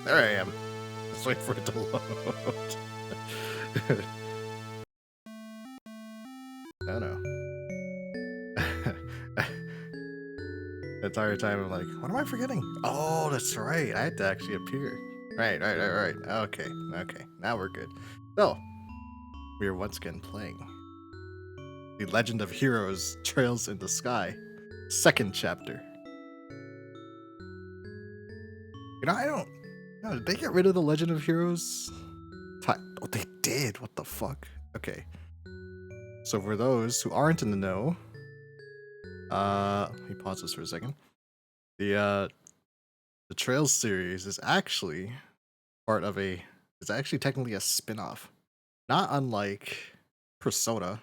There I am. Let's wait for it to load. Oh no. The entire time I'm like, what am I forgetting? Oh, that's right. I had to actually appear. Right. Okay. Now we're good. So, we are once again playing The Legend of Heroes Trails in the Sky, second chapter. You know, I don't know. Did they get rid of the Legend of Heroes? Oh, they did. What the fuck? Okay. So for those who aren't in the know, let me pause this for a second. The Trails series is actually part of it's actually technically a spin-off. Not unlike Persona.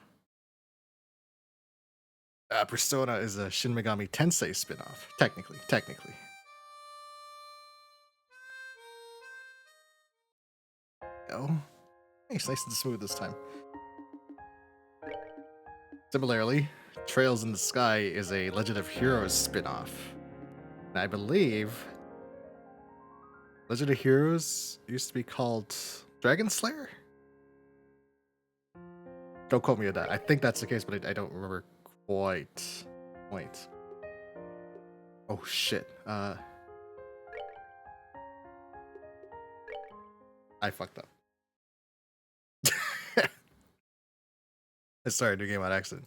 Persona is a Shin Megami Tensei spin-off. Technically. Oh. Nice and smooth this time. Similarly, Trails in the Sky is a Legend of Heroes spin-off. And I believe Legend of Heroes used to be called Dragon Slayer? Don't quote me on that. I think that's the case, but I don't remember quite. Wait. Oh shit. I fucked up. I started a new game on accident.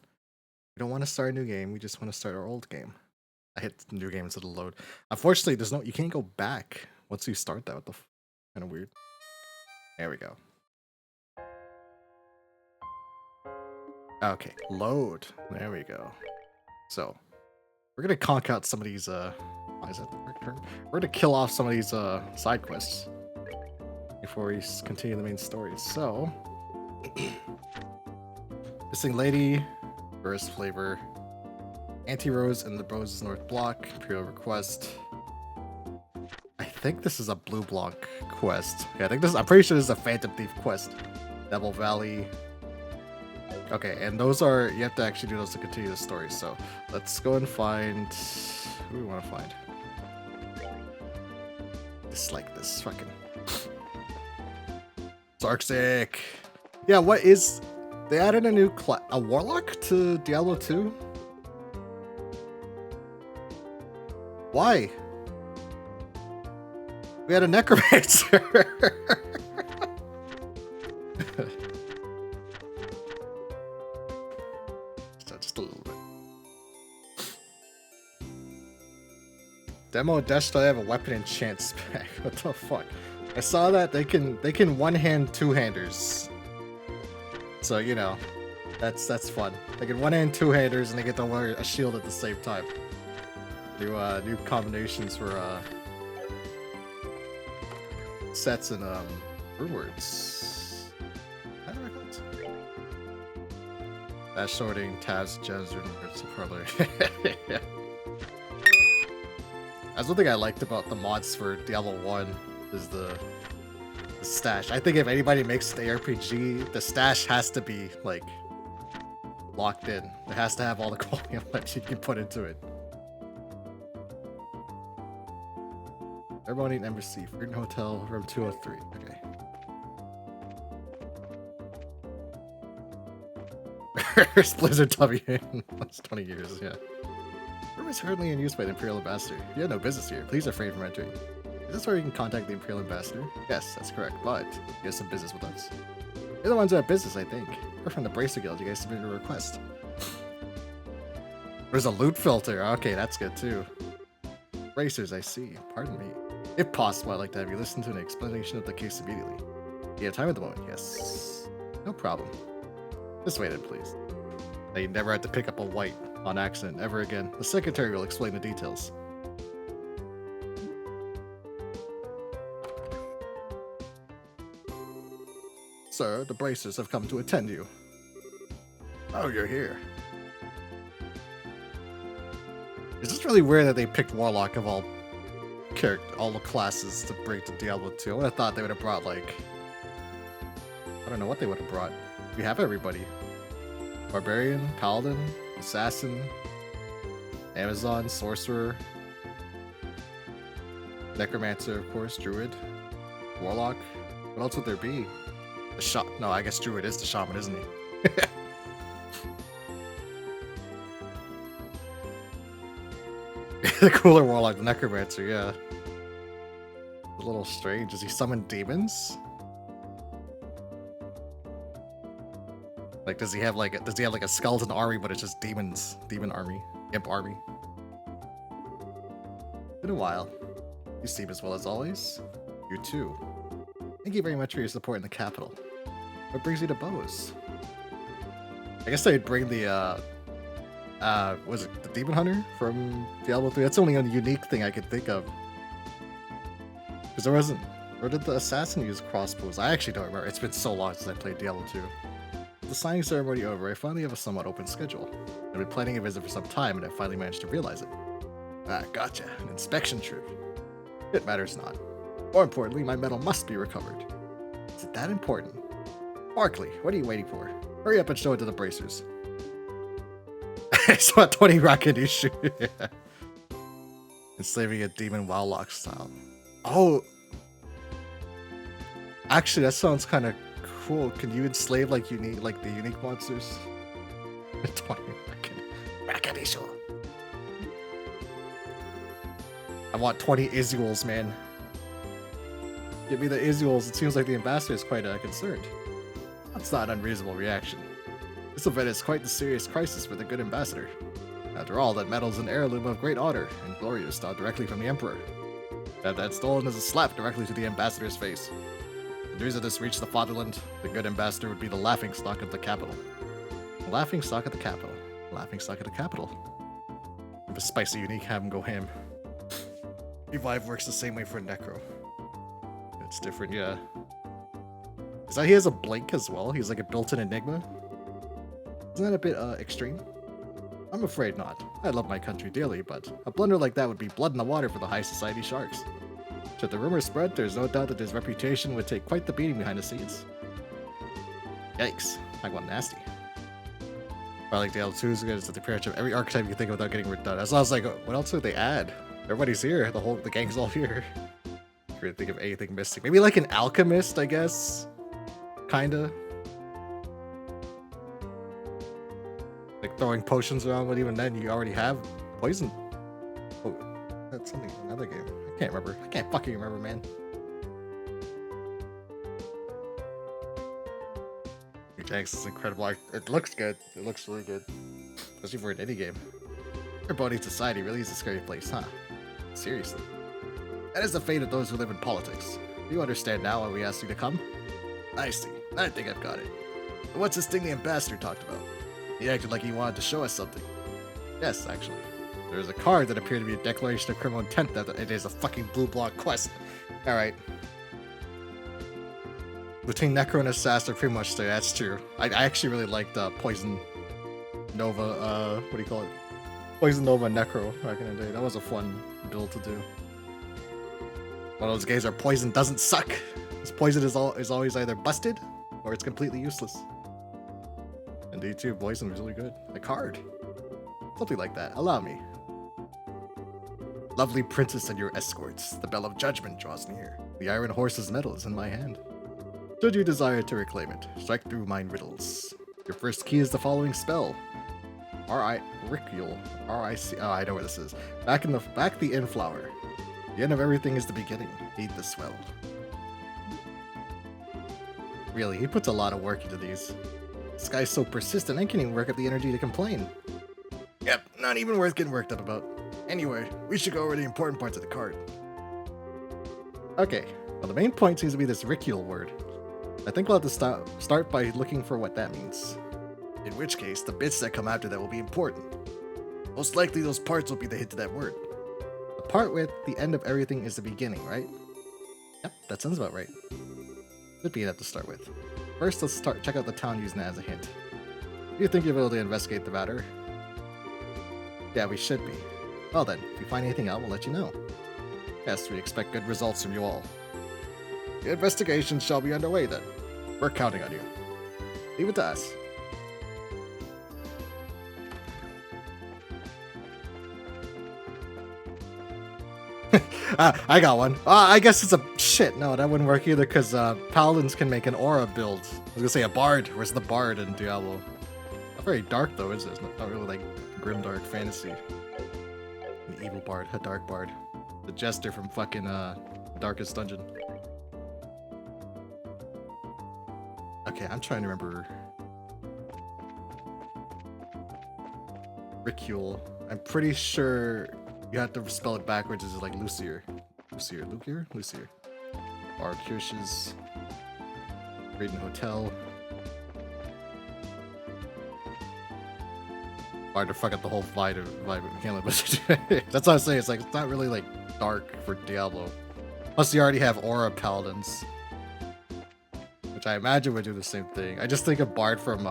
We don't want to start a new game, we just want to start our old game. I hit the new game instead of load. Unfortunately, you can't go back once you start that. What the kind of weird. There we go. Okay, load. There we go. So, we're gonna conk out some of these, why is that the correct term? We're gonna kill off some of these, side quests before we continue the main story. So, Missing Lady, Burst Flavor, Anti-Rose in the Roses North Block, Imperial Request. I think this is a Blue Block quest. Yeah, I'm pretty sure this is a Phantom Thief quest. Devil Valley. Okay, and those are, you have to actually do those to continue the story, so let's go and find, who do we want to find? Dislike this fucking Zarksic. Yeah, what is, they added a new a Warlock to Diablo 2? Why? We had a Necromancer! Just a little bit. Demo Destiny have a weapon enchant spec. What the fuck? I saw that they can one-hand two-handers. So, you know, that's fun. They can one-hand two-handers and they get to wear a shield at the same time. New combinations for sets and rewards. How do I call it? Dash sorting, tabs, gems, rewards, parlor. Yeah. That's one thing I liked about the mods for Diablo 1 is the stash. I think if anybody makes the RPG, the stash has to be like locked in. It has to have all the quality of life you can put into it. Ceremony and Embassy, Freedom Hotel, room 203. Okay. Blizzard W. That's 20 years, yeah. Room is currently in use by the Imperial Ambassador. If you have no business here, please refrain from entering. Is this where you can contact the Imperial Ambassador? Yes, that's correct, but you have some business with us. You're the ones who have business, I think. We're from the Bracer Guild. You guys submitted a request. There's a loot filter. Okay, that's good too. Bracers, I see. Pardon me. If possible, I'd like to have you listen to an explanation of the case immediately. Do you have time at the moment? Yes. No problem. Just wait in, please. Now you never have to pick up a white on accident ever again. The secretary will explain the details. Sir, the Bracers have come to attend you. Oh, you're here. It's just really weird that they picked Warlock of all the classes to bring to Diablo 2. I would have thought they would have brought, like, I don't know what they would have brought. We have everybody. Barbarian, Paladin, Assassin, Amazon, Sorcerer, Necromancer, of course, Druid. Warlock. What else would there be? The No, I guess Druid is the shaman, isn't he? The cooler Warlock, the Necromancer, yeah. A little strange. Does he summon demons? Like, does he have like a skeleton army, but it's just demons, demon army, imp army? Been a while. You seem as well as always. You too. Thank you very much for your support in the capital. What brings you to Bose? I guess I'd bring the was it the Demon Hunter from Diablo 3? That's the only unique thing I could think of. Because there wasn't. Or did the assassin use crossbows? I actually don't remember. It's been so long since I played Diablo 2. With the signing ceremony over, I finally have a somewhat open schedule. I've been planning a visit for some time, and I finally managed to realize it. Ah, gotcha. An inspection trip. It matters not. More importantly, my medal must be recovered. Is it that important? Barkley, what are you waiting for? Hurry up and show it to the bracers. I saw 20 rocket issue. Enslaving a demon Wildlock style. Oh. Actually, that sounds kind of cool. Can you enslave like the unique monsters? 20 rocket issue. I want 20 Izuels, man. Give me the Izuels. It seems like the ambassador is quite concerned. That's not an unreasonable reaction. This event is quite the serious crisis for the good ambassador. After all, that medal is an heirloom of great honor and glory bestowed directly from the emperor. To have that stolen is a slap directly to the ambassador's face. If the news of this reached the fatherland, the good ambassador would be the laughingstock of the capital. The laughingstock of the capital. Laughingstock of the capital. If a spicy unique, have him go ham. Revive works the same way for Necro. It's different, yeah. Is that he has a blink as well? He's like a built-in enigma? Isn't that a bit extreme? I'm afraid not. I love my country dearly, but a blunder like that would be blood in the water for the high society sharks. Should the rumor spread, there's no doubt that his reputation would take quite the beating behind the scenes. Yikes. I got nasty. I like Diablo 2 is good as the appearance of every archetype you can think of without getting ripped out. That's why I was like, what else would they add? Everybody's here. The gang's all here. I'm trying to think of anything missing. Maybe like an alchemist, I guess. Kinda. Like throwing potions around, but even then you already have poison. Oh, that's something from another game. I can't remember. I can't fucking remember, man. Jax is incredible. It looks good. It looks really good. Especially for an indie game. Our body society really is a scary place, huh? Seriously. That is the fate of those who live in politics. Do you understand now why we asked you to come? I see. I think I've got it. But what's this thing the ambassador talked about? He acted like he wanted to show us something. Yes, actually. There's a card that appeared to be a declaration of criminal intent that it is a fucking blue block quest. Alright. Between Necro and Assassin are pretty much there, that's true. I actually really liked Poison Nova, what do you call it? Poison Nova Necro back in the day. That was a fun build to do. One of those games where poison doesn't suck. This poison is always either busted or it's completely useless. Indeed too, poison was really good. A card. Something like that. Allow me. Lovely princess and your escorts. The bell of judgment draws near. The iron horse's medal is in my hand. Should you desire to reclaim it, strike through mine riddles. Your first key is the following spell. Ricule. R-I-C. Oh, I know where this is. Back the in flower. The end of everything is the beginning. Heed the swell. Really, he puts a lot of work into these. This guy's so persistent, I can't even work up the energy to complain. Yep, not even worth getting worked up about. Anyway, we should go over the important parts of the card. Okay, well the main point seems to be this ricule word. I think we'll have to start by looking for what that means. In which case, the bits that come after that will be important. Most likely those parts will be the hint to that word. The part with the end of everything is the beginning, right? Yep, that sounds about right. Should be enough to start with. First, let's check out the town using that as a hint. Do you think you'll be able to investigate the matter? Yeah, we should be. Well then, if we find anything out, we'll let you know. Yes, we expect good results from you all. The investigation shall be underway then. We're counting on you. Leave it to us. I got one. I guess it's a shit, no, that wouldn't work either because paladins can make an aura build. I was gonna say a bard. Where's the bard in Diablo? Not very dark though, is it? It's not really like grimdark fantasy. An evil bard, a dark bard. The jester from fucking Darkest Dungeon. Okay, I'm trying to remember. Ricule. I'm pretty sure you have to spell it backwards. Is it like Lucier? Lucier. Bar Kirsch's. Raiden Hotel. Hard to fuck up the whole vibe of Can't That's what I'm saying. It's like it's not really like dark for Diablo. Plus you already have aura paladins, which I imagine would do the same thing. I just think of Bard from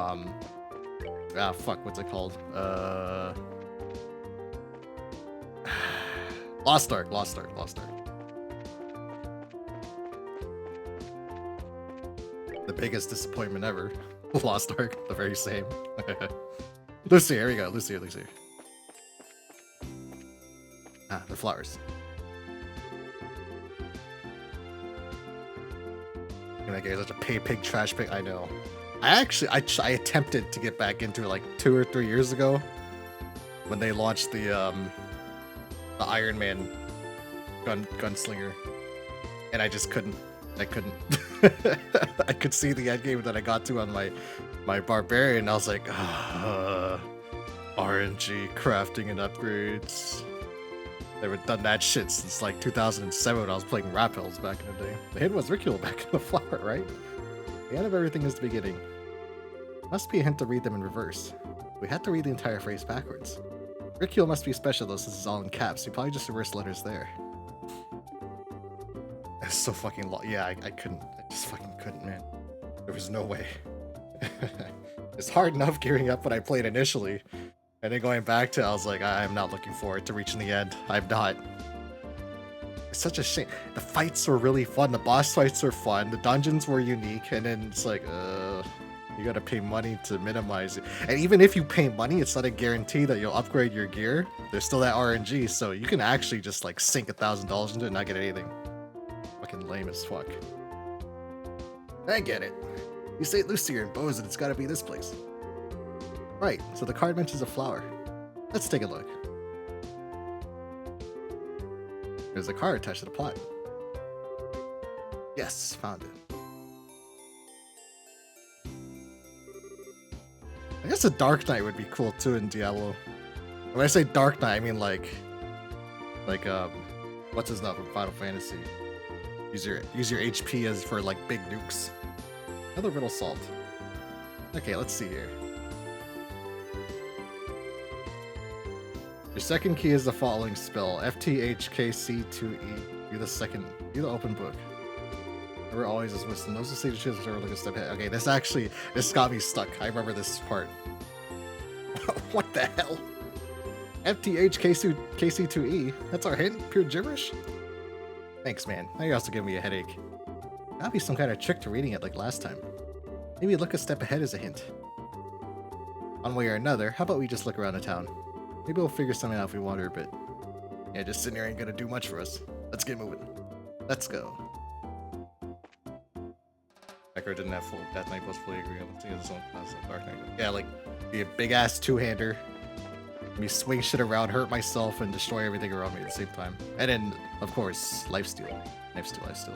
fuck, what's it called? Lost Ark. The biggest disappointment ever. Lost Ark, the very same. Lucy, here we go. Lucy. Ah, the flowers. That guy's such a pig trash pig. I know. I attempted to get back into it like 2 or 3 years ago when they launched the Iron Man gunslinger, and I just couldn't. I couldn't. I could see the end game that I got to on my barbarian. I was like, RNG crafting and upgrades. They haven't done that shit since like 2007 when I was playing Rap Hills back in the day. The hint was Ricule back in the flower, right? The end of everything is the beginning. Must be a hint to read them in reverse. We had to read the entire phrase backwards. Ricule must be special though, since it's all in caps. You probably just reversed letters there. It's so fucking long. Yeah, I couldn't. I just fucking couldn't, man. There was no way. It's hard enough gearing up when I played initially. And then going back to it, I was like, I'm not looking forward to reaching the end. I'm not. It's such a shame. The fights were really fun. The boss fights were fun. The dungeons were unique. And then it's like, you gotta pay money to minimize it. And even if you pay money, it's not a guarantee that you'll upgrade your gear. There's still that RNG, so you can actually just like sink $1,000 into it and not get anything. Fucking lame as fuck. I get it. You say Lucier and Bows and it's gotta be this place. Right, so the card mentions a flower. Let's take a look. There's a card attached to the plot. Yes, found it. I guess a Dark Knight would be cool too in Diablo. When I say Dark Knight, I mean like what's his name from Final Fantasy? Use your HP as for like big nukes. Another riddle solved. Okay, let's see here. Your second key is the following spell: FTHKC2E. You're the open book. Never always is wisdom. Those who say the truth are like a step ahead. Okay, this got me stuck. I remember this part. What the hell? FTHKC2E. That's our hint? Pure gibberish? Thanks, man. Now you're also giving me a headache. Gotta be some kind of trick to reading it like last time. Maybe look a step ahead as a hint. One way or another, how about we just look around the town? Maybe we'll figure something out if we wander a bit. Yeah, just sitting here ain't gonna do much for us. Let's get moving. Let's go. Echo didn't have full Death Knight, was fully agree on his own class of Dark Knight. Yeah, like, be a big ass two-hander. Me swing shit around, hurt myself, and destroy everything around me at the same time. And then, of course, lifesteal. Lifesteal.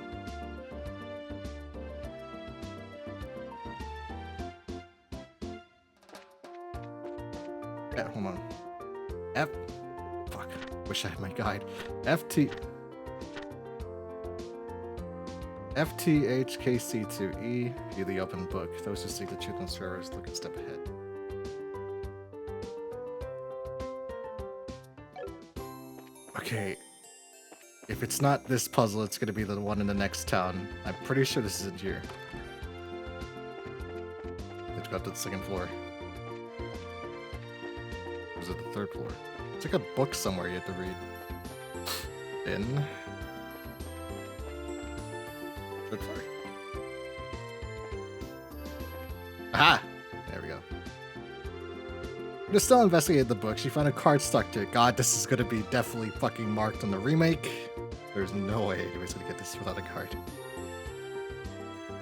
Yeah, hold on. Fuck. Wish I had my guide. FTHKC2E. View the open book. Those who seek the truth on servers look a step ahead. Okay. If it's not this puzzle, it's gonna be the one in the next town. I'm pretty sure this isn't here. Let's go up to the second floor. Or is it the third floor? It's like a book somewhere you have to read. In. Third floor. Aha! There we go. You're still investigating the book. She found a card stuck to it. God, this is gonna be definitely fucking marked on the remake. There's no way anybody's gonna get this without a card.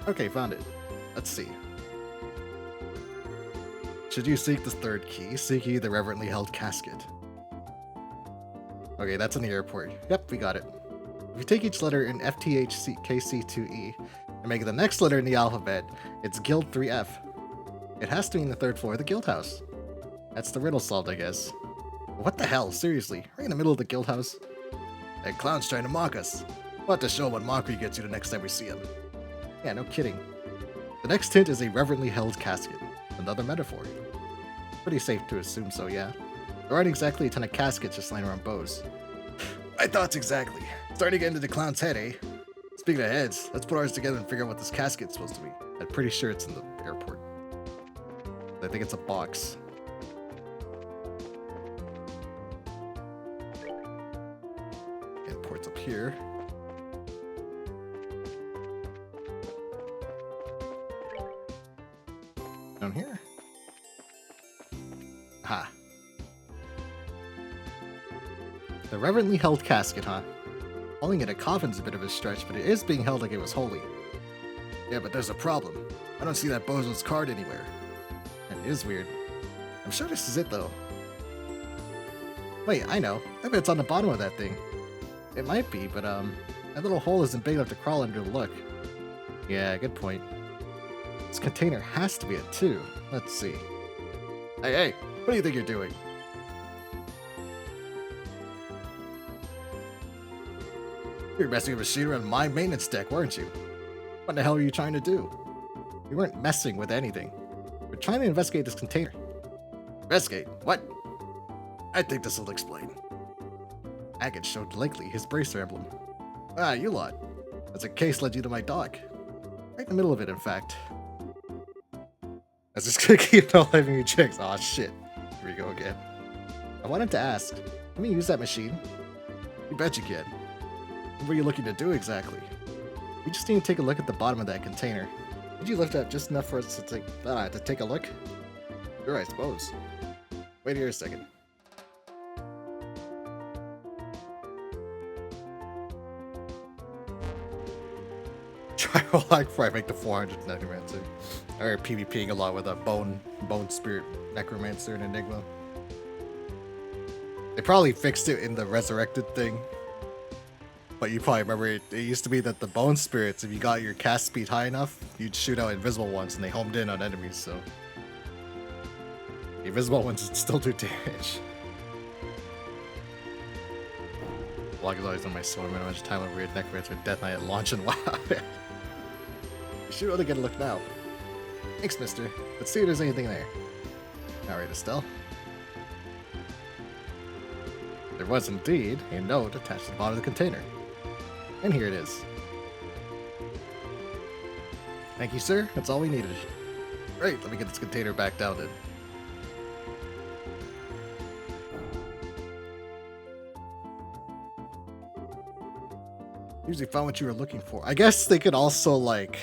Okay, found it. Let's see. Should you seek the third key? Seek ye the reverently held casket. Okay, that's in the airport. Yep, we got it. If you take each letter in FTHKC2E and make it the next letter in the alphabet, it's Guild 3F. It has to be in the third floor of the guild house. That's the riddle solved, I guess. What the hell? Seriously? Right in the middle of the guild house? That clown's trying to mock us. We'll have to show him what mockery gets you the next time we see him. Yeah, no kidding. The next hint is a reverently held casket. Another metaphor. Pretty safe to assume so, yeah. There aren't exactly a ton of caskets just lying around bows. My thoughts exactly. Starting to get into the clown's head, eh? Speaking of heads, let's put ours together and figure out what this casket's supposed to be. I'm pretty sure it's in the airport. I think it's a box. Airport's up here. Down here. Ha. The reverently held casket, huh? Calling it a coffin's a bit of a stretch, but it is being held like it was holy. Yeah, but there's a problem. I don't see that bozo's card anywhere. That is weird. I'm sure this is it, though. Wait, I know. I bet it's on the bottom of that thing. It might be, but, that little hole isn't big enough to crawl under to look. Yeah, good point. This container has to be it, too. Let's see. Hey, what do you think you're doing? You were messing with a machine around my maintenance deck, weren't you? What the hell are you trying to do? You weren't messing with anything. We're trying to investigate this container. Investigate? What? I think this will explain. Agate showed Lakely his bracer emblem. Ah, you lot. That's a case led you to my dock. Right in the middle of it, in fact. I was just gonna keep not having you checks. Aw, shit. Here we go again. I wanted to ask, can we use that machine? You bet you can. What were you looking to do exactly? We just need to take a look at the bottom of that container. Did you lift up just enough for us to take a look? Sure, I suppose. Wait here a second. Try roll like before I make the 400 necromancer. Or PvPing a lot with a bone spirit necromancer and enigma. They probably fixed it in the resurrected thing. But you probably remember it used to be that the bone spirits, if you got your cast speed high enough, you'd shoot out invisible ones and they homed in on enemies, so the invisible ones would still do damage. Log is always on my sword, man. How much time over here necromancer with Death Knight at launch and wow. You should really get a look now. Thanks, mister. Let's see if there's anything there. Alright, Estelle. There was indeed a note attached to the bottom of the container. And here it is. Thank you, sir. That's all we needed. Great, let me get this container back down then. Usually found what you were looking for. I guess they could also like...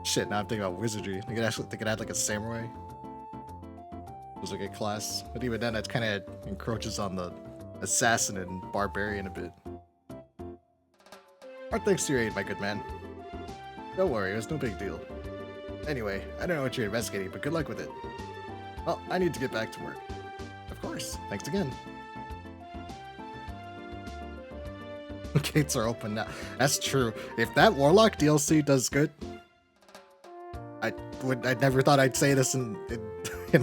Shit, now I'm thinking about wizardry. They could add like a samurai. It was like a class. But even then, that kind of encroaches on the assassin and barbarian a bit. Our thanks to your aid, my good man. Don't worry, it was no big deal. Anyway, I don't know what you're investigating, but good luck with it. Well, I need to get back to work. Of course, thanks again. Gates are open now. That's true. If that Warlock DLC does good, I never thought I'd say this in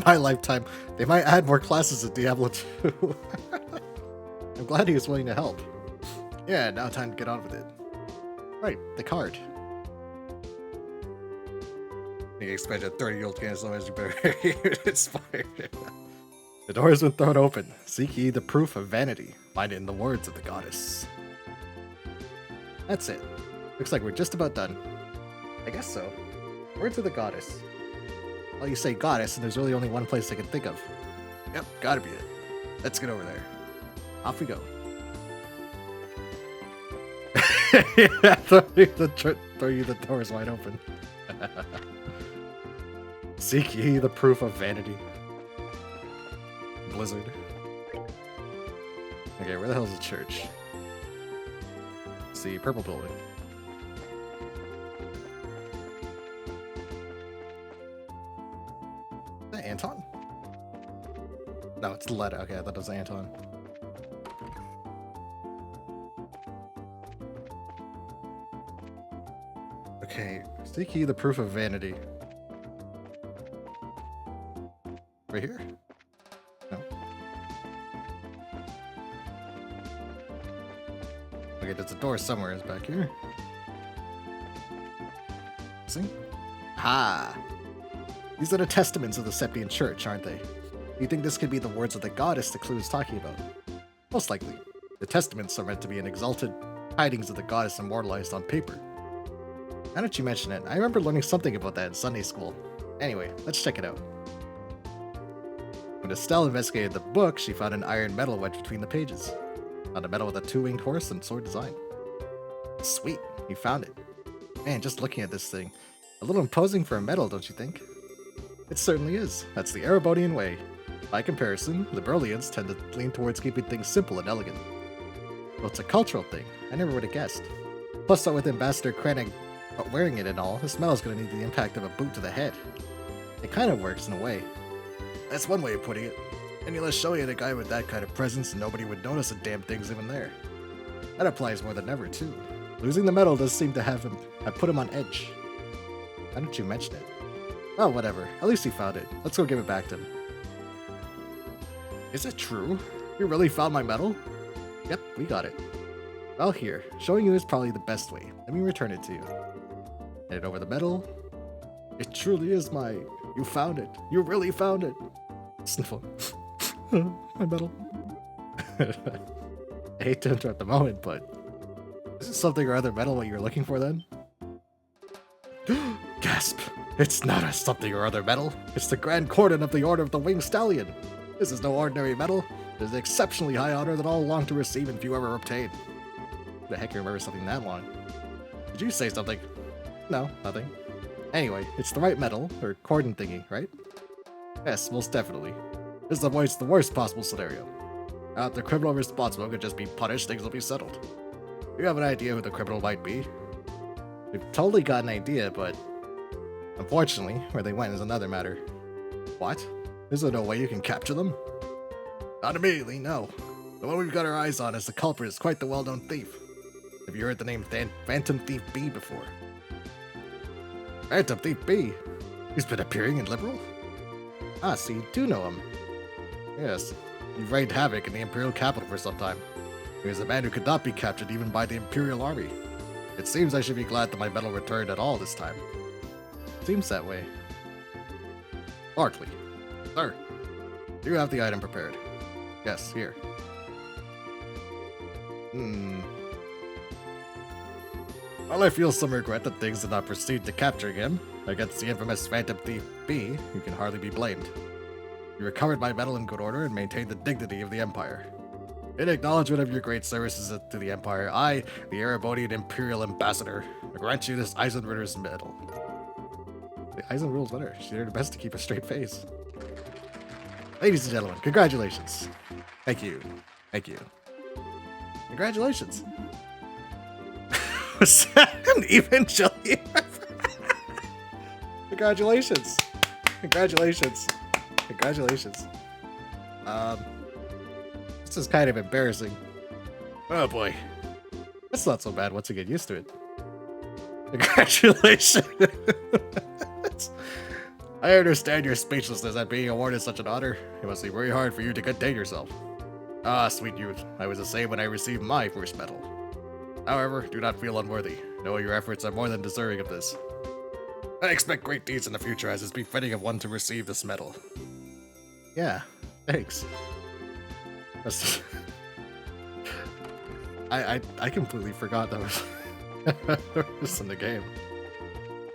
my lifetime. They might add more classes at Diablo 2. I'm glad he was willing to help. Yeah, now time to get on with it. Right, the card. You expect a 30-year-old can as long as you better inspired. The door has been thrown open. Seek ye the proof of vanity. Find it in the words of the goddess. That's it. Looks like we're just about done. I guess so. Words of the goddess. Well, you say goddess, and there's really only one place I can think of. Yep, gotta be it. Let's get over there. Off we go. Yeah, throw you the doors wide open. Seek ye the proof of vanity. Blizzard. Okay, where the hell is the church? the purple building. Is that Anton? No, it's Letta. Okay, I thought it was Anton. Okay, seek he the proof of vanity. Right here? No. Okay, there's a door somewhere. It's back here. See? Ah! These are the testaments of the Septian Church, aren't they? You think this could be the words of the goddess the clue is talking about? Most likely. The testaments are meant to be an exalted tidings of the goddess immortalized on paper. Now that you mention it, I remember learning something about that in Sunday school. Anyway, let's check it out. When Estelle investigated the book, she found an iron medal wedged between the pages. Found a medal with a two-winged horse and sword design. Sweet, you found it. Man, just looking at this thing, a little imposing for a medal, don't you think? It certainly is. That's the Erebonian way. By comparison, the Berlians tend to lean towards keeping things simple and elegant. Well, it's a cultural thing. I never would have guessed. Plus, with Ambassador Krennig wearing it and all, this medal's going to need the impact of a boot to the head. It kind of works in a way. That's one way of putting it. Any less showy at a guy with that kind of presence and nobody would notice a damn thing's even there. That applies more than ever, too. Losing the medal does seem to have put him on edge. Why don't you mention it? Well, whatever. At least he found it. Let's go give it back to him. Is it true? You really found my medal? Yep, we got it. Well, here. Showing you is probably the best way. Let me return it to you. Hand it over the medal. It truly is my... You found it. You really found it. Sniffle. My medal. I hate to interrupt the moment, but... Is it something or other medal what you were looking for then? Gasp! It's not a something or other medal. It's the Grand Cordon of the Order of the Winged Stallion. This is no ordinary medal. It is an exceptionally high honor that all long to receive and few ever obtain. Who the heck you remember something that long? Did you say something? No, nothing. Anyway, it's the right medal, or cordon thingy, right? Yes, most definitely. This avoids the worst possible scenario. Now, if the criminal responsible could just be punished, things will be settled. Do you have an idea who the criminal might be? We've totally got an idea, but... Unfortunately, where they went is another matter. What? Is there no way you can capture them? Not immediately, no. The one we've got our eyes on as the culprit is quite the well-known thief. Have you heard the name Phantom Thief B before? Phantom Thief B? He's been appearing in Liberal? Ah, so you do know him. Yes, he reigned havoc in the Imperial capital for some time. He was a man who could not be captured even by the Imperial army. It seems I should be glad that my medal returned at all this time. Seems that way. Barkley. Sir, do you have the item prepared? Yes, here. While I feel some regret that things did not proceed to capturing him, against the infamous Phantom Thief B, you can hardly be blamed. You recovered my medal in good order and maintained the dignity of the Empire. In acknowledgement of your great services to the Empire, I, the Erebonian Imperial Ambassador, grant you this Eisenritter's medal. The Eisenritter's medal. She did her best to keep a straight face. Ladies and gentlemen, congratulations. Thank you. Thank you. Congratulations. Was that an Evangelion? Congratulations. Congratulations. Congratulations. This is kind of embarrassing. Oh boy. That's not so bad once you get used to it. Congratulations. I understand your speechlessness at being awarded such an honor. It must be very hard for you to contain yourself. Ah, sweet youth. I was the same when I received my first medal. However, do not feel unworthy. Know your efforts are more than deserving of this. I expect great deeds in the future, as is befitting of one to receive this medal. Yeah, thanks. I completely forgot that was in the game.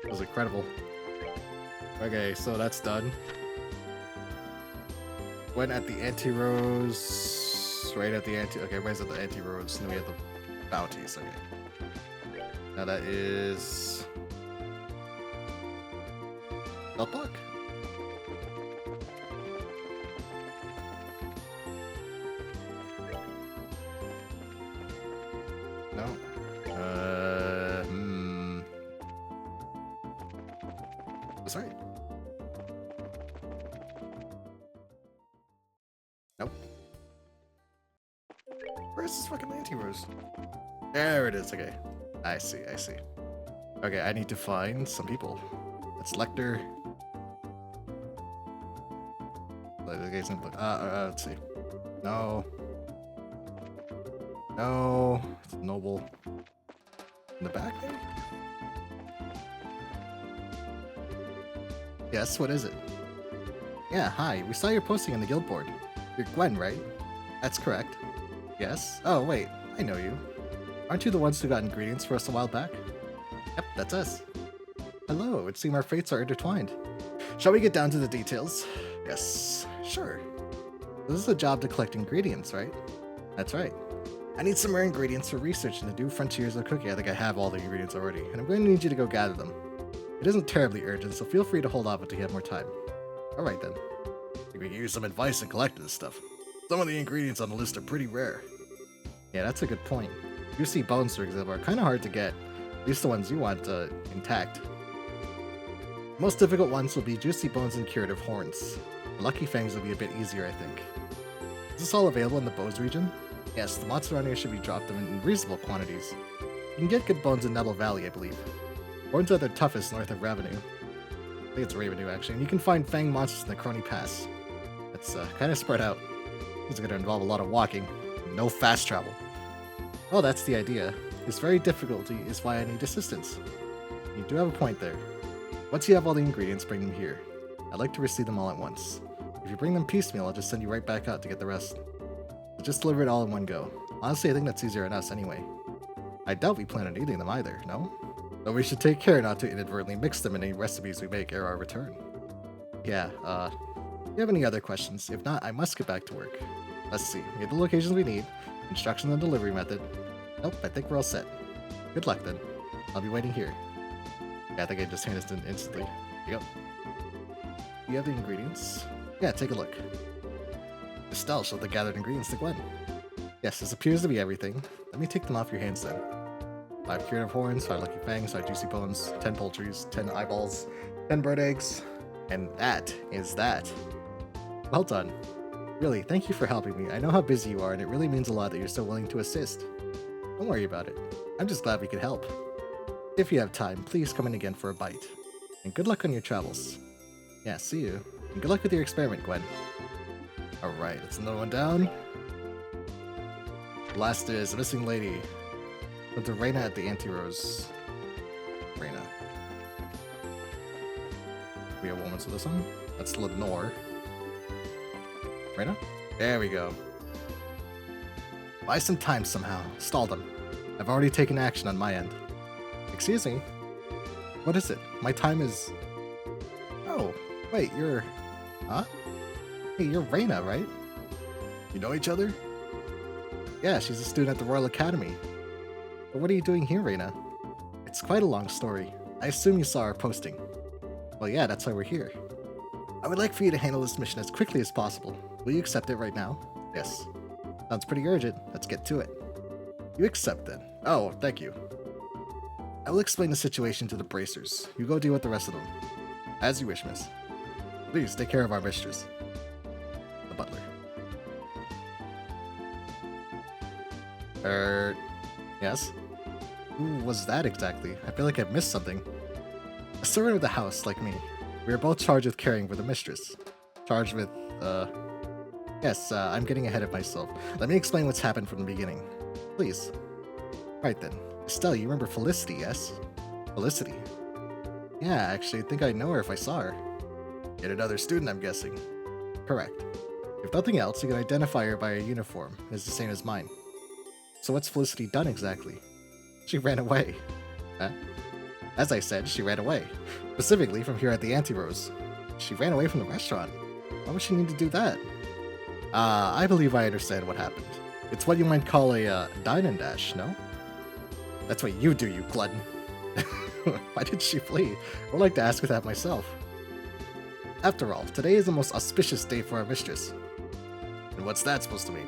It was incredible. Okay, so that's done. Went at the anti-rose. Right at the anti. Okay, where's at the anti-rose? Then we have the bounties. Okay. Now that is. Belt block? No. That's right. Nope. Where's this fucking anti-rose? There it is, okay. I see. Okay, I need to find some people. That's Lecter. Let's see. No. No. It's Noble. In the back, maybe? Yes, what is it? Yeah, hi. We saw your posting on the guild board. You're Gwen, right? That's correct. Yes? Oh, wait. I know you. Aren't you the ones who got ingredients for us a while back? Yep, that's us. Hello, it would seem our fates are intertwined. Shall we get down to the details? Yes, sure. This is a job to collect ingredients, right? That's right. I need some rare ingredients for research in the new frontiers of cooking. I think I have all the ingredients already, and I'm going to need you to go gather them. It isn't terribly urgent, so feel free to hold off until you have more time. Alright then. I think we can use some advice in collecting this stuff. Some of the ingredients on the list are pretty rare. Yeah, that's a good point. Juicy bones, for example, are kind of hard to get. At least the ones you want intact. The most difficult ones will be juicy bones and curative horns. The lucky fangs will be a bit easier, I think. Is this all available in the bows region? Yes, the mods around here should be dropped them in reasonable quantities. You can get good bones in Nettle Valley, I believe. Horns are the toughest north of Revenue. I think it's Revenue, actually. And you can find fang monsters in the Crony Pass. It's kind of spread out. It's going to involve a lot of walking. No fast travel. Well, that's the idea. This very difficulty is why I need assistance. You do have a point there. Once you have all the ingredients, bring them here. I'd like to receive them all at once. If you bring them piecemeal, I'll just send you right back out to get the rest. So just deliver it all in one go. Honestly, I think that's easier on us anyway. I doubt we plan on eating them either, no? But we should take care not to inadvertently mix them in any recipes we make ere our return. Yeah, do you have any other questions? If not, I must get back to work. Let's see, we have the locations we need, instructions on delivery method. Nope, I think we're all set. Good luck then. I'll be waiting here. Yeah, I think I just handed this in instantly. Here you go. Do you have the ingredients? Yeah, take a look. Estelle showed the gathered ingredients to Gwen. Yes, this appears to be everything. Let me take them off your hands then. 5 curative horns, 5 lucky fangs, 5 juicy bones, 10 poultries, 10 eyeballs, 10 bird eggs, and that is that. Well done. Really, thank you for helping me. I know how busy you are, and it really means a lot that you're so willing to assist. Don't worry about it. I'm just glad we could help. If you have time, please come in again for a bite. And good luck on your travels. Yeah, see you. And good luck with your experiment, Gwen. Alright, that's another one down. Last is a missing lady. Went to Reyna at the Anti-Rose. Reyna. We have moments with this one. That's Lenore. Reyna? There we go. Buy some time somehow. Stall them. I've already taken action on my end. Excuse me? What is it? My time is... Oh, wait, you're... Huh? Hey, you're Reyna, right? You know each other? Yeah, she's a student at the Royal Academy. But what are you doing here, Reyna? It's quite a long story. I assume you saw our posting. Well, yeah, that's why we're here. I would like for you to handle this mission as quickly as possible. Will you accept it right now? Yes. Sounds pretty urgent. Let's get to it. You accept then. Oh, thank you. I will explain the situation to the bracers. You go deal with the rest of them. As you wish, miss. Please, take care of our mistress. The butler. Yes? Who was that exactly? I feel like I've missed something. A servant of the house, like me. We are both charged with caring for the mistress. Charged with, Yes, I'm getting ahead of myself. Let me explain what's happened from the beginning. Please. Right then. Estelle, you remember Felicity, yes? Felicity? Yeah, actually, I think I know her if I saw her. Yet another student, I'm guessing. Correct. If nothing else, you can identify her by her uniform. It's the same as mine. So what's Felicity done exactly? She ran away. Huh? As I said, she ran away. Specifically from here at the Anti-Rose. She ran away from the restaurant. Why would she need to do that? I believe I understand what happened. It's what you might call a dine and dash, no? That's what you do, you glutton. Why did she flee? I would like to ask her that myself. After all, today is the most auspicious day for our mistress. And what's that supposed to mean?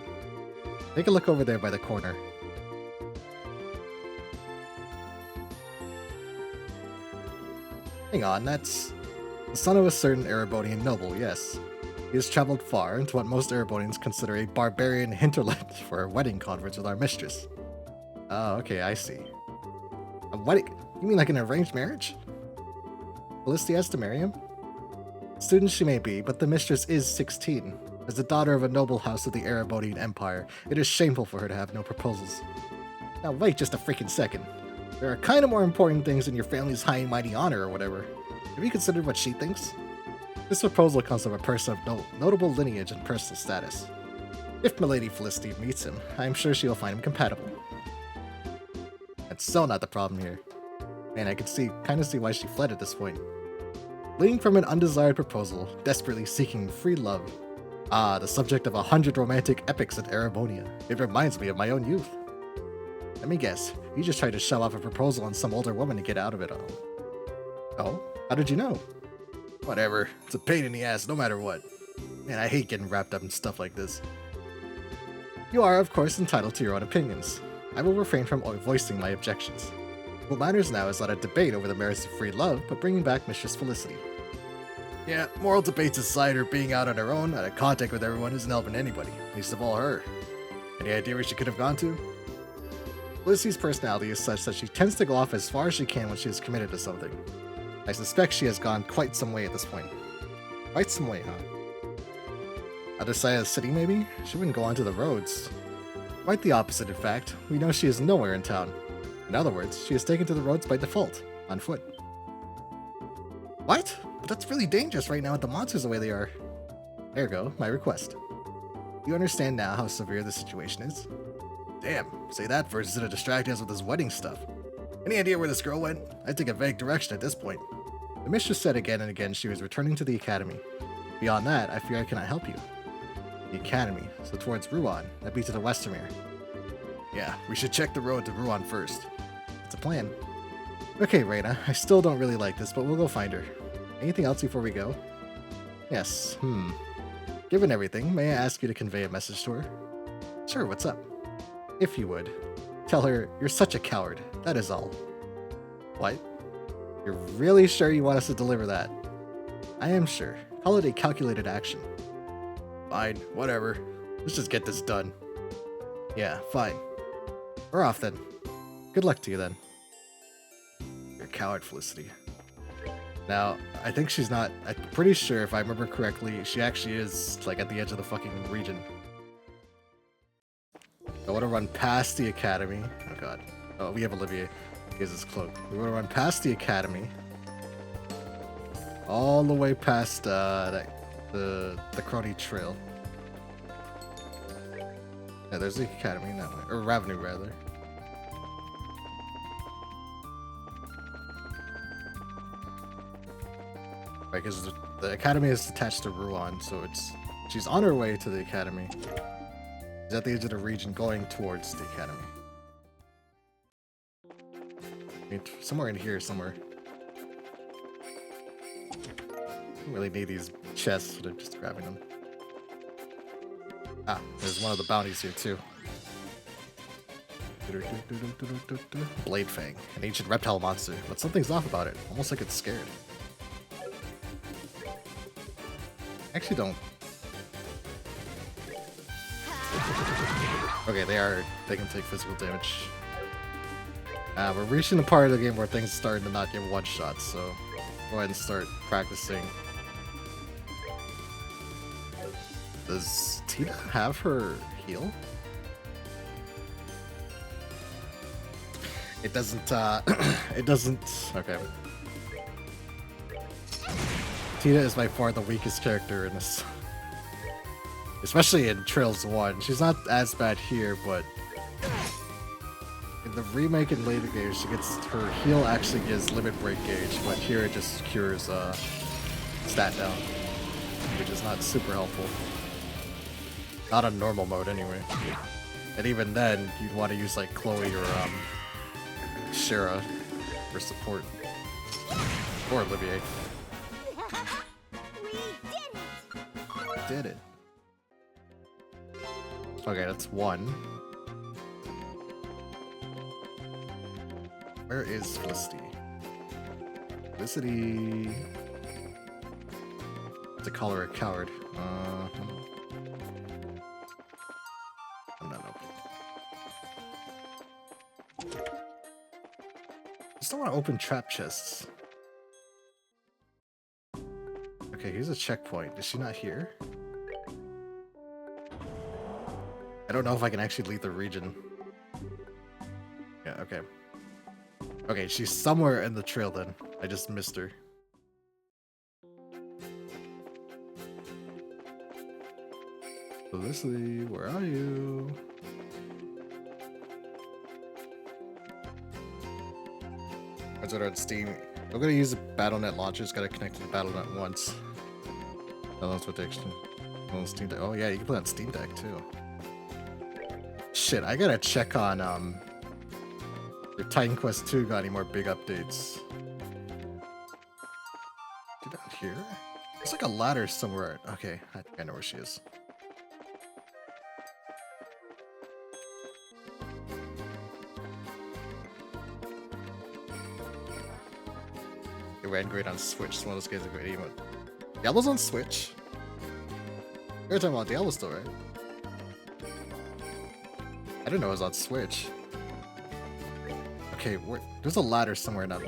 Take a look over there by the corner. Hang on, that's... The son of a certain Erebonian noble, yes. He has traveled far into what most Erebonians consider a barbarian hinterland for a wedding conference with our mistress. Oh, okay, I see. A wedding? You mean like an arranged marriage? Felicity has to marry him? Student she may be, but the mistress is 16. As the daughter of a noble house of the Erebonian Empire, it is shameful for her to have no proposals. Now wait just a freaking second. There are kind of more important things than your family's high and mighty honor or whatever. Have you considered what she thinks? This proposal comes from a person of notable lineage and personal status. If Milady Felicity meets him, I am sure she will find him compatible. That's still not the problem here. Man, I could kind of see why she fled at this point. Fleeing from an undesired proposal, desperately seeking free love. Ah, the subject of 100 romantic epics in Erebonia. It reminds me of my own youth. Let me guess, you just tried to shove off a proposal on some older woman to get out of it all. Oh? How did you know? Whatever. It's a pain in the ass no matter what. Man, I hate getting wrapped up in stuff like this. You are, of course, entitled to your own opinions. I will refrain from voicing my objections. What matters now is not a debate over the merits of free love, but bringing back Mistress Felicity. Yeah, moral debates aside, her being out on her own, out of contact with everyone isn't helping anybody, least of all her. Any idea where she could have gone to? Felicity's personality is such that she tends to go off as far as she can when she is committed to something. I suspect she has gone quite some way at this point. Quite some way, huh? Other side of the city, maybe? She wouldn't go onto the roads. Quite the opposite, in fact. We know she is nowhere in town. In other words, she is taken to the roads by default, on foot. What? But that's really dangerous right now with the monsters the way they are. Ergo, my request. You understand now how severe the situation is? Damn, say that versus it distracting us with this wedding stuff. Any idea where this girl went? I take a vague direction at this point. The mistress said again and again she was returning to the academy. Beyond that, I fear I cannot help you. The academy, so towards Ruan, that be to the Westermere. Yeah, we should check the road to Ruan first. It's a plan. Okay, Reina, I still don't really like this, but we'll go find her. Anything else before we go? Yes, Given everything, may I ask you to convey a message to her? Sure, what's up? If you would. Tell her, you're such a coward, that is all. What? You're really sure you want us to deliver that? I am sure. Call it a calculated action. Fine, whatever. Let's just get this done. Yeah, fine. We're off then. Good luck to you then. You're a coward, Felicity. Now, I think she's not... I'm pretty sure, if I remember correctly, she actually is, like, at the edge of the fucking region. I want to run past the academy. Oh god. Oh, we have Olivier. He has his cloak. We want to run past the academy. All the way past the Crony Trail. Yeah, there's the academy that way. Or Ravenue, rather. Right, because the academy is attached to Ruan, so she's on her way to the academy. She's at the edge of the region going towards the academy. I mean, somewhere in here, somewhere. Don't really need these chests, so they're just grabbing them. Ah, there's one of the bounties here too. Blade Fang, an ancient reptile monster, but something's off about it, almost like it's scared. Actually don't. Okay, they can take physical damage. We're reaching the part of the game where things are starting to not get one-shots, so go ahead and start practicing. Does Tina have her heal? It doesn't, it doesn't... Okay. Tina is by far the weakest character in this. Especially in Trails 1. She's not as bad here, but... in the remake and later games, she gets... her heal actually gives limit break gauge, but here it just cures, stat down. Which is not super helpful. Not on normal mode, anyway. And even then, you'd want to use, like, Chloe or, Shara for support. Or Olivier. We did it! Okay, that's one. Where is Felicity? Felicity... To call her a coward. I'm not open. I just don't want to open trap chests. Okay, here's a checkpoint. Is she not here? I don't know if I can actually leave the region. Yeah, okay. Okay, she's somewhere in the trail then. I just missed her. Felicity, where are you? What's it on Steam? I'm gonna use the BattleNet launcher. It's gotta connect to the BattleNet once. Oh, that's what the extra on Steam Deck. Oh yeah, you can play on Steam Deck too. Shit, I gotta check on if Titan Quest 2 got any more big updates. Get down here. There's like a ladder somewhere. Okay, I think I know where she is. It ran great on Switch. It's one of those games that great emote. Diablo's on Switch. You're talking about Diablo still, right? I didn't know it was on Switch. Okay, there's a ladder somewhere now.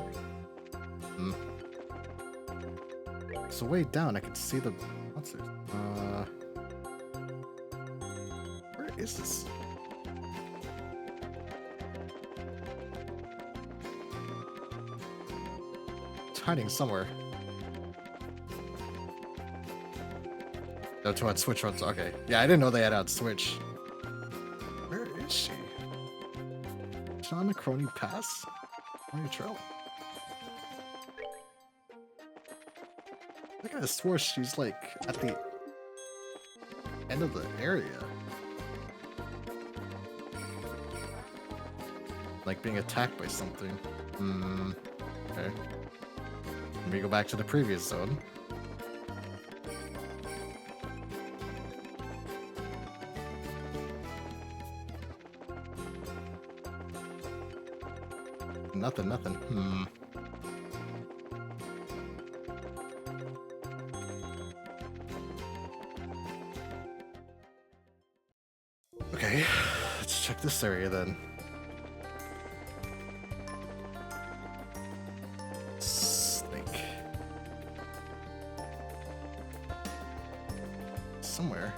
So way down, I can see the monsters. Where is this? It's hiding somewhere. That's what Switch runs. Okay. Yeah, I didn't know they had it on Switch. Where is she? Is she on the Crony Pass? Crony Trail? I could have swore she's like at the end of the area. Like being attacked by something. Okay. Let me go back to the previous zone. Nothing. Okay, let's check this area then. Snake. Somewhere.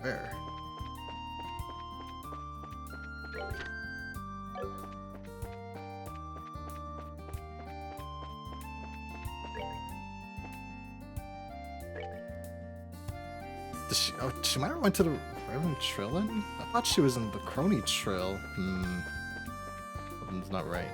Where? She might have went to the Reverend Trail then? I thought she was in the Crony Trail. Something's not right.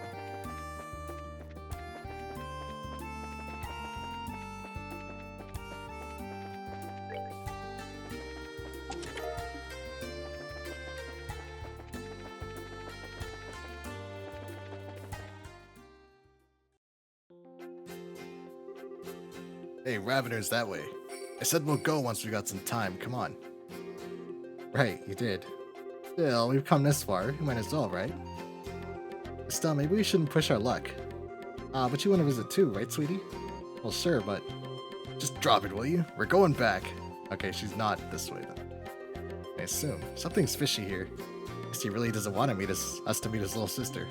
Hey, Ravener's that way. I said we'll go once we got some time. Come on. Right, you did. Still, we've come this far. We might as well, right? Still, maybe we shouldn't push our luck. But you want to visit too, right, sweetie? Well, sure, but just drop it, will you? We're going back. Okay, she's not this way then. I assume something's fishy here. Guess he really doesn't want to meet us to meet his little sister.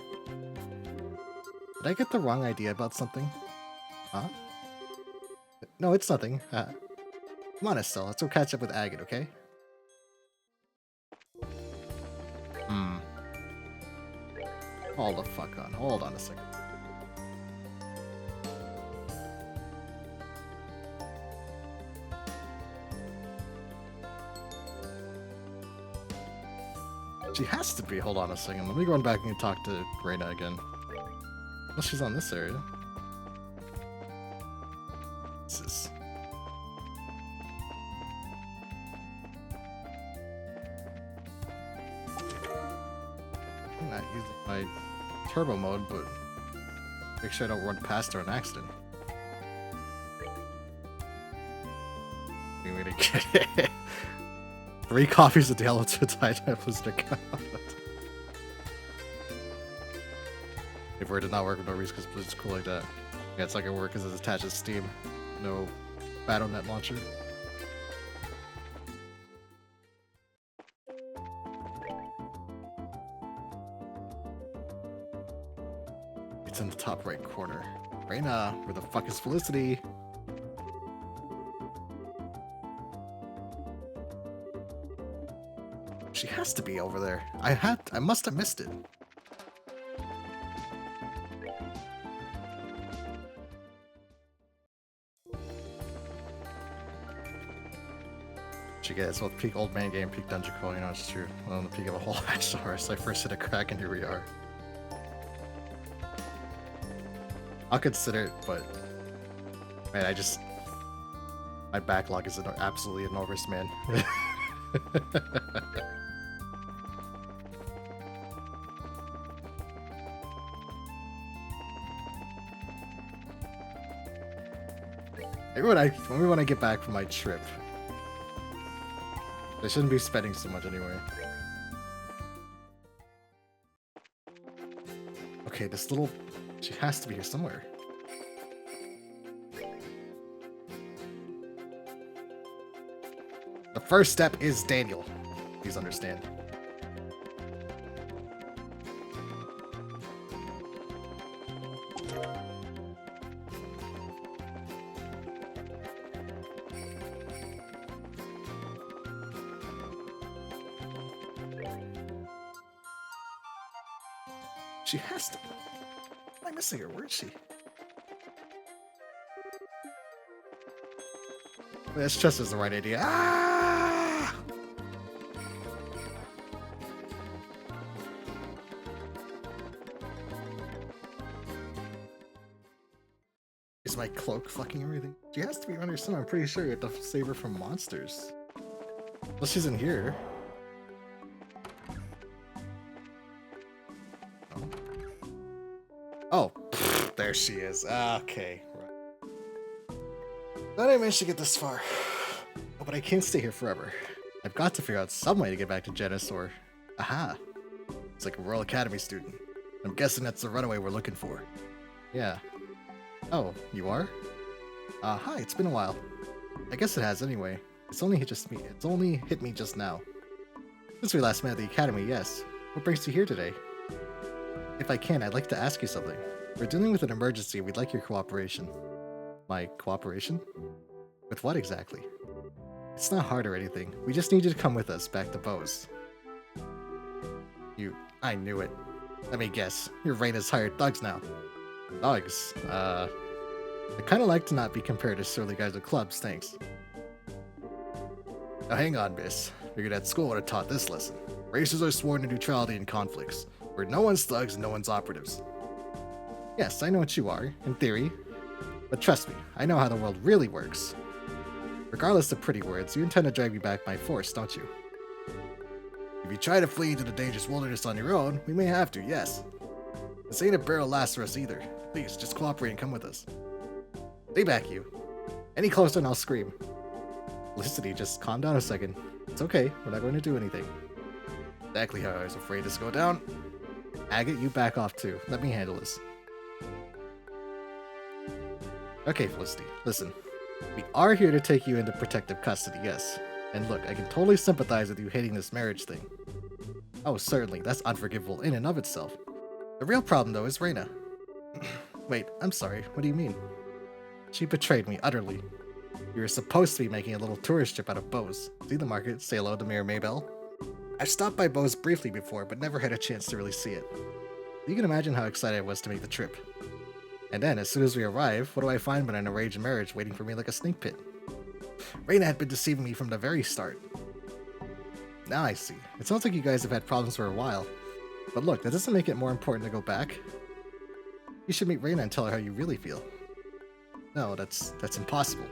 Did I get the wrong idea about something? Huh? No, it's nothing. Come on, Estelle. Let's go catch up with Agate, okay? Hold the fuck on. Hold on a second. She has to be. Hold on a second. Let me go back and talk to Reyna again. Well, she's on this area. This is... I'm not using my turbo mode, but make sure I don't run past her on accident. I'm gonna get it. 3 copies of Diablo 2 Titan Blister Cup. If it did not work with no reason because Blizzard's cool like that. Yeah, it's not gonna work because it's attached to Steam. No Battle.net launcher. It's in the top right corner. Reina, where the fuck is Felicity? She has to be over there. I must have missed it. She gets both peak old man game, peak dungeon crawl, you know, it's true. Well, on the peak of a whole action horse, I first hit a crack and here we are. I'll consider it, but man, my backlog is absolutely enormous, man. Maybe when I get back from my trip, I shouldn't be spending so much anyway. Okay, she has to be here somewhere. The first step is Daniel. Please understand. She has to. Am I missing her? Where is she? This just is the right idea. Ah! Is my cloak fucking everything? She has to be around here somewhere. I'm pretty sure you have to save her from monsters. Well, she's in here. Oh, pfft, there she is. Okay. Right. Thought I managed to get this far. Oh, but I can't stay here forever. I've got to figure out some way to get back to Genis or... Aha! It's like a Royal Academy student. I'm guessing that's the runaway we're looking for. Yeah. Oh, you are? Hi, it's been a while. I guess it has anyway. It's only hit me just now. Since we last met at the Academy, yes. What brings you here today? If I can, I'd like to ask you something. We're dealing with an emergency and we'd like your cooperation. My cooperation? With what exactly? It's not hard or anything. We just need you to come with us back to Bose. I knew it. Let me guess. You're Reina's hired thugs now. Thugs? I kinda like to not be compared to surly guys with clubs, thanks. Now hang on, miss. Figured at school would have taught this lesson. Races are sworn to neutrality in conflicts, where no one's thugs and no one's operatives. Yes, I know what you are, in theory. But trust me, I know how the world really works. Regardless of pretty words, you intend to drag me back by force, don't you? If you try to flee into the dangerous wilderness on your own, we may have to, yes. This ain't a barrel last for us either. Please, just cooperate and come with us. Stay back, you. Any closer and I'll scream. Felicity, just calm down a second. It's okay, we're not going to do anything. Exactly how I was afraid this would go down. Agate, you back off too. Let me handle this. Okay, Felicity, listen. We are here to take you into protective custody, yes. And look, I can totally sympathize with you hating this marriage thing. Oh, certainly, that's unforgivable in and of itself. The real problem, though, is Reina. Wait, I'm sorry, what do you mean? She betrayed me, utterly. You were supposed to be making a little tourist trip out of Bose. See the market, say hello to Mayor Maybell. I've stopped by Bose briefly before, but never had a chance to really see it. You can imagine how excited I was to make the trip. And then, as soon as we arrive, what do I find but an arranged marriage waiting for me like a snake pit? Reina had been deceiving me from the very start. Now I see. It sounds like you guys have had problems for a while. But look, that doesn't make it more important to go back. You should meet Reina and tell her how you really feel. No, that's impossible.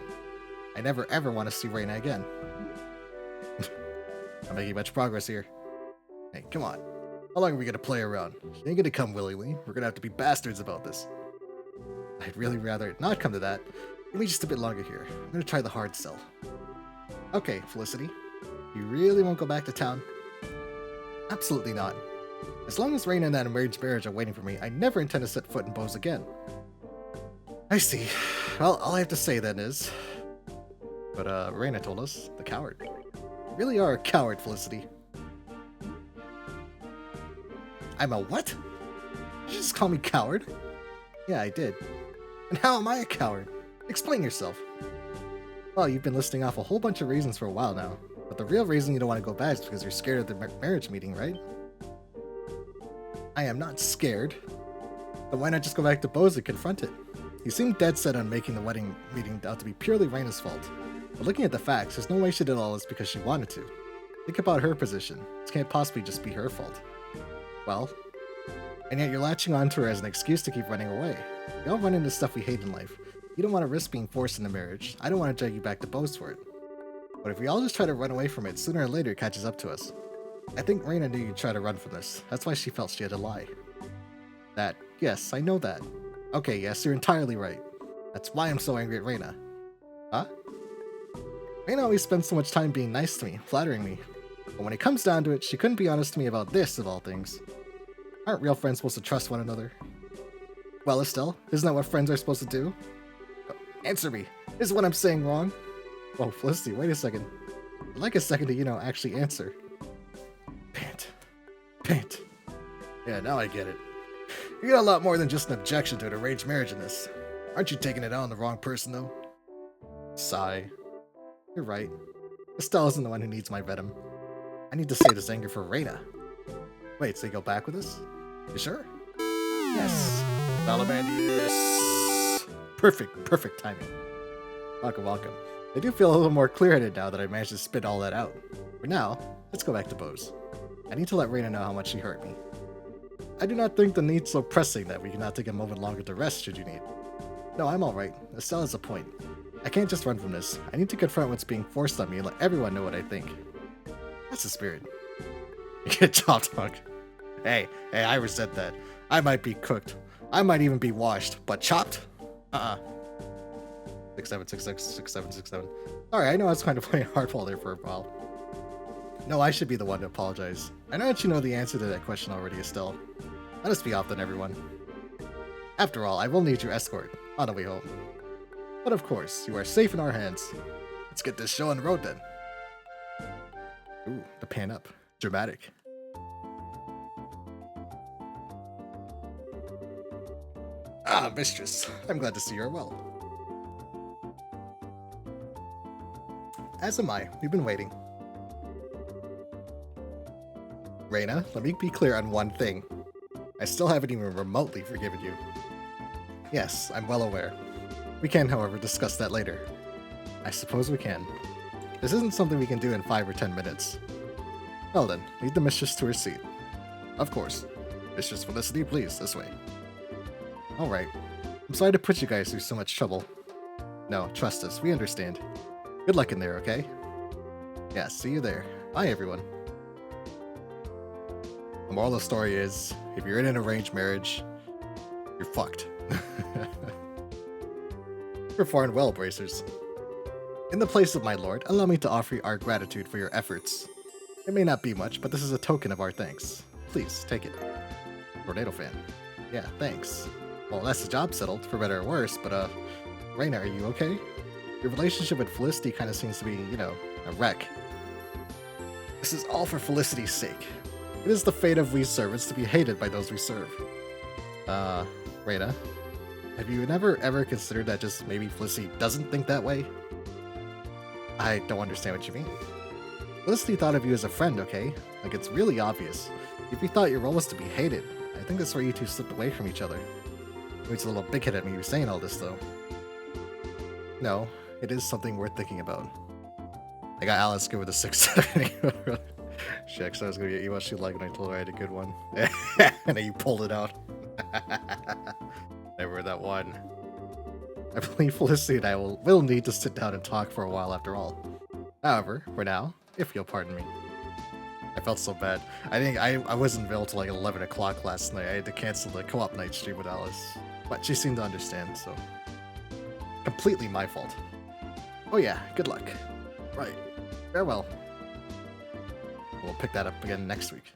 I never ever want to see Reina again. Not making much progress here. Hey, come on. How long are we gonna play around? She ain't gonna come willingly. We're gonna have to be bastards about this. I'd really rather it not come to that. Give me just a bit longer here. I'm gonna try the hard sell. Okay, Felicity. You really won't go back to town? Absolutely not. As long as Reina and that arranged marriage are waiting for me, I never intend to set foot in Bose again. I see. Well, all I have to say then is... But, Reina told us, the coward. You really are a coward, Felicity. I'm a what? Did you just call me coward? Yeah, I did. And how am I a coward? Explain yourself. Well, you've been listing off a whole bunch of reasons for a while now. But the real reason you don't want to go back is because you're scared of the marriage meeting, right? I am not scared. Then why not just go back to Bose and confront it? You seem dead set on making the wedding meeting out to be purely Reina's fault. But looking at the facts, there's no way she did all this because she wanted to. Think about her position. This can't possibly just be her fault. Well, and yet you're latching onto her as an excuse to keep running away. We all run into stuff we hate in life. You don't want to risk being forced into marriage. I don't want to drag you back to Bose for it. But if we all just try to run away from it, sooner or later it catches up to us. I think Reina knew you'd try to run from this. That's why she felt she had to lie. That, yes, I know that. Okay, yes, you're entirely right. That's why I'm so angry at Reina. Huh? Reina always spends so much time being nice to me, flattering me. But when it comes down to it, she couldn't be honest to me about this, of all things. Aren't real friends supposed to trust one another? Well, Estelle, isn't that what friends are supposed to do? Answer me. Is what I'm saying wrong? Oh, Felicity, wait a second. I'd like a second to, actually answer. Pant. Pant. Yeah, now I get it. You got a lot more than just an objection to an arranged marriage in this. Aren't you taking it out on the wrong person, though? Sigh. You're right. Estelle isn't the one who needs my venom. I need to save this anger for Reina. Wait, so you go back with us? You sure? Yes. Salamandius. Perfect timing. Welcome. I do feel a little more clear-headed now that I managed to spit all that out. For now, let's go back to Bose. I need to let Reina know how much she hurt me. I do not think the need's so pressing that we cannot take a moment longer to rest should you need. No, I'm alright. Estelle has a point. I can't just run from this. I need to confront what's being forced on me and let everyone know what I think. That's the spirit. Get chopped, Hunk. Hey, I resent that. I might be cooked. I might even be washed, but chopped? 67666767. Sorry, I know I was kind of playing hardball there for a while. No, I should be the one to apologize. I know that you know the answer to that question already, Estelle. Let us be off then, everyone. After all, I will need your escort on the way home. But of course, you are safe in our hands. Let's get this show on the road then. Ooh, the pan up. Dramatic. Ah, mistress. I'm glad to see you are well. As am I. We've been waiting. Reina, let me be clear on one thing. I still haven't even remotely forgiven you. Yes, I'm well aware. We can, however, discuss that later. I suppose we can. This isn't something we can do in 5 or 10 minutes. Well then, lead the mistress to her seat. Of course. Mistress Felicity, please, this way. Alright. I'm sorry to put you guys through so much trouble. No, trust us, we understand. Good luck in there, okay? Yeah, see you there. Bye, everyone. The moral of the story is, if you're in an arranged marriage, you're fucked. Performed well, bracers. In the place of my lord, allow me to offer you our gratitude for your efforts. It may not be much, but this is a token of our thanks. Please, take it. Tornado fan. Yeah, thanks. Well, that's the job settled, for better or worse, but, Reina, are you okay? Your relationship with Felicity kind of seems to be, a wreck. This is all for Felicity's sake. It is the fate of we servants to be hated by those we serve. Reina, have you never ever considered that just maybe Felicity doesn't think that way? I don't understand what you mean. Felicity thought of you as a friend, okay? Like, it's really obvious. If you thought your role was to be hated, I think that's where you two slipped away from each other. It's a little big-headed at me for saying all this, though. No, it is something worth thinking about. I got Alice good with a 6-7. Shit, so I was gonna get you what she liked when I told her I had a good one. And then you pulled it out. Never that one. I believe Felicity and I will need to sit down and talk for a while after all. However, for now, if you'll pardon me. I felt so bad. I think I wasn't available till like 11 o'clock last night. I had to cancel the co-op night stream with Alice. But she seemed to understand, so... completely my fault. Oh yeah, good luck. Right. Farewell. We'll pick that up again next week.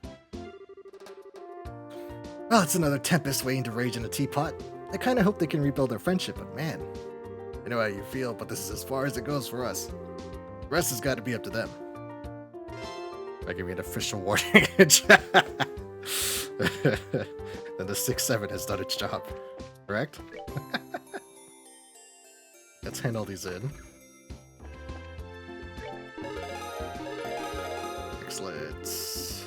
Well, it's another tempest waiting to rage in a teapot. I kinda hope they can rebuild their friendship, but man, I know how you feel, but this is as far as it goes for us. The rest has got to be up to them. I give me an official warning. Then the 6-7 has done its job. Correct? Let's hand all these in. Excellent.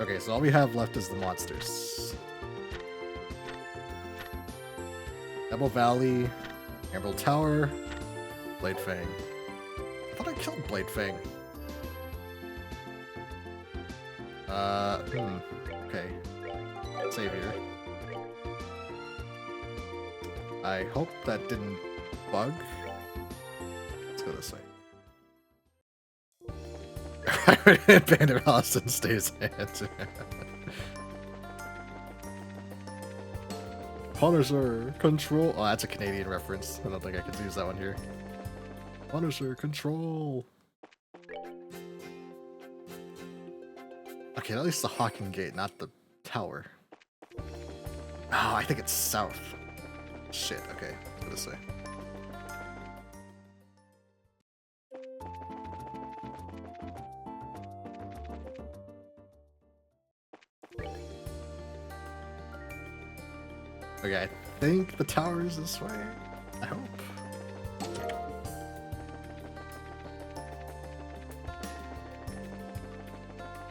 Okay, so all we have left is the monsters. Double Valley, Emerald Tower, Blade Fang. I thought I killed Blade Fang. Okay. Savior. I hope that didn't bug. Let's go this way. Bandit Allison stays hands. Punisher, control. Oh, that's a Canadian reference. I don't think I can use that one here. Punisher, control. Okay, at least the Hawking Gate, not the tower. Oh, I think it's south. Shit, okay. Let's go this way. Okay, I think the tower is this way. I hope.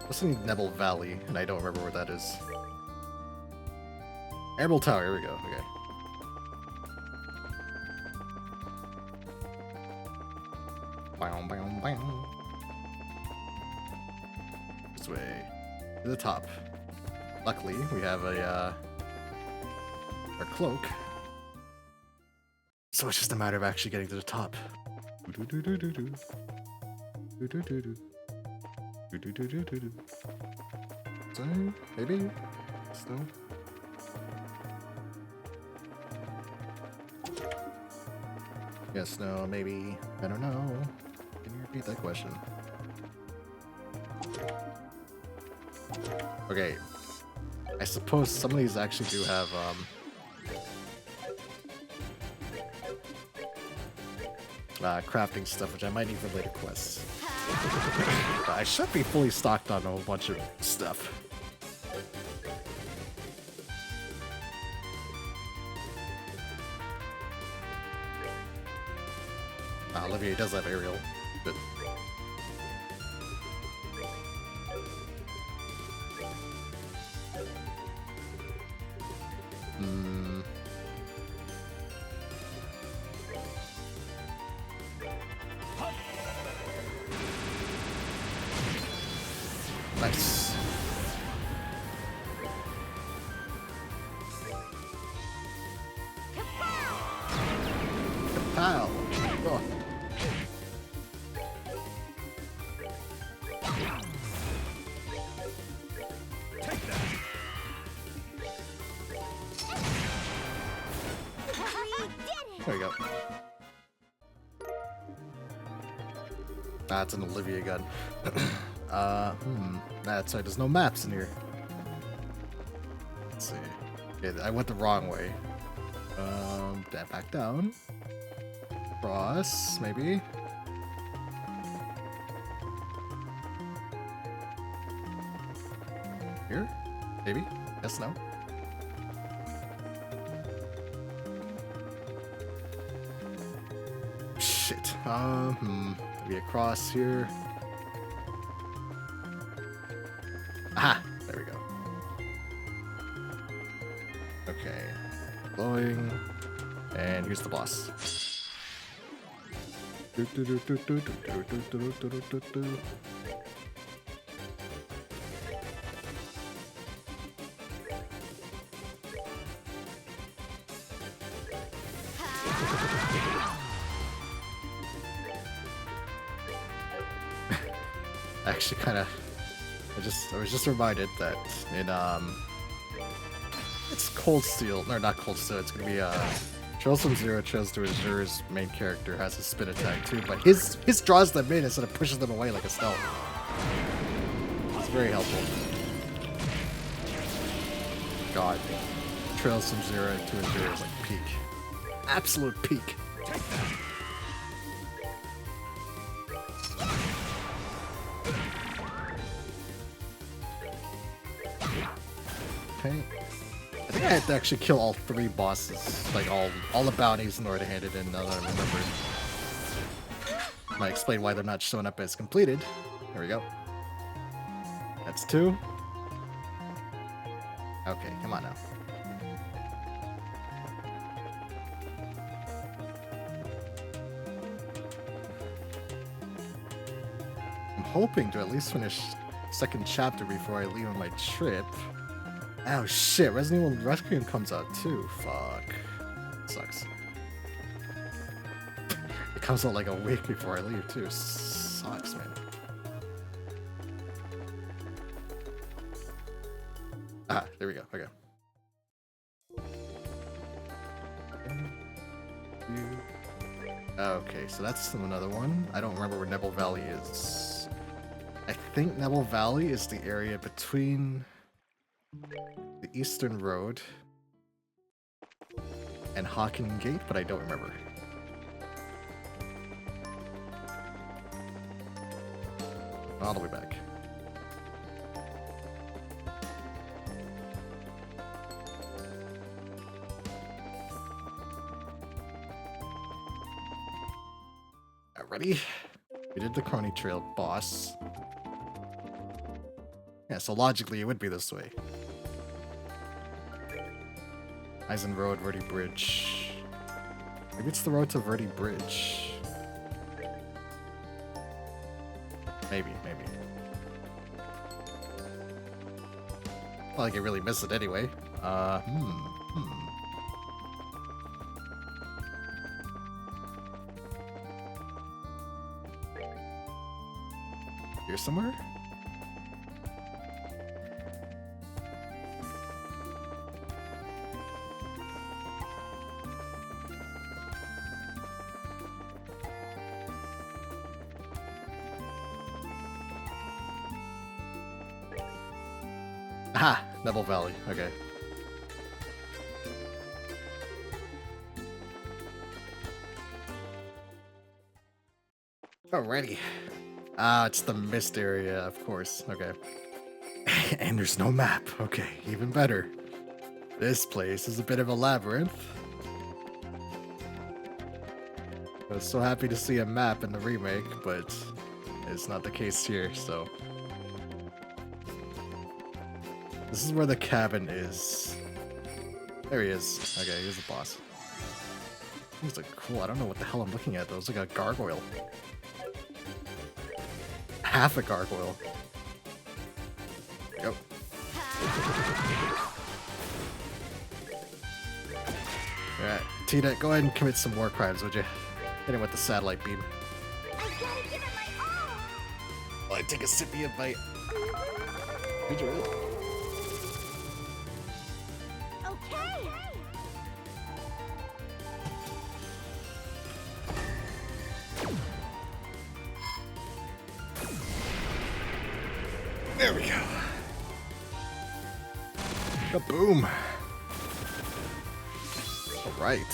What's in Neville Valley? And I don't remember where that is. Emerald Tower, here we go. Okay. Bow, bow, bow. This way. To the top. Luckily, we have a, our cloak. So it's just a matter of actually getting to the top. So, maybe? Snow? Yes, no, maybe. I don't know. Can you repeat that question? Okay. I suppose some of these actually do have, crafting stuff, which I might need for later quests. But I should be fully stocked on a whole bunch of stuff. Olivia does have aerial. Good. Nice. Kapow! Oh. There we go. That's an Olivia gun. That's right, there's no maps in here. Let's see. Okay, I went the wrong way. Back down. Cross, maybe. Here? Maybe? Yes, no? Shit. Maybe across here. Aha! There we go. Okay. Glowing. And here's the boss. Actually, kind of. I was just reminded that in it's Cold Steel, or not Cold Steel. It's gonna be Trails from Zero. Trails to Azure's main character has a spin attack too, but his draws them in instead of pushes them away like a stealth. It's very helpful. God. Trails from 0 to Endure is like peak. Absolute peak. Okay. I think I had to actually kill all 3 bosses, like all the bounties in order to hand it in, now that I remember. Might explain why they're not showing up as completed. Here we go. That's 2. Okay, come on now. I'm hoping to at least finish 2nd chapter before I leave on my trip. Oh shit, Resident Evil Requiem comes out too. Fuck. Sucks. It comes out like a week before I leave too. Sucks, man. Ah, there we go. Okay. Okay, so that's another one. I don't remember where Nebel Valley is. I think Nebel Valley is the area between the Eastern Road and Hawking Gate, but I don't remember. All the way back. Ready? We did the Crony Trail boss. Yeah, so logically it would be this way. Eisen Road, Verde Bridge. Maybe it's the road to Verde Bridge. Maybe. Well, I can really miss it anyway. Here somewhere? Aha! Nebel Valley. Okay. Alrighty. Ah, it's the mist area, of course. Okay. And there's no map. Okay, even better. This place is a bit of a labyrinth. I was so happy to see a map in the remake, but it's not the case here, so... This is where the cabin is. There he is. Okay, here's the boss. He's like cool. I don't know what the hell I'm looking at though. It's like a gargoyle. Half a gargoyle. Go. Alright, Tina, go ahead and commit some war crimes, would you? Hit him with the satellite beam. I gotta give it my all. Well, I take a sip of your bite. Enjoy it. Okay. There we go. Kaboom. All right.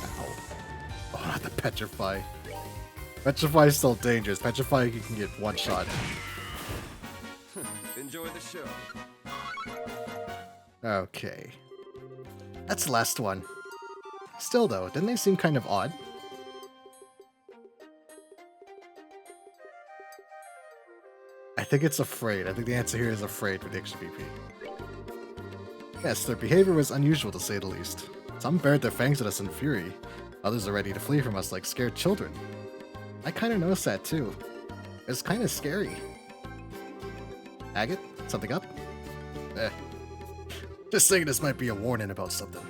Ow. Oh, not the petrify. Petrify is still dangerous. Petrify, you can get one shot. Enjoy the show. Okay. That's the last one. Still though, didn't they seem kind of odd? I think it's afraid. I think the answer here is afraid with the extra BP. Yes, their behavior was unusual to say the least. Some bared their fangs at us in fury. Others are ready to flee from us like scared children. I kinda noticed that too. It was kinda scary. Agate? Something up? Just saying this might be a warning about something.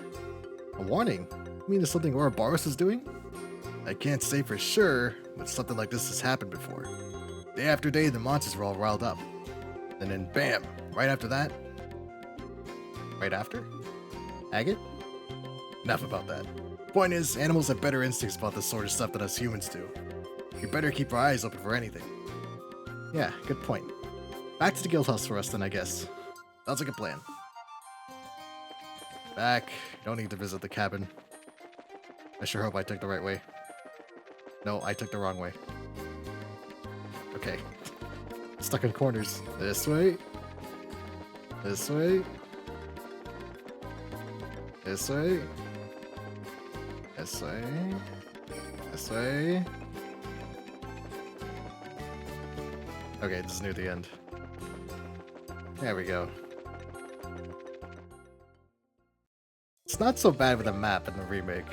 A warning? You mean there's something Ouroboros is doing? I can't say for sure, but something like this has happened before. Day after day, the monsters were all riled up. And then bam! Right after that... Right after? Agate? Enough about that. Point is, animals have better instincts about this sort of stuff than us humans do. We better keep our eyes open for anything. Yeah, good point. Back to the guild house for us then, I guess. Sounds like a plan. Back. Don't need to visit the cabin. I sure hope I took the right way. No, I took the wrong way. Okay. Stuck in corners. This way. This way. This way. This way. This way. Okay, this is near the end. There we go. It's not so bad with a map in the remake.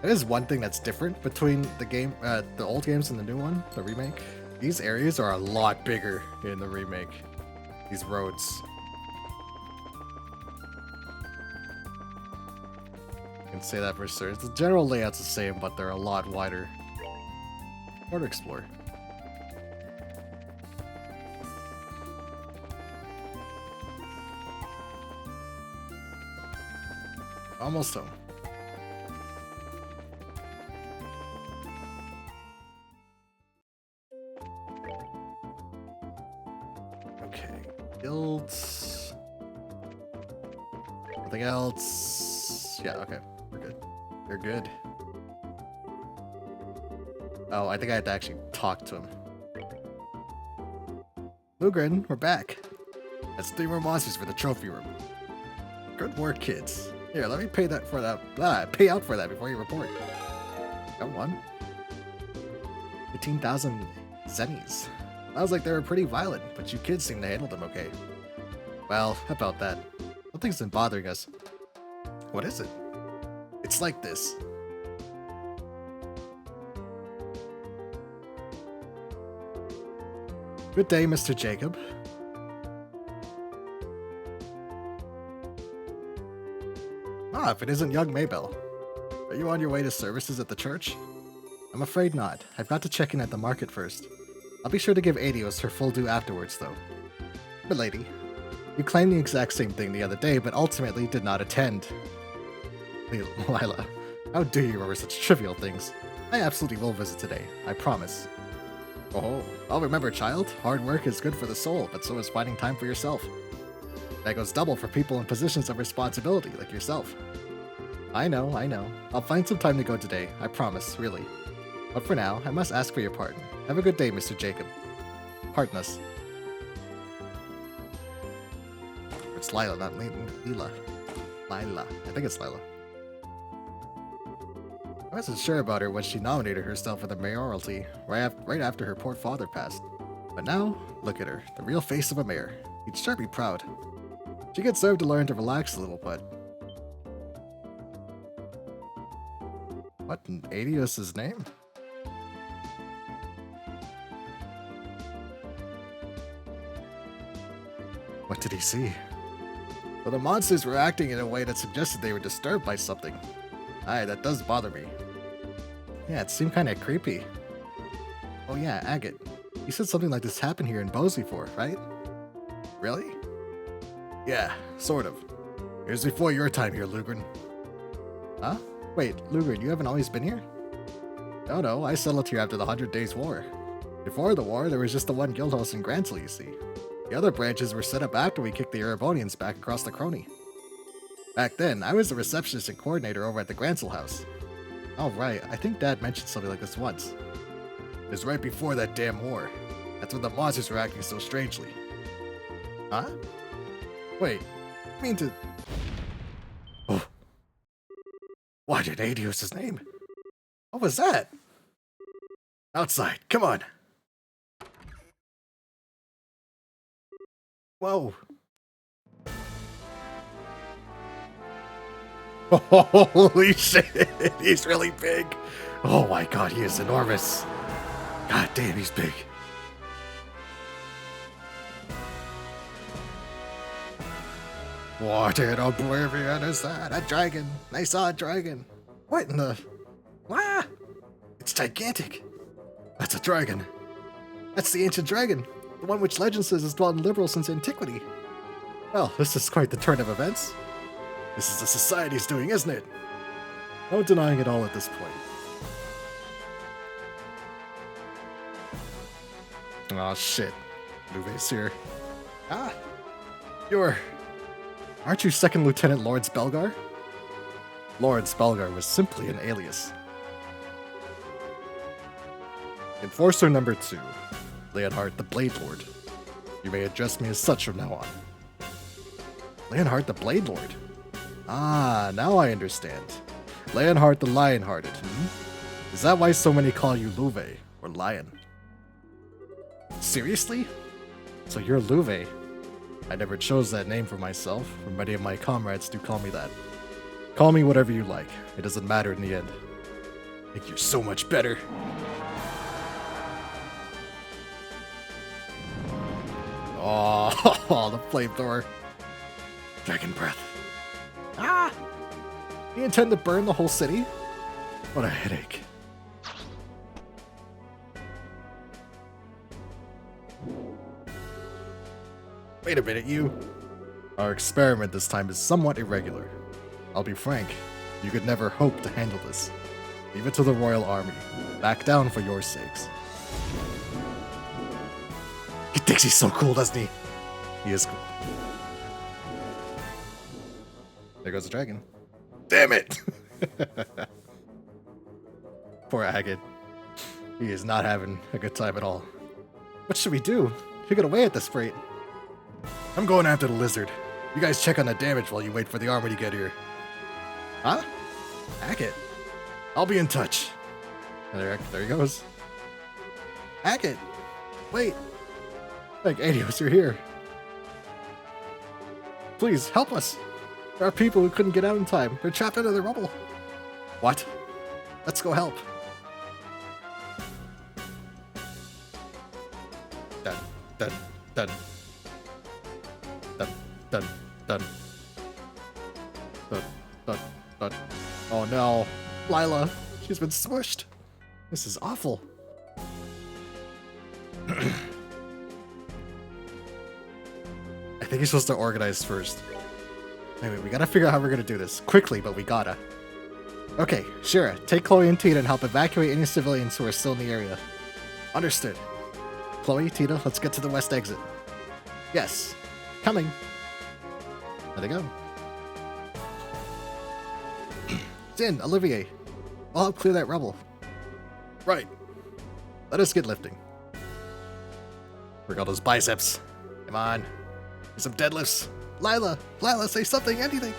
That is one thing that's different between the game, the old games and the new one, the remake. These areas are a lot bigger in the remake. These roads. I can say that for sure. The general layout's the same, but they're a lot wider. More to explore. Almost home. Okay. Guilds. Nothing else. Yeah, okay. We're good. You're good. Oh, I think I had to actually talk to him. Lugren, we're back. That's 3 more monsters for the trophy room. Good work, kids. Here, let me pay that for that. Pay out for that before you report. Come on. 15,000 zennies. Sounds like they were pretty violent, but you kids seem to handle them okay. Well, about that. Something's been bothering us. What is it? It's like this. Good day, Mr. Jacob. Ah, if it isn't young Maybell. Are you on your way to services at the church? I'm afraid not. I've got to check in at the market first. I'll be sure to give Adios her full due afterwards, though. Milady, you claimed the exact same thing the other day, but ultimately did not attend. Lila, how do you remember such trivial things? I absolutely will visit today, I promise. Oh, I'll remember, child. Hard work is good for the soul, but so is finding time for yourself. That goes double for people in positions of responsibility, like yourself. I know. I'll find some time to go today, I promise, really. But for now, I must ask for your pardon. Have a good day, Mr. Jacob. Pardon us. It's Lila, not Lila. Lila. I think it's Lila. I wasn't sure about her when she nominated herself for the mayoralty right after her poor father passed. But now, look at her, the real face of a mayor. You'd sure be proud. She could serve to learn to relax a little, but... What in Adios' name? What did he see? Well, the monsters were acting in a way that suggested they were disturbed by something. Aye, that does bother me. Yeah, it seemed kinda creepy. Oh yeah, Agate. You said something like this happened here in Bose before, right? Really? Yeah, sort of. It was before your time here, Lugren. Huh? Wait, Lugren, you haven't always been here? No, I settled here after the 100 Days War. Before the war, there was just the one guild house in Grantle, you see. The other branches were set up after we kicked the Erebonians back across the Crony. Back then, I was the receptionist and coordinator over at the Grantle house. Oh right, I think Dad mentioned something like this once. It was right before that damn war. That's when the monsters were acting so strangely. Huh? Wait, you mean to... Oh. Why did Adios' name? What was that? Outside, come on! Whoa! Holy shit! He's really big! Oh my god, he is enormous! God damn, he's big! What in oblivion is that? A dragon! I saw a dragon! What in the... Ah! It's gigantic! That's a dragon! That's the ancient dragon! The one which legend says has dwelt in Liberal since antiquity! Well, this is quite the turn of events. This is the society's doing, isn't it? No denying it all at this point. Oh shit. Luve's here. Ah! Aren't you Second Lieutenant Lawrence Belgar? Lawrence Belgar was simply an alias. Enforcer number 2, Leonhardt the Blade Lord. You may address me as such from now on. Leonhardt the Blade Lord? Ah, now I understand. Leonhardt the Lionhearted, Is that why so many call you Luve, or Lion? Seriously? So you're Luve? I never chose that name for myself, but many of my comrades do call me that. Call me whatever you like, it doesn't matter in the end. I think you're so much better. Oh, the flamethrower. Dragon breath. Ah! You intend to burn the whole city? What a headache. Wait a minute, you. Our experiment this time is somewhat irregular. I'll be frank, you could never hope to handle this. Leave it to the Royal Army. Back down for your sakes. He thinks he's so cool, doesn't he? He is cool. There goes the dragon. Damn it! Poor Agate. He is not having a good time at all. What should we do? We get away at this rate. I'm going after the lizard. You guys check on the damage while you wait for the army to get here. Huh? Agate. I'll be in touch. There he goes. Agate! Wait! Like, Adios, you're here. Please, help us! There are people who couldn't get out in time. They're trapped under the rubble. What? Let's go help. Dun, dun, dun. Dun, dun, dun. Dun, dun, dun. Oh no. Lila, she's been smushed. This is awful. I think he's supposed to organize first. Wait, we gotta figure out how we're gonna do this. Quickly, but we gotta. Okay, Shira, take Chloe and Tita and help evacuate any civilians who are still in the area. Understood. Chloe, Tita, let's get to the west exit. Yes. Coming. There they go. Zin, Olivier. I'll help clear that rubble. Right. Let us get lifting. Work all those biceps. Come on. Do some deadlifts. Lila, say something, anything.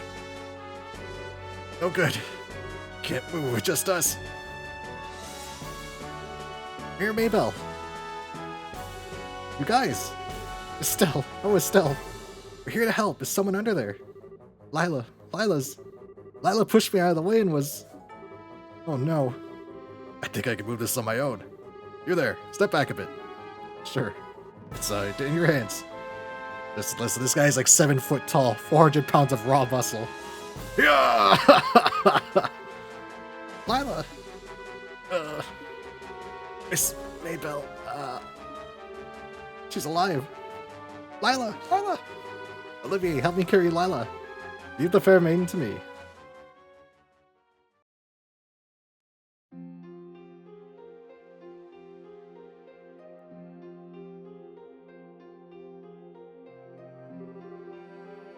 No good. Can't move with just us. Here, Maybell. You guys. Estelle. Oh, Estelle. We're here to help. Is someone under there? Lila pushed me out of the way and was... Oh no. I think I can move this on my own. You're there. Step back a bit. Sure. It's in your hands. Listen, this guy is like 7 foot tall, 400 pounds of raw muscle. Yeah! Lila! Miss Maybell, she's alive. Lila! Olivier, help me carry Lila. Leave the fair maiden to me.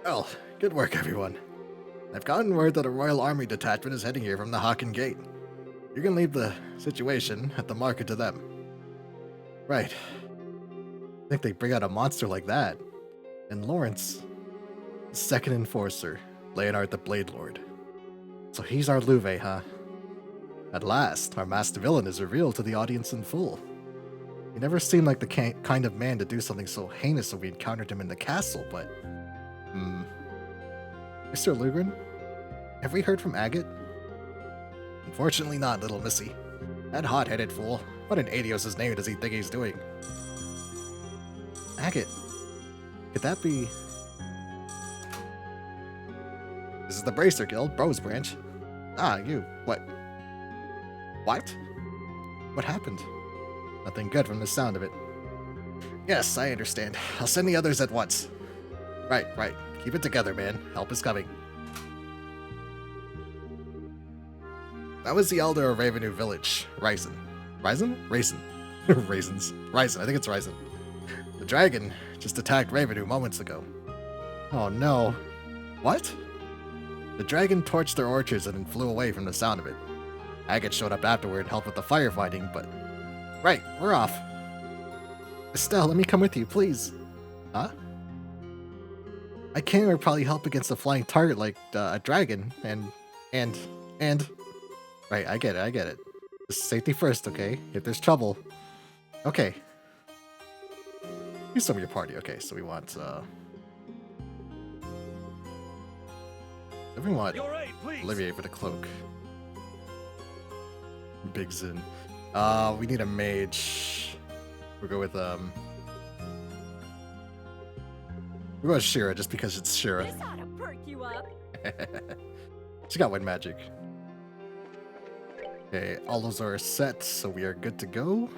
Well, good work, everyone. I've gotten word that a Royal Army detachment is heading here from the Haken Gate. You can leave the situation at the market to them. Right. I think they bring out a monster like that. And Lawrence, the second enforcer, Leonhardt the Blade Lord. So he's our Luve, huh? At last, our masked villain is revealed to the audience in full. He never seemed like the kind of man to do something so heinous when we encountered him in the castle, but... Mr. Lugren? Have we heard from Agate? Unfortunately not, little missy. That hot-headed fool. What in Adios' name does he think he's doing? Agate. Could that be... This is the Bracer Guild, Bros Branch. Ah, you. What? What? What happened? Nothing good from the sound of it. Yes, I understand. I'll send the others at once. Right. Keep it together, man. Help is coming. That was the elder of Ravenue Village, Ryzen. Ryzen? Raisin. Raisins. Ryzen. I think it's Ryzen. dragon just attacked Ravenue moments ago. Oh no. What? The dragon torched their orchards and then flew away from the sound of it. Agate showed up afterward and helped with the firefighting, but... Right, we're off. Estelle, let me come with you, please. Huh? I can't or probably help against a flying target like a dragon, and... Right, I get it. Just safety first, okay? If there's trouble. Okay. Use some of your party. Okay, so we want, we want Olivier for the cloak. Big Zin. We need a mage. We'll go with, we'll go with Shira, just because it's Shira. This ought to perk you up. She got white magic. Okay, all those are set, so we are good to go.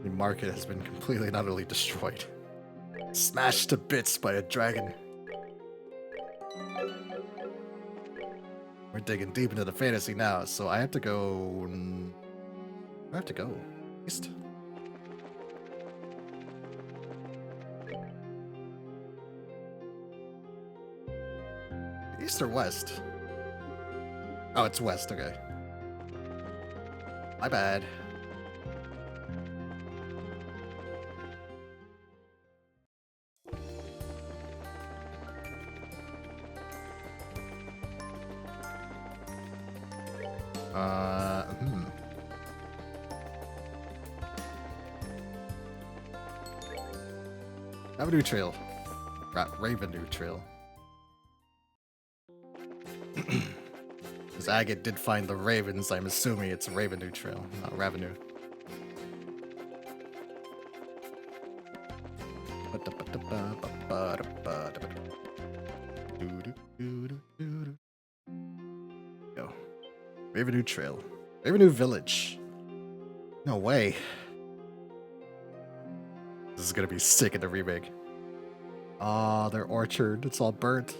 The market has been completely and utterly destroyed. Smashed to bits by a dragon. We're digging deep into the fantasy now, so I have to go... Where I have to go? East? East or west? Oh, it's west, okay. My bad. Ravenue Trail. Ravenue Trail. Because Agate did find the ravens, I'm assuming it's Ravenue Trail, not Ravenue. Go. Ravenue Trail. Ravenue Village. No way. This is gonna be sick in the remake. Ah, their orchard. It's all burnt.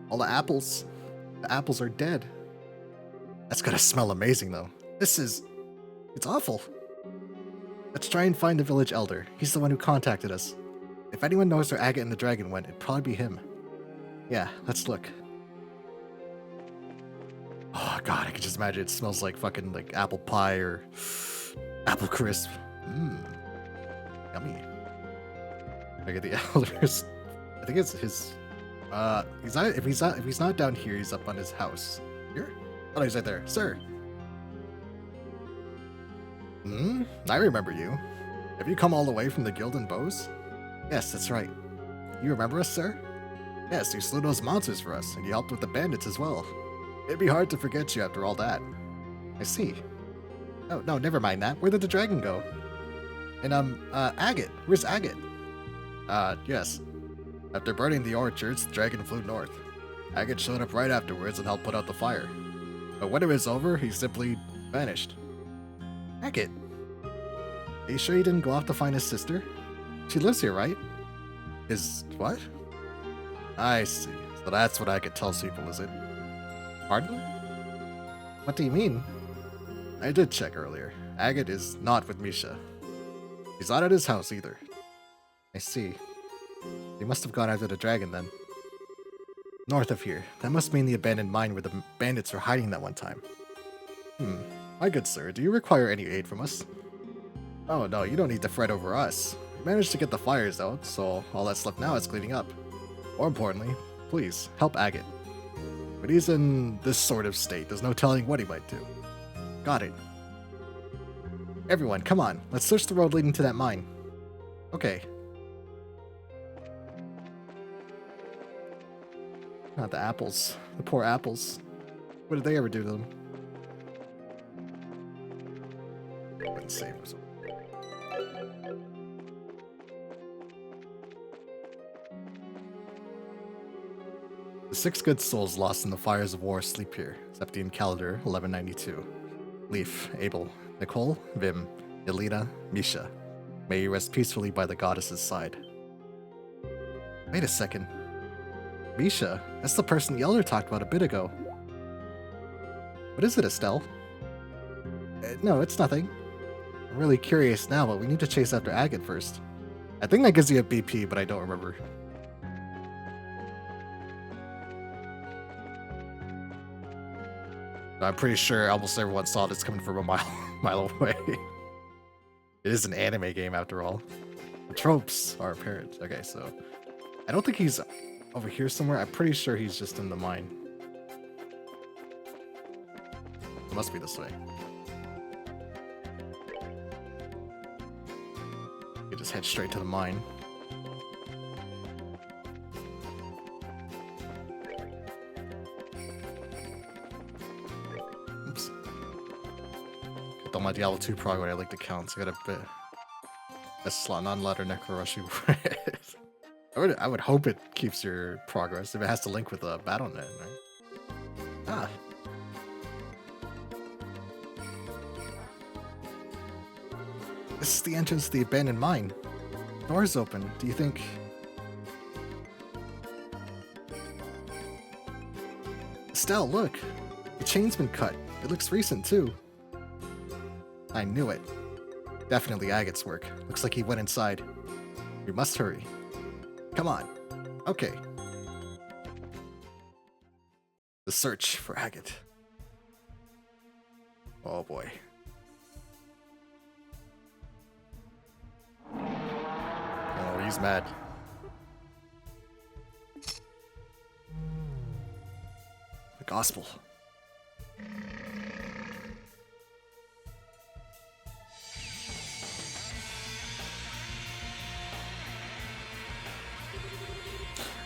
All the apples. The apples are dead. That's gonna smell amazing, though. It's awful. Let's try and find the village elder. He's the one who contacted us. If anyone knows where Agate and the dragon went, it'd probably be him. Yeah, let's look. Oh god, I can just imagine it smells like fucking like apple pie or apple crisp. Mmm. Yummy. I get the elders. I think it's his. If he's not down here, he's up on his house. Here? Oh, he's right there, sir. I remember you. Have you come all the way from the Guild and Bows? Yes, that's right. You remember us, sir? Yes, you slew those monsters for us, and you helped with the bandits as well. It'd be hard to forget you after all that. I see. Oh, no, never mind that. Where did the dragon go? And, Agate. Where's Agate? Yes. After burning the orchards, the dragon flew north. Agate showed up right afterwards and helped put out the fire. But when it was over, he simply vanished. Agate? Are you sure he didn't go off to find his sister? She lives here, right? His what? I see. So that's what Agate tells people, is it? Pardon? What do you mean? I did check earlier. Agate is not with Misha. He's not at his house either. I see. They must have gone after the dragon then. North of here. That must mean the abandoned mine where the bandits were hiding that one time. My good sir, do you require any aid from us? Oh no, you don't need to fret over us. We managed to get the fires out, so all that's left now is cleaning up. More importantly, please, help Agate. But he's in this sort of state, there's no telling what he might do. Got it. Everyone, come on, let's search the road leading to that mine. Okay. Not the apples. The poor apples. What did they ever do to them? Wouldn't save them. The 6 good souls lost in the fires of war sleep here. Septian calendar, 1192. Leaf, Abel, Nicole, Vim, Elena, Misha. May you rest peacefully by the goddess's side. Wait a second. Misha, that's the person the elder talked about a bit ago. What is it, Estelle? No, it's nothing. I'm really curious now, but we need to chase after Agate first. I think that gives you a BP, but I don't remember. I'm pretty sure almost everyone saw this coming from a mile away. It is an anime game after all. The tropes are apparent. Okay, so I don't think he's over here somewhere. I'm pretty sure he's just in the mine. It must be this way. You just head straight to the mine. Oops. Got all my Diablo 2 prog when I like to count, so I got a bit. That's slot non-ladder necrorushing. I would hope it keeps your progress if it has to link with a BattleNet, right? Ah. This is the entrance to the abandoned mine. Door's open. Do you think... Estelle, look! The chain's been cut. It looks recent, too. I knew it. Definitely Agate's work. Looks like he went inside. We must hurry. Come on. Okay. The search for Agate. Oh boy. Oh, he's mad. The gospel.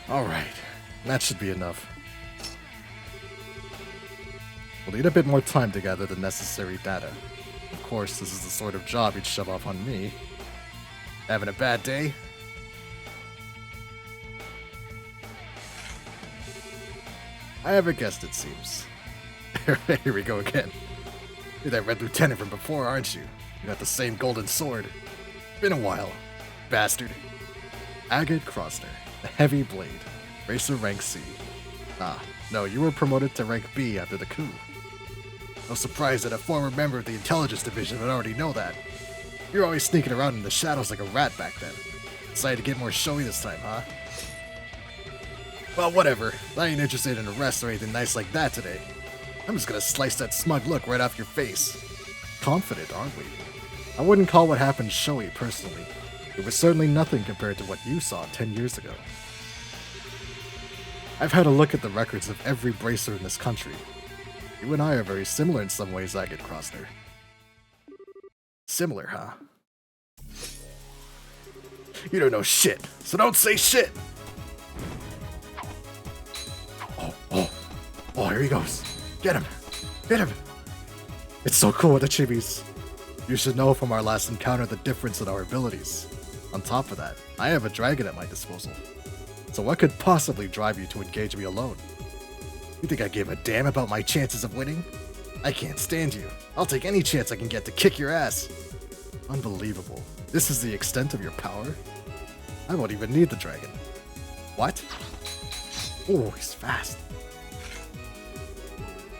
Alright, that should be enough. We'll need a bit more time to gather the necessary data. Of course, this is the sort of job you'd shove off on me. Having a bad day? I have a guest, it seems. Here we go again. You're that Red Lieutenant from before, aren't you? You got the same golden sword. Been a while, bastard. Agate Crossner, the Heavy Blade, Racer rank C. Ah, no, you were promoted to rank B after the coup. No surprise that a former member of the Intelligence Division would already know that. You're always sneaking around in the shadows like a rat back then. Decided to get more showy this time, huh? Well, whatever. I ain't interested in arrest or anything nice like that today. I'm just gonna slice that smug look right off your face. Confident, aren't we? I wouldn't call what happened showy, personally. It was certainly nothing compared to what you saw 10 years ago. I've had a look at the records of every bracer in this country. You and I are very similar in some ways, Agate Crossner. Similar, huh? You don't know shit, so don't say shit! Oh, here he goes. Get him! Get him! It's so cool with the chibis. You should know from our last encounter the difference in our abilities. On top of that, I have a dragon at my disposal. So what could possibly drive you to engage me alone? You think I give a damn about my chances of winning? I can't stand you. I'll take any chance I can get to kick your ass. Unbelievable. This is the extent of your power? I won't even need the dragon. What? Oh, he's fast.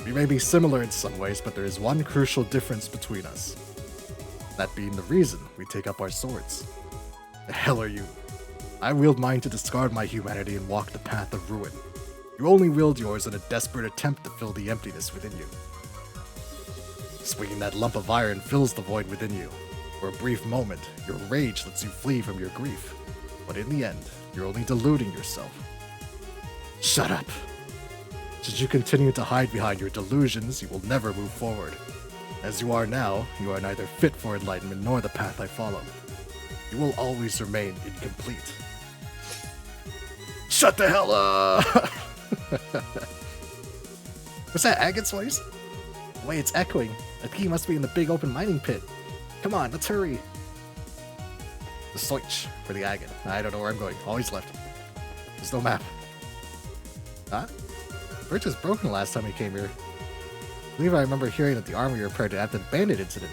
We may be similar in some ways, but there is one crucial difference between us. That being the reason we take up our swords. The hell are you? I wield mine to discard my humanity and walk the path of ruin. You only wield yours in a desperate attempt to fill the emptiness within you. Swinging that lump of iron fills the void within you. For a brief moment, your rage lets you flee from your grief. But in the end, you're only deluding yourself. Shut up! Should you continue to hide behind your delusions, you will never move forward. As you are now, you are neither fit for enlightenment nor the path I follow. You will always remain incomplete. Shut the hell up! Was that Agate's voice? Wait, it's echoing. I think he must be in the big open mining pit. Come on, let's hurry. The switch for the Agate. I don't know where I'm going. Always left. There's no map. Huh? The bridge was broken last time we came here. I believe I remember hearing that the armor you repaired after the bandit incident.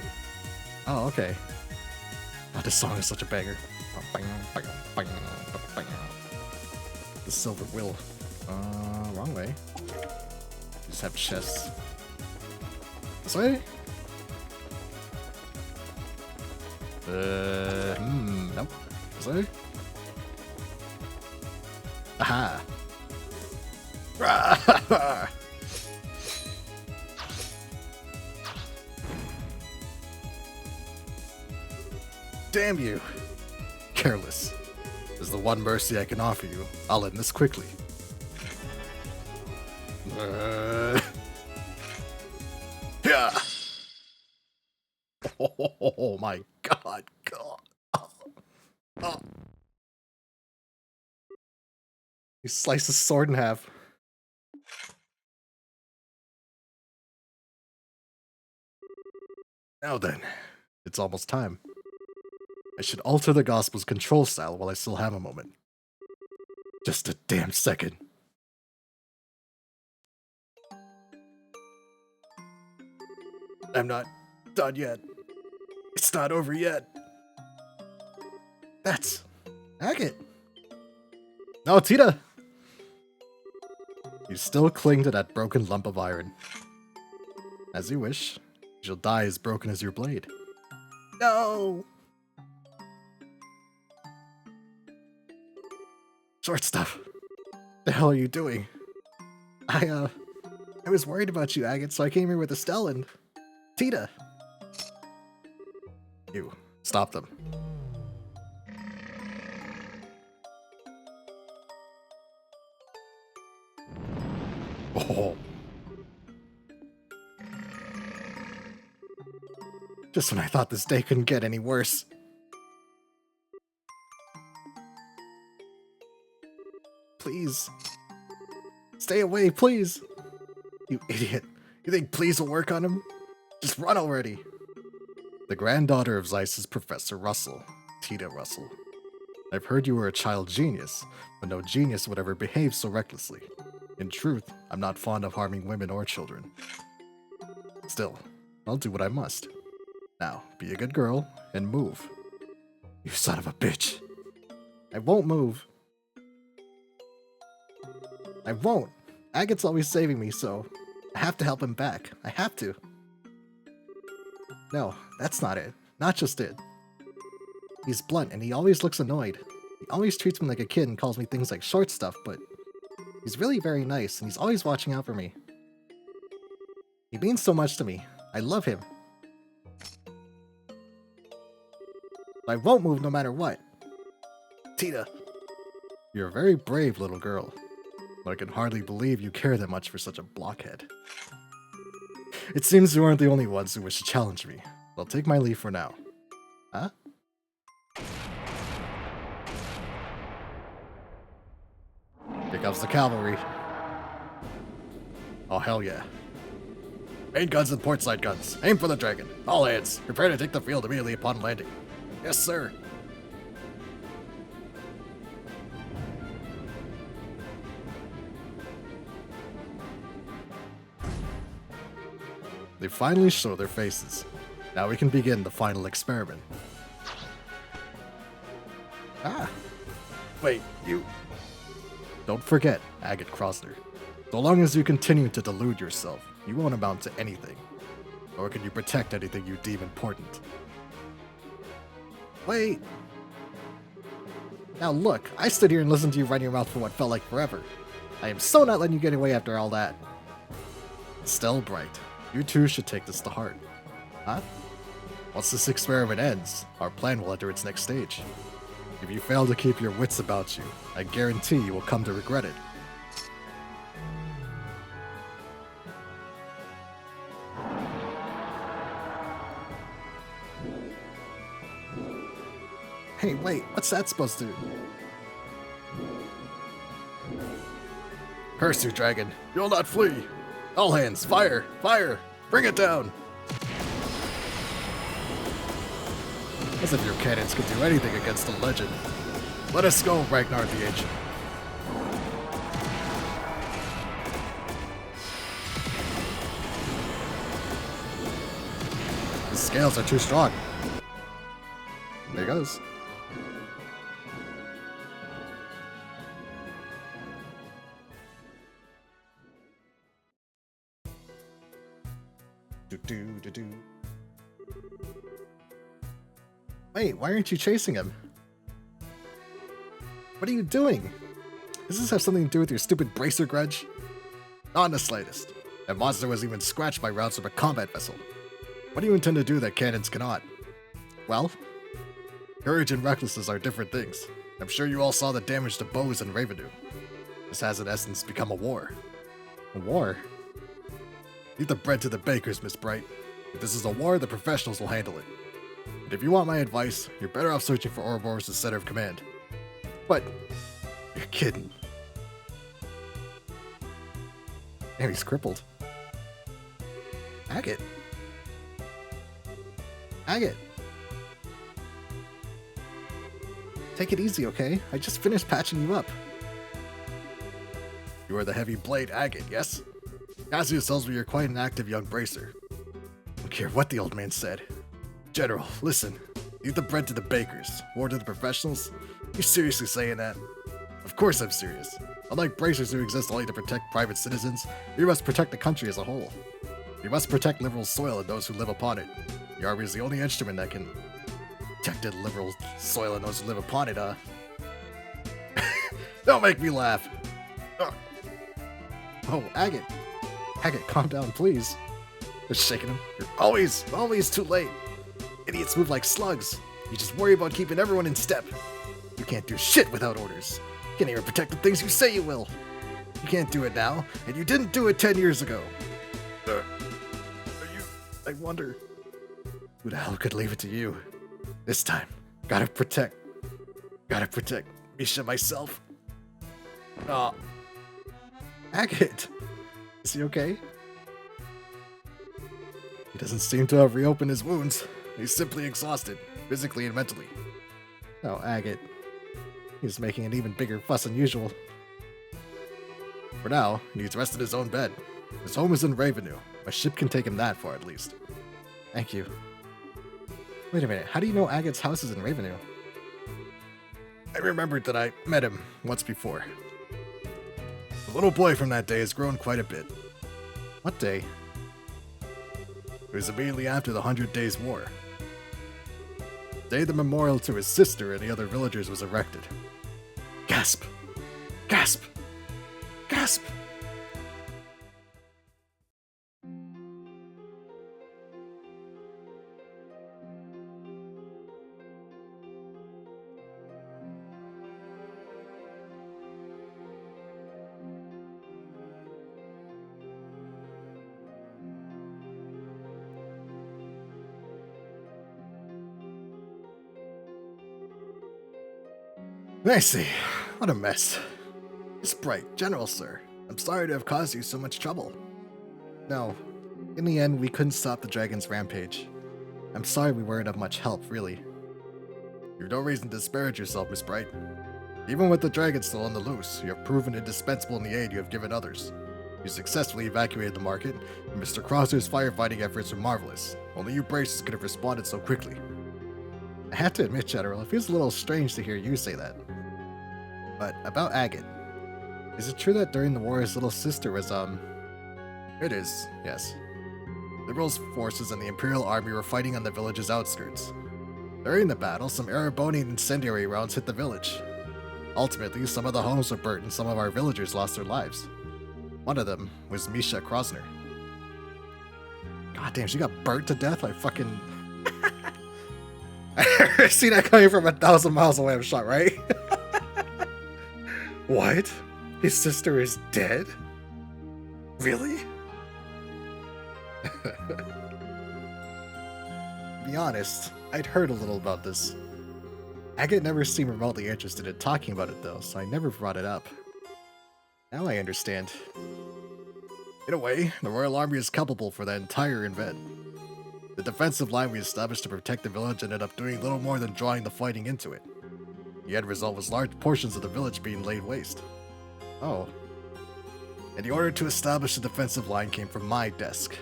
Oh, okay. Oh, this song is such a banger. The silver will. Wrong way. Just have chests. This way? Nope. Is there? Aha! Damn you! Careless. Is the one mercy I can offer you. I'll end this quickly. Yeah! Oh my god, god. Oh. He sliced his sword in half. Now then, it's almost time. I should alter the Gospel's control style while I still have a moment. Just a damn second. I'm not done yet. It's not over yet. That's Agate. No, Tita! You still cling to that broken lump of iron. As you wish. You'll die as broken as your blade. No! Short stuff. The hell are you doing? I was worried about you, Agate, so I came here with Estelle and Tita. You, stop them. Oh. Just when I thought this day couldn't get any worse. Please. Stay away, please. You idiot. You think please will work on him? Just run already. The granddaughter of Zeiss's Professor Russell, Tita Russell. I've heard you were a child genius, but no genius would ever behave so recklessly. In truth, I'm not fond of harming women or children. Still, I'll do what I must. Now, be a good girl and move. You son of a bitch. I won't move. I won't. Agate's always saving me, so I have to help him back. I have to. No, that's not it. Not just it. He's blunt and he always looks annoyed. He always treats me like a kid and calls me things like short stuff, but he's really very nice and he's always watching out for me. He means so much to me. I love him. I won't move no matter what. Tita. You're a very brave little girl, but I can hardly believe you care that much for such a blockhead. It seems you aren't the only ones who wish to challenge me. I'll take my leave for now. Huh? Here comes the cavalry. Oh, hell yeah. Main guns and portside guns. Aim for the dragon. All hands. Prepare to take the field immediately upon landing. Yes, sir. They finally show their faces. Now we can begin the final experiment. Ah. Wait, you... Don't forget, Agate Crosner. So long as you continue to delude yourself, you won't amount to anything. Nor can you protect anything you deem important. Wait. Now look, I stood here and listened to you run your mouth for what felt like forever. I am so not letting you get away after all that. Estelle Bright, you too should take this to heart. Huh? Once this experiment ends, our plan will enter its next stage. If you fail to keep your wits about you, I guarantee you will come to regret it. Hey, wait, what's that supposed to do? Curse you, dragon. You'll not flee. All hands, fire! Fire! Bring it down! As if your cannons could do anything against a legend. Let us go, Ragnar the Ancient. The scales are too strong. There he goes. Do do do do. Wait, why aren't you chasing him? What are you doing? Does this have something to do with your stupid bracer grudge? Not in the slightest. That monster wasn't even scratched by rounds from a combat vessel. What do you intend to do that cannons cannot? Well, courage and recklessness are different things. I'm sure you all saw the damage to bows in Ravendew. This has in essence become a war. A war? Leave the bread to the bakers, Miss Bright. If this is a war, the professionals will handle it. And if you want my advice, you're better off searching for Ouroboros as center of command. But, you're kidding. Damn, he's crippled. Agate. Agate. Take it easy, okay? I just finished patching you up. You are the heavy blade Agate, yes? Cassius tells me you're quite an active young bracer. I don't care what the old man said. General, listen. Leave the bread to the bakers. War to the professionals? You seriously saying that? Of course I'm serious. Unlike bracers who exist only to protect private citizens, we must protect the country as a whole. We must protect liberal soil and those who live upon it. The army is the only instrument that can protect the liberal soil and those who live upon it, Don't make me laugh! Oh, Agate. Agate, calm down, please. Just shaking him. You're always too late. Idiots move like slugs. You just worry about keeping everyone in step. You can't do shit without orders. You can't even protect the things you say you will. You can't do it now, and you didn't do it 10 years ago. I wonder who the hell could leave it to you. This time, gotta protect Misha myself. Oh. Agate! Is he okay? He doesn't seem to have reopened his wounds. He's simply exhausted, physically and mentally. Oh, Agate. He's making an even bigger fuss than usual. For now, he needs rest in his own bed. His home is in Ravendew. My ship can take him that far at least. Thank you. Wait a minute, how do you know Agate's house is in Ravendew? I remembered that I met him once before. The little boy from that day has grown quite a bit. What day? It was immediately after the 100 Days War. The day the memorial to his sister and the other villagers was erected. Gasp! Gasp! Gasp! I see. What a mess. Miss Bright, General, sir. I'm sorry to have caused you so much trouble. No. In the end, we couldn't stop the dragon's rampage. I'm sorry we weren't of much help, really. You've no reason to disparage yourself, Miss Bright. Even with the dragon still on the loose, you have proven indispensable in the aid you have given others. You successfully evacuated the market, and Mr. Crosser's firefighting efforts were marvelous. Only you bracers could have responded so quickly. I have to admit, General, it feels a little strange to hear you say that. But about Agate. Is it true that during the war his little sister was, It is, yes. Liberals forces and the Imperial Army were fighting on the village's outskirts. During the battle, some Erebonian incendiary rounds hit the village. Ultimately, some of the homes were burnt and some of our villagers lost their lives. One of them was Misha Krosner. God damn, she got burnt to death by fucking... I see that coming from 1,000 miles away, I'm shot, right? What? His sister is dead? Really? To be honest, I'd heard a little about this. Agate never seemed remotely interested in talking about it though, so I never brought it up. Now I understand. In a way, the Royal Army is culpable for that entire event. The defensive line we established to protect the village ended up doing little more than drawing the fighting into it. The end result was large portions of the village being laid waste. Oh. And the order to establish the defensive line came from my desk.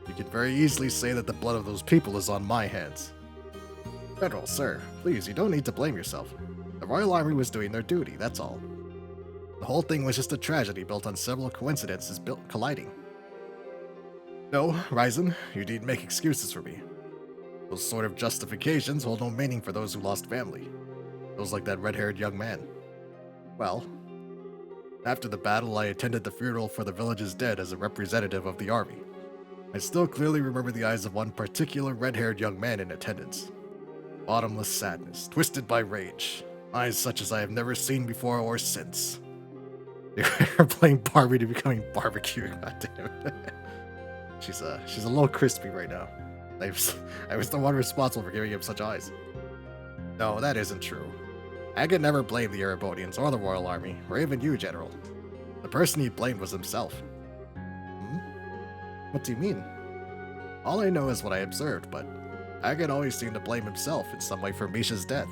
You can very easily say that the blood of those people is on my hands. General, sir, please, you don't need to blame yourself. The Royal Army was doing their duty, that's all. The whole thing was just a tragedy built on several coincidences colliding. No, Ryzen, you needn't make excuses for me. Those sort of justifications hold no meaning for those who lost family. Those like that red-haired young man. Well, after the battle, I attended the funeral for the village's dead as a representative of the army. I still clearly remember the eyes of one particular red-haired young man in attendance. Bottomless sadness, twisted by rage. Eyes such as I have never seen before or since. You're playing Barbie to becoming barbecue, goddammit. She's a little crispy right now. I was the one responsible for giving him such eyes. No, that isn't true. Agate never blamed the Erebonians or the Royal Army, or even you, General. The person he blamed was himself. What do you mean? All I know is what I observed, but Agate always seemed to blame himself in some way for Misha's death.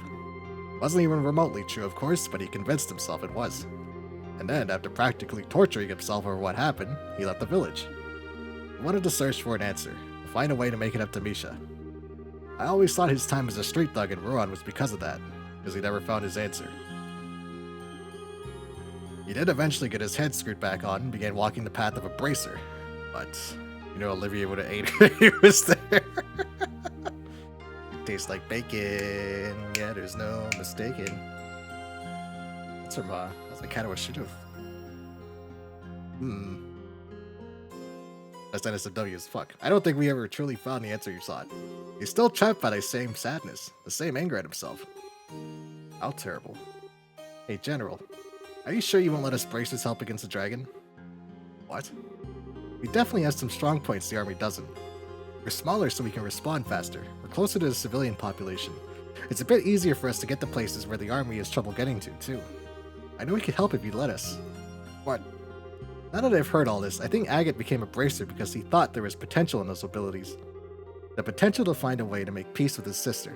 Wasn't even remotely true, of course, but he convinced himself it was. And then, after practically torturing himself over what happened, he left the village. He wanted to search for an answer, to find a way to make it up to Misha. I always thought his time as a street thug in Ruan was because of that, because he never found his answer. He did eventually get his head screwed back on and began walking the path of a bracer, but you know Olivia would have ate it if he was there. It tastes like bacon, yeah, there's no mistaking. That's from, that's like kind of what should have. That's NSFW as fuck. I don't think we ever truly found the answer you sought. He's still trapped by the same sadness, the same anger at himself. How terrible. Hey, General, are you sure you won't let us bracers help against the dragon? What? We definitely have some strong points the army doesn't. We're smaller so we can respond faster. We're closer to the civilian population. It's a bit easier for us to get to places where the army has trouble getting to, too. I know we could help if you'd let us. What? Now that I've heard all this, I think Agate became a bracer because he thought there was potential in those abilities. The potential to find a way to make peace with his sister.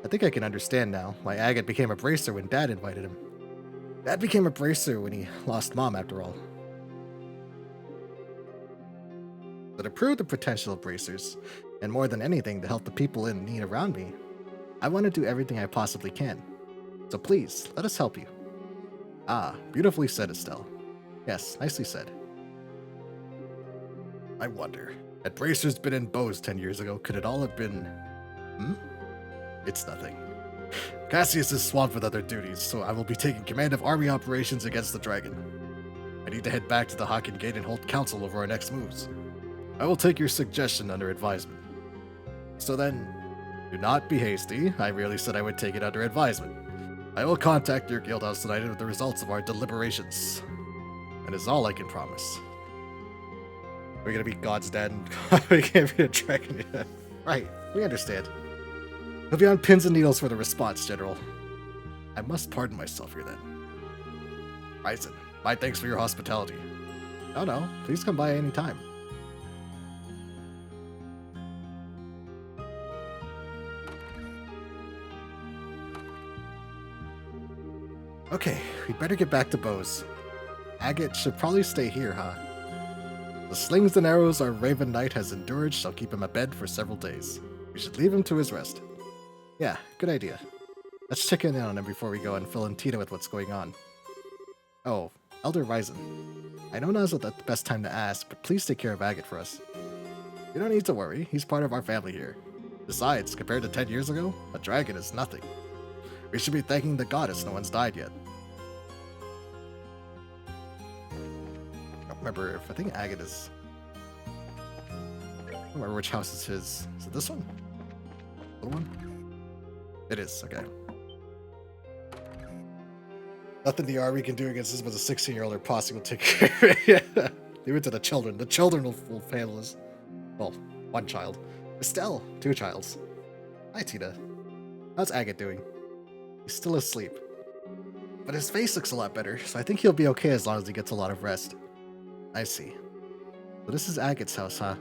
I think I can understand now why Agate became a bracer when Dad invited him. Dad became a bracer when he lost Mom, after all. But to prove the potential of bracers, and more than anything to help the people in need around me, I want to do everything I possibly can. So please, let us help you. Ah, beautifully said, Estelle. Yes, nicely said. I wonder, had bracers been in bows 10 years ago, could it all have been... It's nothing. Cassius is swamped with other duties, so I will be taking command of army operations against the dragon. I need to head back to the Hakken Gate and hold council over our next moves. I will take your suggestion under advisement. So then, do not be hasty. I merely said I would take it under advisement. I will contact your guildhouse tonight with the results of our deliberations. That is all I can promise. We're gonna be God's dad and we can't be a dragon yet. Right, we understand. He'll be on pins and needles for the response, General. I must pardon myself here then. Ryzen, my thanks for your hospitality. No, please come by any time. Okay, we'd better get back to bows. Agate should probably stay here, huh? The slings and arrows our Raven Knight has endured shall keep him abed for several days. We should leave him to his rest. Yeah, good idea. Let's check in on him before we go and fill in Tina with what's going on. Oh, Elder Ryzen. I know now's not the best time to ask, but please take care of Agate for us. You don't need to worry, he's part of our family here. Besides, compared to 10 years ago, a dragon is nothing. We should be thanking the goddess no one's died yet. I don't remember if I think Agate is... I don't remember which house is his. Is it this one? Little one? It is, okay. Nothing the army can do against this but a 16-year-old or posse will take care of it. Yeah. Leave it to the children. The children will handle this. Well, one child. Estelle, 2 childs. Hi, Tina. How's Agate doing? He's still asleep. But his face looks a lot better, so I think he'll be okay as long as he gets a lot of rest. I see. So this is Agate's house, huh?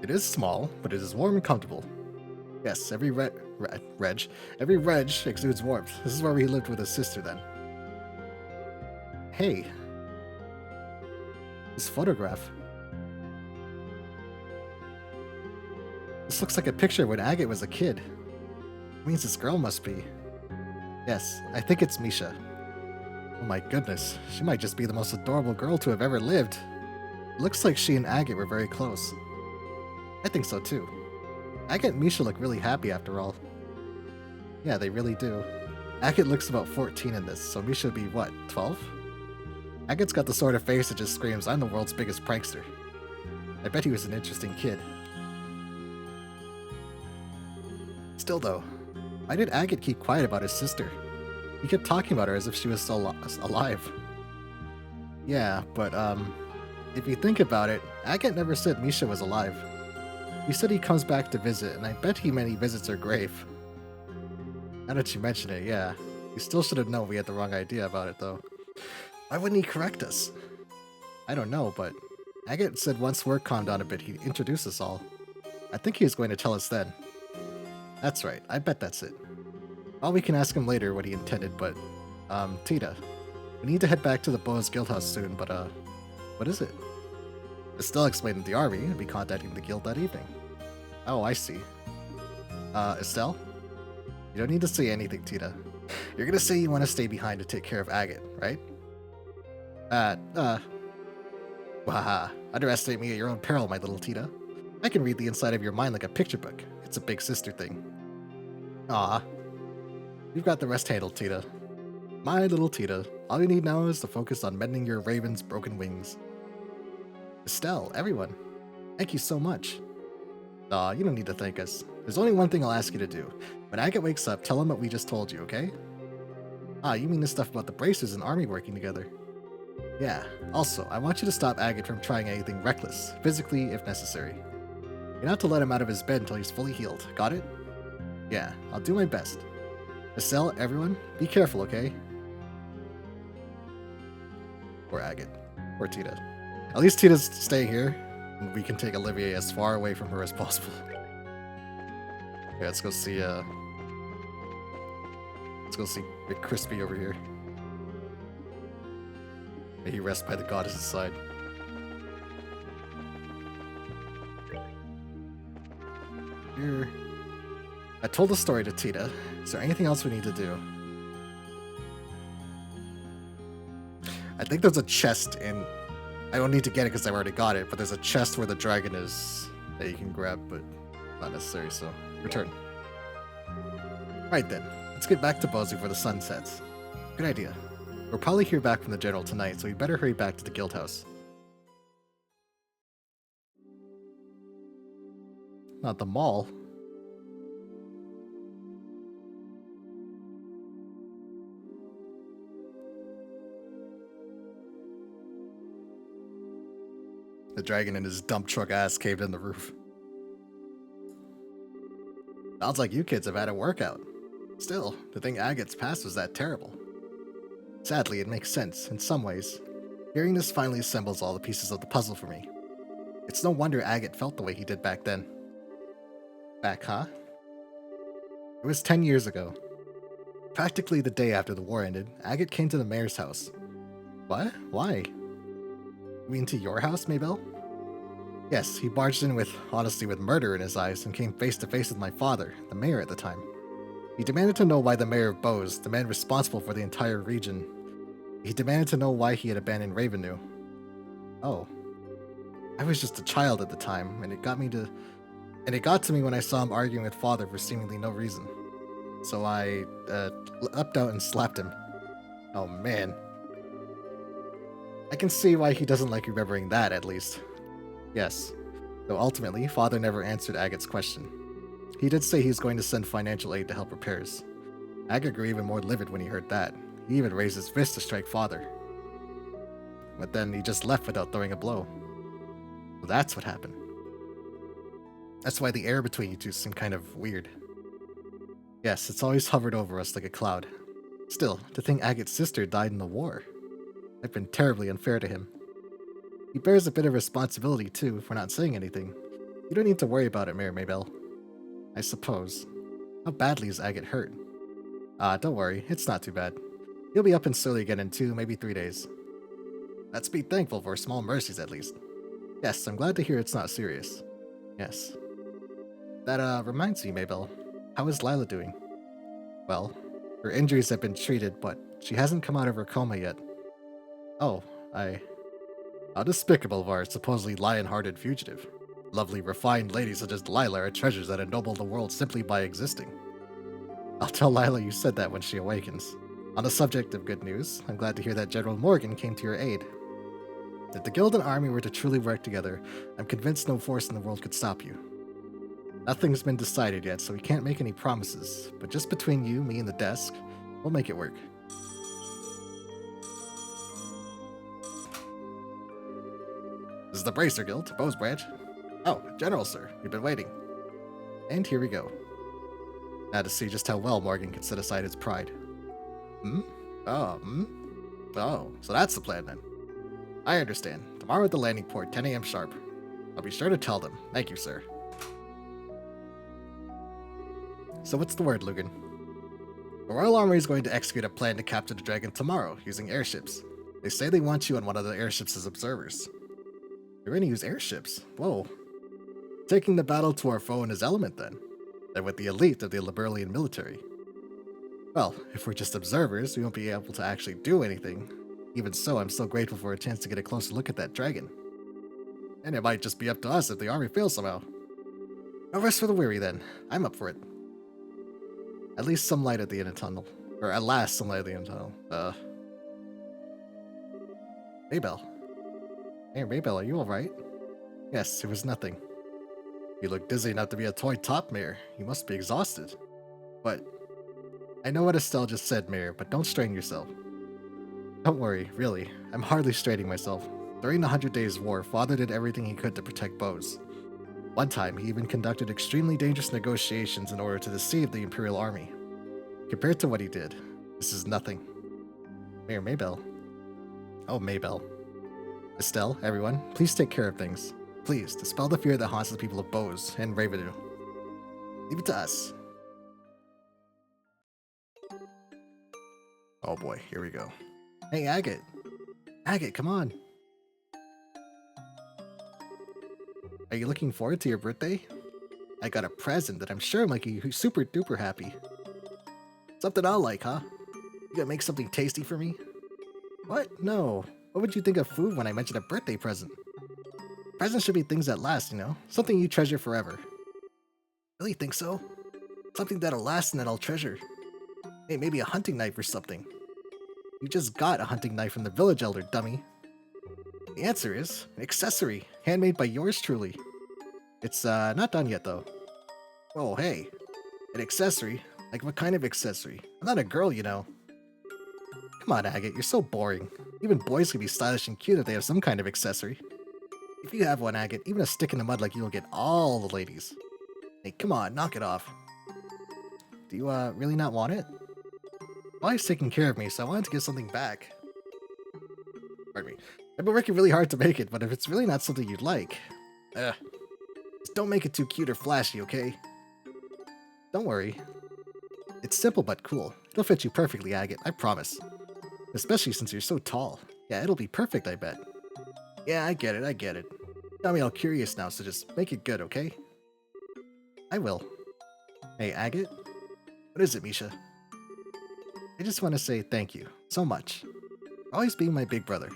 It is small, but it is warm and comfortable. Yes, every reg exudes warmth. This is where he lived with his sister then. Hey. This photograph. This looks like a picture when Agate was a kid. It means this girl must be... Yes, I think it's Misha. Oh my goodness, she might just be the most adorable girl to have ever lived. It looks like she and Agate were very close. I think so too. Agate and Misha look really happy after all. Yeah, they really do. Agate looks about 14 in this, so Misha would be what, 12? Agate's got the sort of face that just screams, I'm the world's biggest prankster. I bet he was an interesting kid. Still though, why did Agate keep quiet about his sister? He kept talking about her as if she was still alive. Yeah, but if you think about it, Agate never said Misha was alive. He said he comes back to visit, and I bet he meant he visits her grave. Now that you mention it, yeah. He still should have known we had the wrong idea about it, though. Why wouldn't he correct us? I don't know, but Agate said once work calmed down a bit, he'd introduce us all. I think he was going to tell us then. That's right, I bet that's it. Well, we can ask him later what he intended, but, Tita, we need to head back to the Bo's Guildhouse soon, but, what is it? Estelle explained that the army would be contacting the guild that evening. Oh, I see. Estelle? You don't need to say anything, Tita. You're gonna say you want to stay behind to take care of Agate, right? Waha. Underestimate me at your own peril, my little Tita. I can read the inside of your mind like a picture book. It's a big sister thing. Aw. You've got the rest handled, Tita. My little Tita. All you need now is to focus on mending your raven's broken wings. Estelle, everyone. Thank you so much. Aw, you don't need to thank us. There's only one thing I'll ask you to do. When Agate wakes up, tell him what we just told you, okay? Ah, you mean the stuff about the bracers and army working together. Yeah. Also, I want you to stop Agate from trying anything reckless, physically if necessary. You're not to let him out of his bed until he's fully healed. Got it? Yeah, I'll do my best. Estelle, everyone, be careful, okay? Poor Agate. Poor Tita. At least Tita's staying here, and we can take Olivier as far away from her as possible. Okay, let's go see Big Crispy over here. May he rest by the goddess's side. Here. I told the story to Tita. Is there anything else we need to do? I think there's a chest in... I don't need to get it because I've already got it, but there's a chest where the dragon is that you can grab, but not necessary, so return. Right then, let's get back to Bozu before the sun sets. Good idea. We'll probably hear back from the general tonight, so we better hurry back to the guild house. Not the mall. The dragon and his dump truck ass caved in the roof. Sounds like you kids have had a workout. Still, the thing Agate's past was that terrible. Sadly, it makes sense, in some ways. Hearing this finally assembles all the pieces of the puzzle for me. It's no wonder Agate felt the way he did back then. Back, huh? It was 10 years ago. Practically the day after the war ended, Agate came to the mayor's house. What? Why? You mean to your house, Maybelle? Yes, he barged in with murder in his eyes and came face to face with my father, the mayor at the time. He demanded to know why the mayor of Bose, the man responsible for the entire region, he demanded to know why he had abandoned Ravenue. Oh. I was just a child at the time, and it got to me when I saw him arguing with father for seemingly no reason. So I, leapt out and slapped him. Oh man. I can see why he doesn't like remembering that, at least. Yes, though ultimately, father never answered Agate's question. He did say he was going to send financial aid to help repairs. Agate grew even more livid when he heard that. He even raised his fist to strike father. But then he just left without throwing a blow. So that's what happened. That's why the air between you two seemed kind of weird. Yes, it's always hovered over us like a cloud. Still, to think Agate's sister died in the war. I've been terribly unfair to him. He bears a bit of responsibility, too, for not saying anything. You don't need to worry about it, Mayor Maybelle. I suppose. How badly is Agate hurt? Don't worry, it's not too bad. He'll be up and surly again in 2, maybe 3 days. Let's be thankful for small mercies, at least. Yes, I'm glad to hear it's not serious. Yes. That, reminds me, Maybelle. How is Lila doing? Well, her injuries have been treated, but she hasn't come out of her coma yet. Oh, how despicable of our supposedly lion-hearted fugitive. Lovely, refined ladies such as Lila are treasures that ennoble the world simply by existing. I'll tell Lila you said that when she awakens. On the subject of good news, I'm glad to hear that General Morgan came to your aid. If the guild and army were to truly work together, I'm convinced no force in the world could stop you. Nothing's been decided yet, so we can't make any promises, but just between you, me, and the desk, we'll make it work. This is the Bracer Guild, Bow's Branch. Oh, General, sir, we've been waiting. And here we go. Now to see just how well Morgan can set aside his pride. Oh, so that's the plan then. I understand. Tomorrow at the landing port, 10 a.m. sharp. I'll be sure to tell them. Thank you, sir. So what's the word, Lugan? The Royal Army is going to execute a plan to capture the dragon tomorrow, using airships. They say they want you on one of the airships as observers. You're going to use airships? Whoa. Taking the battle to our foe in his element, then. They're with the elite of the Liberalian military. Well, if we're just observers, we won't be able to actually do anything. Even so, I'm still grateful for a chance to get a closer look at that dragon. And it might just be up to us if the army fails somehow. No rest for the weary, then. I'm up for it. At least some light at the end of the tunnel. Or at last, some light at the end of the tunnel. Maybell. Hey, Maybell, are you alright? Yes, it was nothing. You look dizzy enough to be a toy top mayor. You must be exhausted. But I know what Estelle just said, Mayor, but don't strain yourself. Don't worry, really. I'm hardly straining myself. During the 100 Days War, Father did everything he could to protect Bose. One time, he even conducted extremely dangerous negotiations in order to deceive the Imperial Army. Compared to what he did, this is nothing. Mayor Maybell. Oh, Maybell. Estelle, everyone, please take care of things. Please, dispel the fear that haunts the people of Bose and Ravendew. Leave it to us. Oh boy, here we go. Hey, Agate. Agate, come on. Are you looking forward to your birthday? I got a present that I'm sure will make you super duper happy. Something I'll like, huh? You gonna make something tasty for me? What? No. What would you think of food when I mentioned a birthday present? Presents should be things that last, you know? Something you treasure forever. Really think so? Something that'll last and that I'll treasure. Hey, maybe a hunting knife or something. You just got a hunting knife from the village elder, dummy. The answer is an accessory, handmade by yours truly. It's not done yet though. Oh, hey. An accessory? Like what kind of accessory? I'm not a girl, you know. Come on, Agate, you're so boring. Even boys can be stylish and cute if they have some kind of accessory. If you have one, Agate, even a stick in the mud like you will get all the ladies. Hey, come on, knock it off. Do you really not want it? Molly's taking care of me, so I wanted to give something back. Pardon me. I've been working really hard to make it, but if it's really not something you'd like... just don't make it too cute or flashy, okay? Don't worry. It's simple but cool. It'll fit you perfectly, Agate, I promise. Especially since you're so tall. Yeah, it'll be perfect, I bet. Yeah, I get it. Got me all curious now, so just make it good, okay? I will. Hey, Agate? What is it, Misha? I just want to say thank you so much for always being my big brother.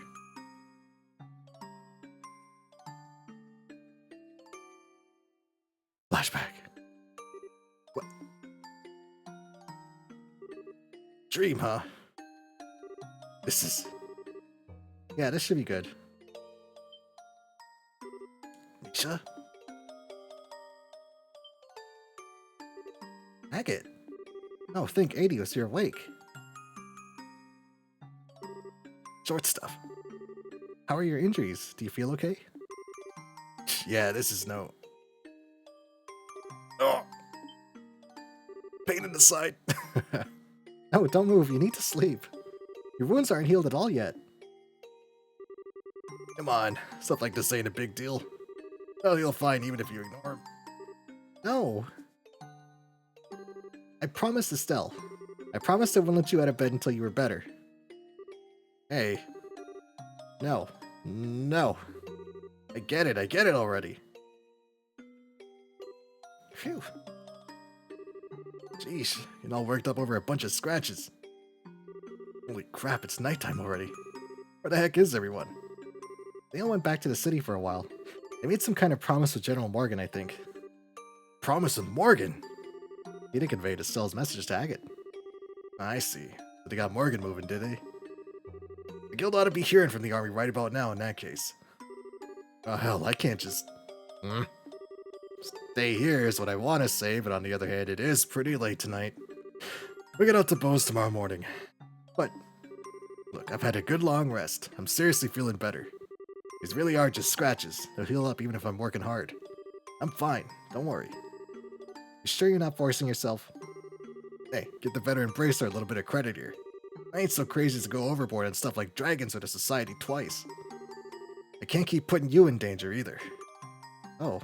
Flashback. What? Dream, huh? Yeah, this should be good. Misha? Agate? Oh, think Adios, you're awake. Short stuff. How are your injuries? Do you feel okay? Yeah, this is no... Oh! Pain in the side. No, don't move. You need to sleep. Your wounds aren't healed at all yet. Come on. Stuff like this ain't a big deal. Oh, you'll fine even if you ignore him. No. I promised Estelle. I promised I wouldn't let you out of bed until you were better. Hey. No. No. I get it already. Phew. Jeez, you're all worked up over a bunch of scratches. Holy crap, it's nighttime already. Where the heck is everyone? They all went back to the city for a while. I made some kind of promise with General Morgan, I think. Promise with Morgan? He didn't convey to sell his message to Agate. I see. But they got Morgan moving, did they? The guild ought to be hearing from the army right about now in that case. Oh hell, I can't just... Stay here is what I want to say, but on the other hand, it is pretty late tonight. We get out to Bose tomorrow morning. But, look, I've had a good long rest. I'm seriously feeling better. These really are just scratches. They'll heal up even if I'm working hard. I'm fine, don't worry. You sure you're not forcing yourself? Hey, give the veteran bracer a little bit of credit here. I ain't so crazy to go overboard on stuff like dragons or the society twice. I can't keep putting you in danger either. Oh.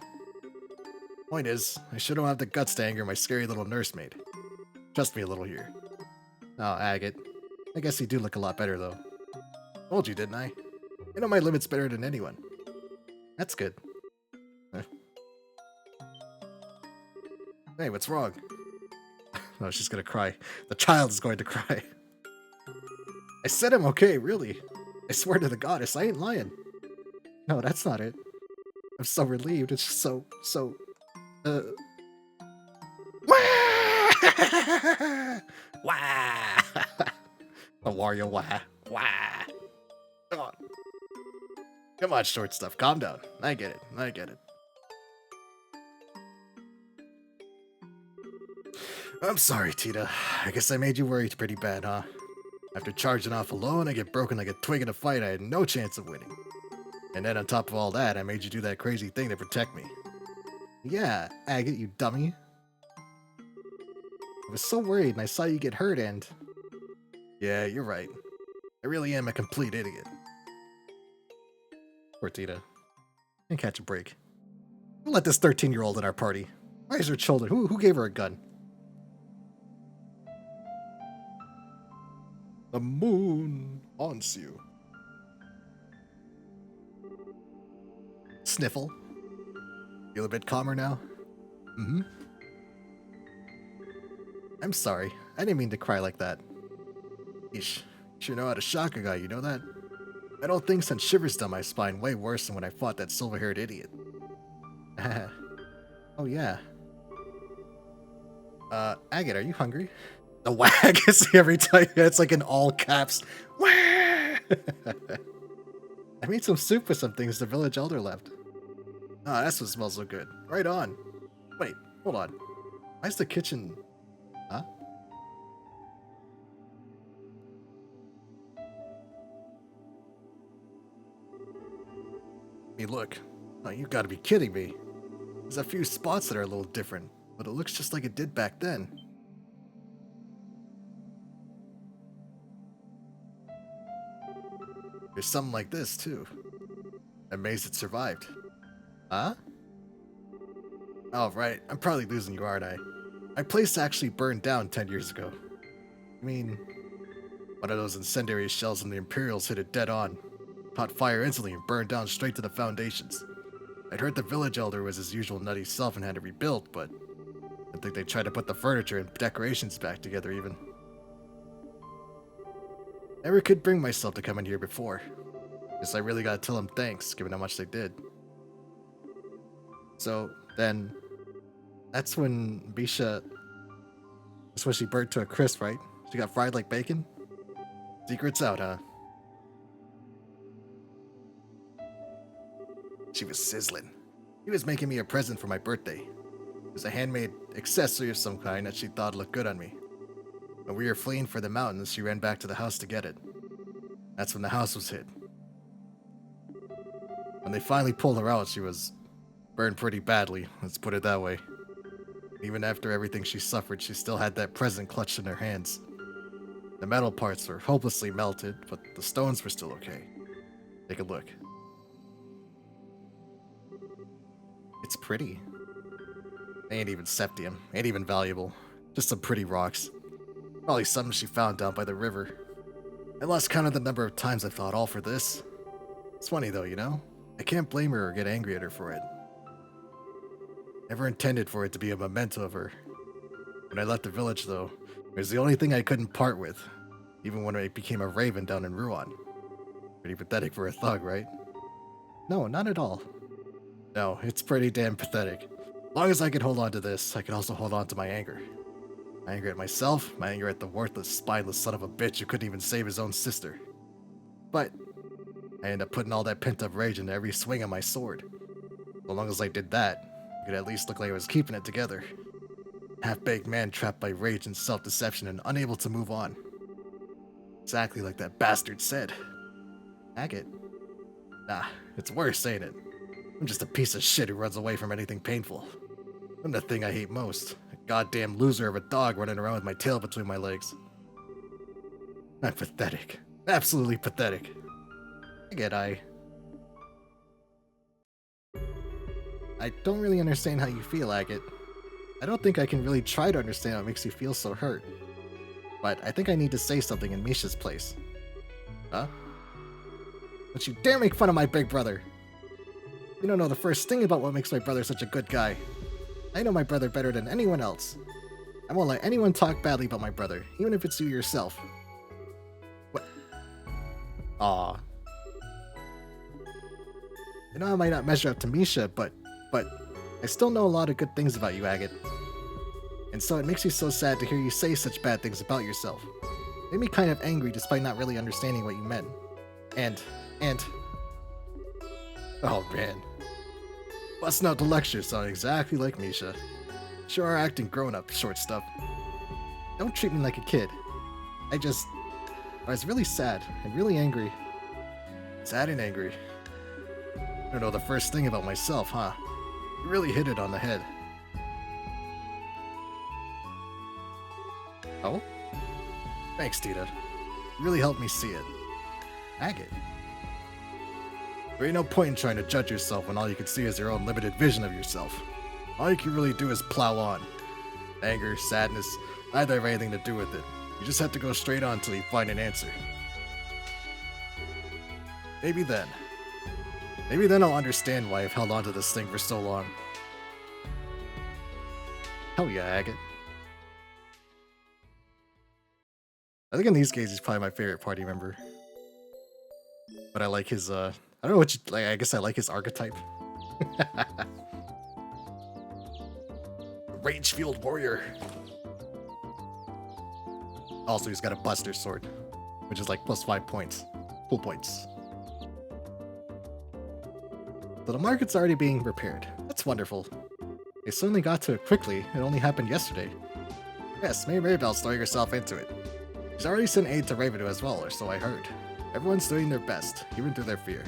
Point is, I sure don't have the guts to anger my scary little nursemaid. Trust me a little here. Oh, Agate. I guess you do look a lot better, though. Told you, didn't I? I know my limits better than anyone. That's good. Hey, what's wrong? Oh, she's gonna cry. The child is going to cry. I said I'm okay, really. I swear to the goddess, I ain't lying. No, that's not it. I'm so relieved. It's just so... Wah! Wah! A Wario wah! Wah! Come on. Come on, short stuff. Calm down. I get it. I get it. I'm sorry, Tita. I guess I made you worried pretty bad, huh? After charging off alone, I get broken like a twig in a fight. I had no chance of winning. And then on top of all that, I made you do that crazy thing to protect me. Yeah, Agate, you dummy. I was so worried and I saw you get hurt and... Yeah, you're right. I really am a complete idiot. Poor Tita. Can't catch a break. Who let this 13-year-old in our party? Why is her children? Who gave her a gun? The moon haunts you. Sniffle. Feel a bit calmer now? Mm-hmm. I'm sorry. I didn't mean to cry like that. Eesh. Sure know how to shock a guy, you know that? That old thing sent shivers down my spine way worse than when I fought that silver-haired idiot. Oh yeah. Agate, are you hungry? The wag is every time. It's like in all caps. Wag! I made some soup with some things the village elder left. Ah, that's what smells so good. Right on. Wait, hold on. Why's the kitchen... Huh? Hey, look. Oh, you gotta be kidding me. There's a few spots that are a little different, but it looks just like it did back then. There's something like this, too. Amazed it survived. Huh? Oh, right. I'm probably losing you, aren't I? My place actually burned down 10 years ago. I mean, one of those incendiary shells from the Imperials hit it dead on. Caught fire instantly and burned down straight to the foundations. I'd heard the village elder was his usual nutty self and had it rebuilt, but I think they tried to put the furniture and decorations back together even. Never could bring myself to come in here before. Guess I really gotta tell them thanks, given how much they did. So, then, that's when Bisha... That's when she burnt to a crisp, right? She got fried like bacon? Secret's out, huh? She was sizzling. She was making me a present for my birthday. It was a handmade accessory of some kind that she thought looked good on me. When we were fleeing for the mountains, she ran back to the house to get it. That's when the house was hit. When they finally pulled her out, she was burned pretty badly, let's put it that way. Even after everything she suffered, she still had that present clutched in her hands. The metal parts were hopelessly melted, but the stones were still okay. Take a look. It's pretty. Ain't even septium, ain't even valuable. Just some pretty rocks. Probably something she found down by the river. I lost count of the number of times I thought, all for this. It's funny though, you know? I can't blame her or get angry at her for it. Never intended for it to be a memento of her. When I left the village though, it was the only thing I couldn't part with. Even when I became a raven down in Ruan. Pretty pathetic for a thug, right? No, not at all. No, it's pretty damn pathetic. As long as I can hold on to this, I can also hold on to my anger. My anger at myself, my anger at the worthless, spineless son of a bitch who couldn't even save his own sister. But I end up putting all that pent-up rage into every swing of my sword. So long as I did that, it could at least look like I was keeping it together. Half-baked man trapped by rage and self-deception and unable to move on. Exactly like that bastard said. Agate. Nah, it's worse, ain't it? I'm just a piece of shit who runs away from anything painful. I'm the thing I hate most. A goddamn loser of a dog running around with my tail between my legs. I'm pathetic. Absolutely pathetic. I don't really understand how you feel, Agate. I don't think I can really try to understand what makes you feel so hurt. But I think I need to say something in Misha's place. Huh? Don't you dare make fun of my big brother! You don't know the first thing about what makes my brother such a good guy. I know my brother better than anyone else. I won't let anyone talk badly about my brother, even if it's you yourself. What? Aw. I know I might not measure up to Misha, but I still know a lot of good things about you, Agate. And so it makes me so sad to hear you say such bad things about yourself. It made me kind of angry despite not really understanding what you meant. And... Oh man. Busting out the lectures sound exactly like Misha. Sure are acting grown-up, short stuff. Don't treat me like a kid. I was really sad and really angry. Sad and angry. I don't know the first thing about myself, huh? You really hit it on the head. Oh? Thanks, Tita. You really helped me see it. Agate. There ain't no point in trying to judge yourself when all you can see is your own limited vision of yourself. All you can really do is plow on. Anger, sadness, neither have anything to do with it. You just have to go straight on until you find an answer. Maybe then I'll understand why I've held on to this thing for so long. Hell yeah, Agate. I think in these games he's probably my favorite party member. But I like his, I don't know what you, like, I guess I like his archetype. Rage-fueled warrior. Also, he's got a Buster Sword, which is like plus 5 points. Full points. So the market's already being repaired. That's wonderful. They certainly got to it quickly. It only happened yesterday. Yes, May Raybell's throwing herself into it. She's already sent aid to Ravenwood as well, or so I heard. Everyone's doing their best, even through their fear.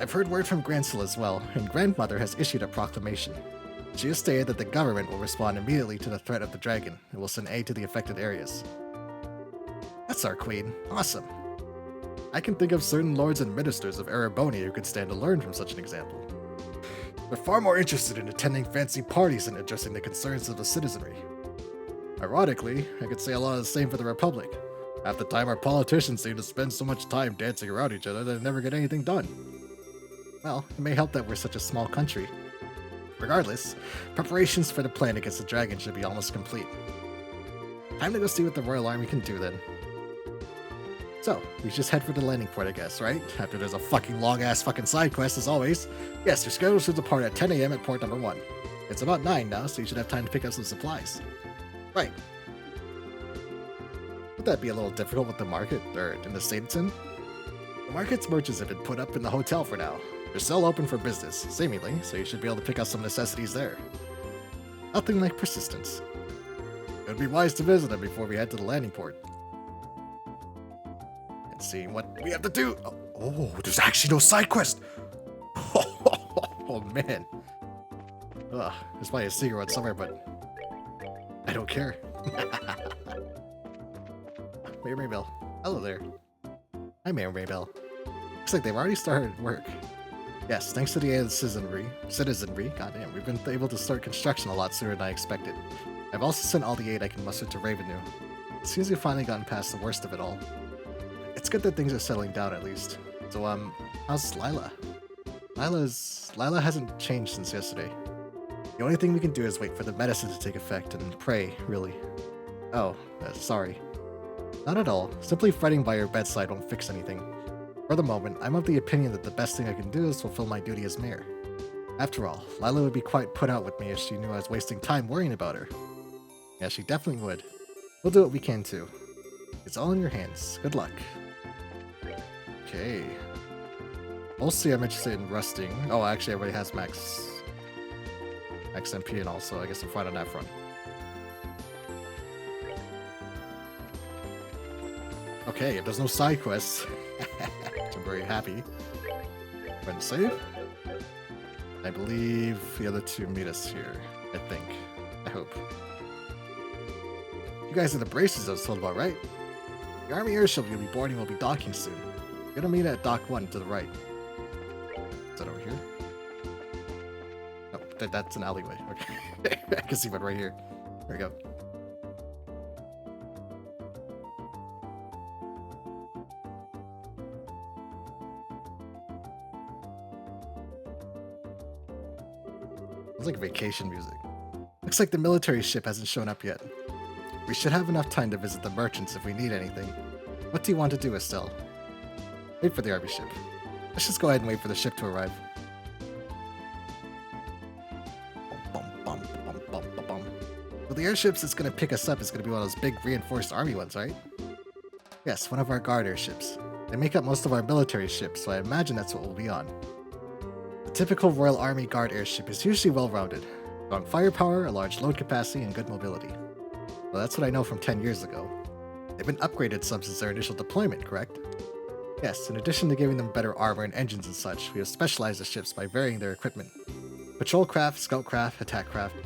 I've heard word from Grancel as well, and Grandmother has issued a proclamation. She has stated that the government will respond immediately to the threat of the dragon, and will send aid to the affected areas. That's our queen. Awesome. I can think of certain lords and ministers of Ereboni who could stand to learn from such an example. They're far more interested in attending fancy parties than addressing the concerns of the citizenry. Ironically, I could say a lot of the same for the Republic. Half the time our politicians seem to spend so much time dancing around each other that they never get anything done. Well, it may help that we're such a small country. Regardless, preparations for the plan against the dragon should be almost complete. Time to go see what the Royal Army can do then. So, we just head for the landing port, I guess, right? After there's a fucking long-ass fucking side quest, as always. Yes, you're scheduled to depart at 10 AM at port number 1. It's about 9 now, so you should have time to pick up some supplies. Right. Would that be a little difficult with the market, or in the state it's in? The market's merchants have been put up in the hotel for now. They're still open for business, seemingly, so you should be able to pick up some necessities there. Nothing like persistence. It would be wise to visit them before we head to the landing port. And see what we have to do. Oh, there's actually no side quest! Oh man. Ugh, there's probably a secret one somewhere, but I don't care. Mayor Maybell. Hello there. Hi, Mayor Maybell. Looks like they've already started work. Yes, thanks to the aid of the citizenry, goddamn, we've been able to start construction a lot sooner than I expected. I've also sent all the aid I can muster to Ravenwood. It seems we've finally gotten past the worst of it all. It's good that things are settling down at least. So, how's Lila? Lila hasn't changed since yesterday. The only thing we can do is wait for the medicine to take effect and pray, really. Oh, sorry. Not at all. Simply fretting by your bedside won't fix anything. For the moment, I'm of the opinion that the best thing I can do is fulfill my duty as mayor. After all, Lila would be quite put out with me if she knew I was wasting time worrying about her. Yeah, she definitely would. We'll do what we can too. It's all in your hands. Good luck. Okay. Mostly I'm interested in rusting. Oh, actually everybody has max MP and also I guess I'm fine on that front. Okay, if there's no side quests, which I'm very happy. Go ahead and save. I believe the other two meet us here. I think. I hope. You guys are the braces I was told about, right? The Army airship you'll be boarding will be docking soon. You're gonna meet at Dock 1 to the right. Is that over here? Oh, that's an alleyway. Okay. I can see one right here. There we go. It's like vacation music. Looks like the military ship hasn't shown up yet. We should have enough time to visit the merchants if we need anything. What do you want to do, Estelle? Wait for the Army ship. Let's just go ahead and wait for the ship to arrive. Bum, bum, bum, bum, bum, bum. Well, the airships that's going to pick us up is going to be one of those big reinforced Army ones, right? Yes, one of our guard airships. They make up most of our military ships, so I imagine that's what we'll be on. The typical Royal Army Guard airship is usually well-rounded. Strong firepower, a large load capacity, and good mobility. Well, that's what I know from 10 years ago. They've been upgraded some since their initial deployment, correct? Yes, in addition to giving them better armor and engines and such, we have specialized the ships by varying their equipment. Patrol craft, scout craft, attack craft.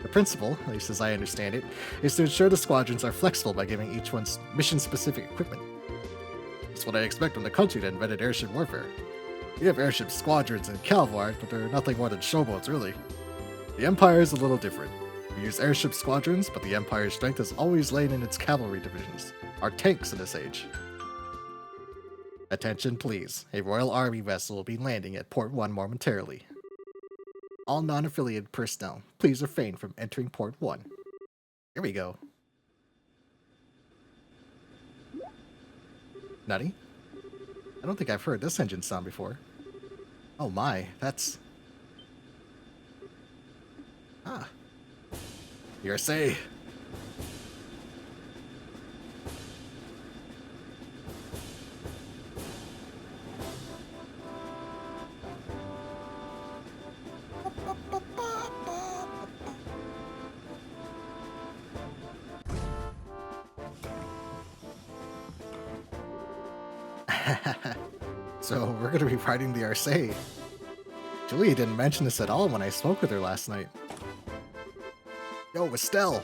The principle, at least as I understand it, is to ensure the squadrons are flexible by giving each one mission-specific equipment. That's what I expect from the country that invented airship warfare. We have airship squadrons and cavalry, but they're nothing more than showboats, really. The Empire is a little different. We use airship squadrons, but the Empire's strength has always lain in its cavalry divisions, our tanks in this age. Attention, please. A Royal Army vessel will be landing at Port 1 momentarily. All non-affiliated personnel, please refrain from entering Port 1. Here we go. Nutty? I don't think I've heard this engine sound before. Oh my, that's... Ah. USA. So we're going to be riding the Arcee. Julia didn't mention this at all when I spoke with her last night. Yo, Estelle!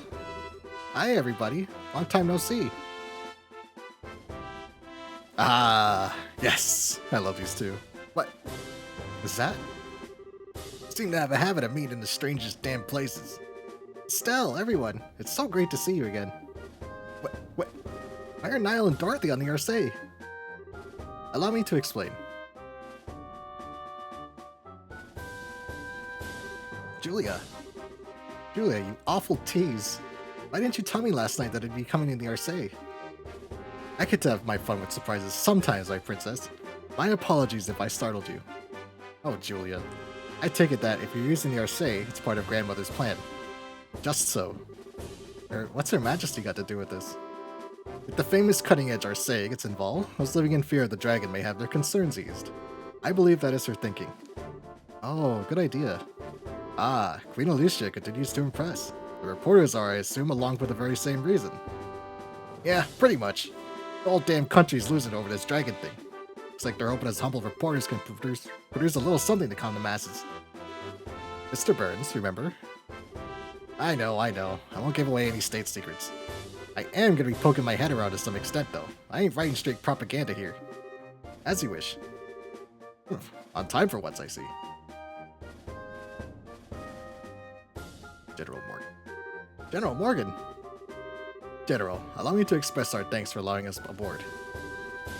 Hi, everybody. Long time no see. Ah, yes. I love these two. What? Was that? Seem to have a habit of meeting in the strangest damn places. Estelle, everyone. It's so great to see you again. What? Why are Niall and Dorothy on the Arcee? Allow me to explain. Julia, you awful tease. Why didn't you tell me last night that I'd be coming in the Arcee? I get to have my fun with surprises sometimes, my princess. My apologies if I startled you. Oh, Julia. I take it that if you're using the Arcee, it's part of Grandmother's plan. Just so. What's Her Majesty got to do with this? If the famous cutting-edge Arcee gets involved, those living in fear of the dragon may have their concerns eased. I believe that is her thinking. Oh, good idea. Ah, Queen Alicia continues to impress. The reporters are, I assume, along for the very same reason. Yeah, pretty much. The whole damn country's losing over this dragon thing. Looks like they're hoping us humble reporters can produce a little something to calm the masses. Mr. Burns, remember? I know. I won't give away any state secrets. I am gonna be poking my head around to some extent, though. I ain't writing straight propaganda here. As you wish. On time for once, I see. General Morgan. General Morgan! General, allow me to express our thanks for allowing us aboard.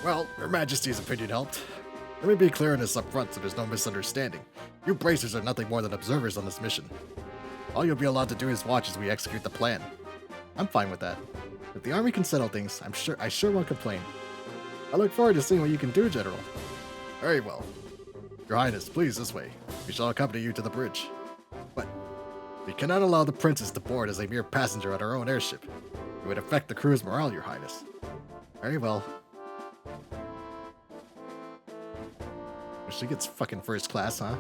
Well, Her Majesty's opinion helped. Let me be clear on this up front so there's no misunderstanding. You bracers are nothing more than observers on this mission. All you'll be allowed to do is watch as we execute the plan. I'm fine with that. If the Army can settle things, I sure won't complain. I look forward to seeing what you can do, General. Very well. Your Highness, please, this way. We shall accompany you to the bridge. But we cannot allow the princess to board as a mere passenger on our own airship. It would affect the crew's morale, Your Highness. Very well. She gets fucking first class, huh?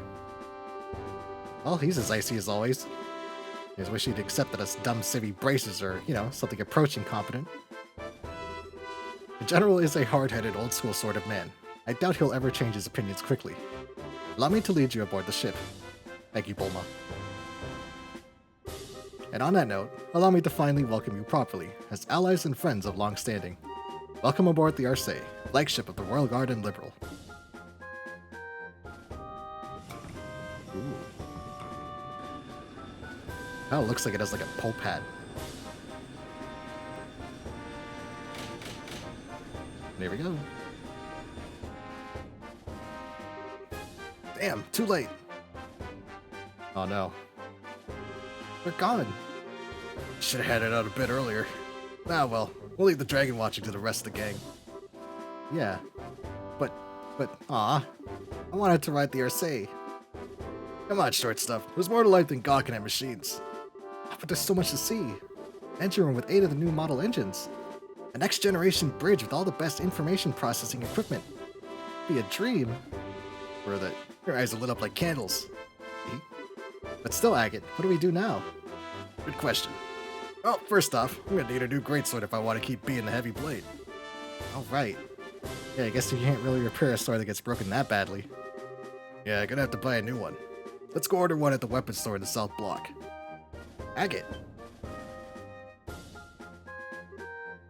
Well, he's as icy as always. I just wish he'd accept that us dumb civvy braces are, you know, something approaching competent. The General is a hard-headed, old-school sort of man. I doubt he'll ever change his opinions quickly. Allow me to lead you aboard the ship. Thank you, Bulma. And on that note, allow me to finally welcome you properly, as allies and friends of long standing. Welcome aboard the Arcee, flagship of the Royal Guard and Liberal. Ooh. Oh, it looks like it has like a Pope hat. There we go. Damn, too late. Oh no. They're gone. Should have had it out a bit earlier. Ah well, we'll leave the dragon watching to the rest of the gang. Yeah. Aw. I wanted to ride the Arcee. Come on, short stuff. There's more to life than gawking at machines. But there's so much to see. Engine room with 8 of the new model engines. A next generation bridge with all the best information processing equipment. Be a dream. Your eyes are lit up like candles. But still, Agate, what do we do now? Good question. Well, first off, I'm gonna need a new greatsword if I want to keep being the heavy blade. Alright. Yeah, I guess you can't really repair a sword that gets broken that badly. Yeah, I'm gonna have to buy a new one. Let's go order one at the weapons store in the South Block. Agate.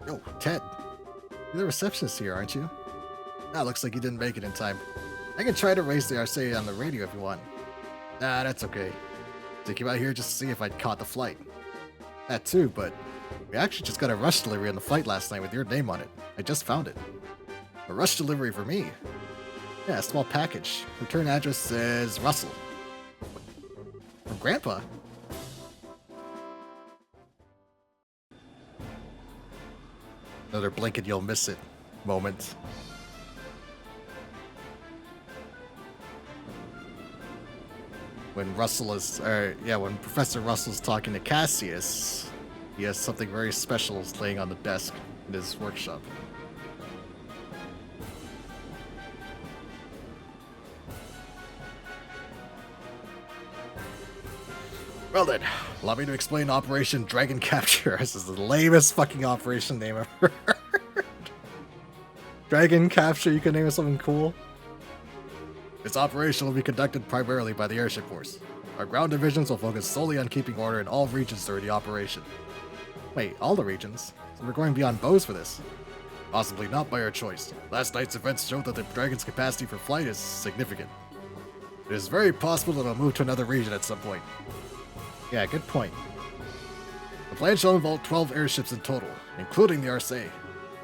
Yo, Ted. You're the receptionist here, aren't you? Looks like you didn't make it in time. I can try to raise the Arcee on the radio if you want. Nah, that's okay. I came out here just to see if I'd caught the flight. That too, but we actually just got a rush delivery on the flight last night with your name on it. I just found it. A rush delivery for me. Yeah, a small package. Return address says Russell. From Grandpa? Another blink and you'll miss it moment. When when Professor Russell's talking to Cassius, he has something very special laying on the desk in his workshop. Well then, allow me to explain Operation Dragon Capture. This is the lamest fucking operation name I've ever heard. Dragon Capture, you can name it something cool? This operation will be conducted primarily by the Airship Force. Our ground divisions will focus solely on keeping order in all regions during the operation. Wait, all the regions? So we're going beyond bows for this? Possibly not by our choice. Last night's events showed that the Dragon's capacity for flight is significant. It is very possible that it'll move to another region at some point. Yeah, good point. The plan shall involve 12 airships in total, including the Arcee.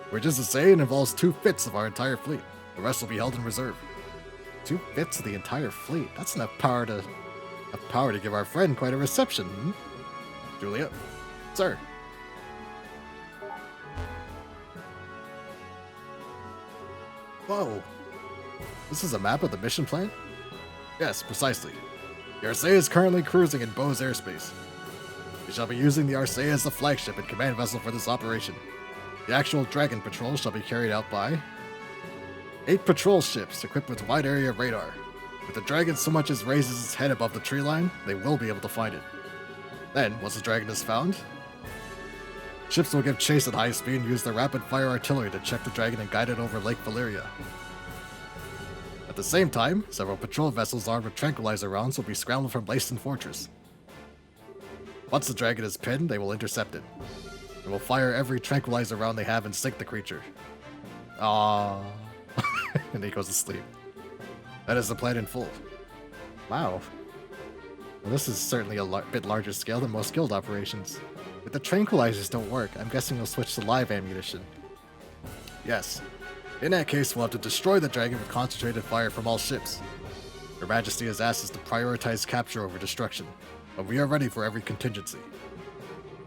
Which is to say, it involves 2/5 of our entire fleet. The rest will be held in reserve. 2/5 of the entire fleet? That's enough power to give our friend quite a reception, hmm? Julia? Sir? Whoa. This is a map of the mission plan? Yes, precisely. The Arcee is currently cruising in Bo's airspace. We shall be using the Arcee as the flagship and command vessel for this operation. The actual Dragon patrol shall be carried out by 8 patrol ships equipped with wide area radar. If the Dragon so much as raises its head above the tree line, they will be able to find it. Then, once the Dragon is found, ships will give chase at high speed and use their rapid-fire artillery to check the Dragon and guide it over Lake Valyria. At the same time, several patrol vessels armed with tranquilizer rounds will be scrambled from Lacen Fortress. Once the Dragon is pinned, they will intercept it. They will fire every tranquilizer round they have and sink the creature. Aww. And he goes to sleep. That is the plan in full. Wow. Well, this is certainly a bit larger scale than most guild operations. If the tranquilizers don't work, I'm guessing we'll switch to live ammunition. Yes. In that case, we'll have to destroy the Dragon with concentrated fire from all ships. Her Majesty has asked us to prioritize capture over destruction, but we are ready for every contingency.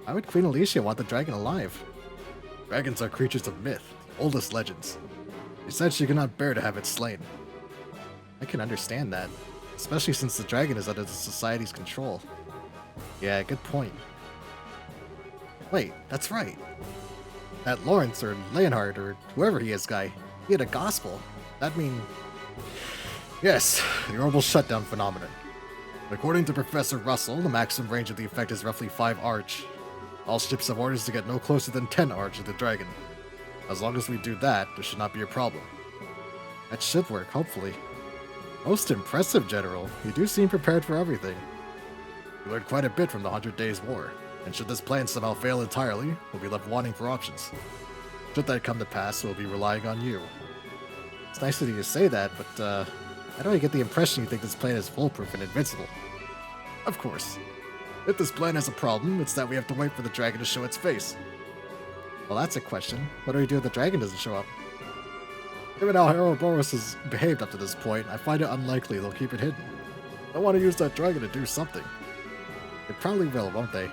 Why would Queen Alicia want the Dragon alive? Dragons are creatures of myth, oldest legends. She said she could not bear to have it slain. I can understand that, especially since the dragon is under the society's control. Yeah, good point. Wait, that's right. That Lawrence or Leonhard or whoever he is guy, he had a gospel. That mean... Yes, the orbital shutdown phenomenon. According to Professor Russell, the maximum range of the effect is roughly 5 arch. All ships have orders to get no closer than 10 arch of the dragon. As long as we do that, there should not be a problem. That should work, hopefully. Most impressive, General. You do seem prepared for everything. We learned quite a bit from the 100 Days War, and should this plan somehow fail entirely, we'll be left wanting for options. Should that come to pass, we'll be relying on you. It's nice of you to say that, but, I don't get the impression you think this plan is foolproof and invincible. Of course. If this plan has a problem, it's that we have to wait for the dragon to show its face. Well, that's a question. What do we do if the dragon doesn't show up? Given how Ouroboros has behaved up to this point, I find it unlikely they'll keep it hidden. They'll want to use that dragon to do something. They probably will, won't they?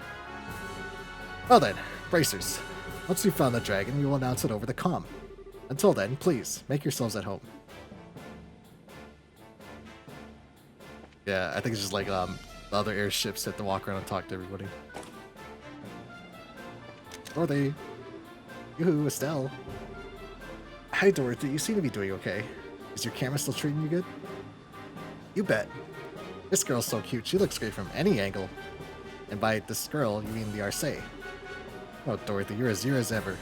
Well then, bracers. Once we've found the dragon, we will announce it over the comm. Until then, please, make yourselves at home. Yeah, I think it's just like the other airships have to walk around and talk to everybody. Dorothy. Yoo-hoo, Estelle. Hi Dorothy, you seem to be doing okay. Is your camera still treating you good? You bet. This girl's so cute, she looks great from any angle. And by this girl, you mean the Arce. Oh Dorothy, you're as dear as ever.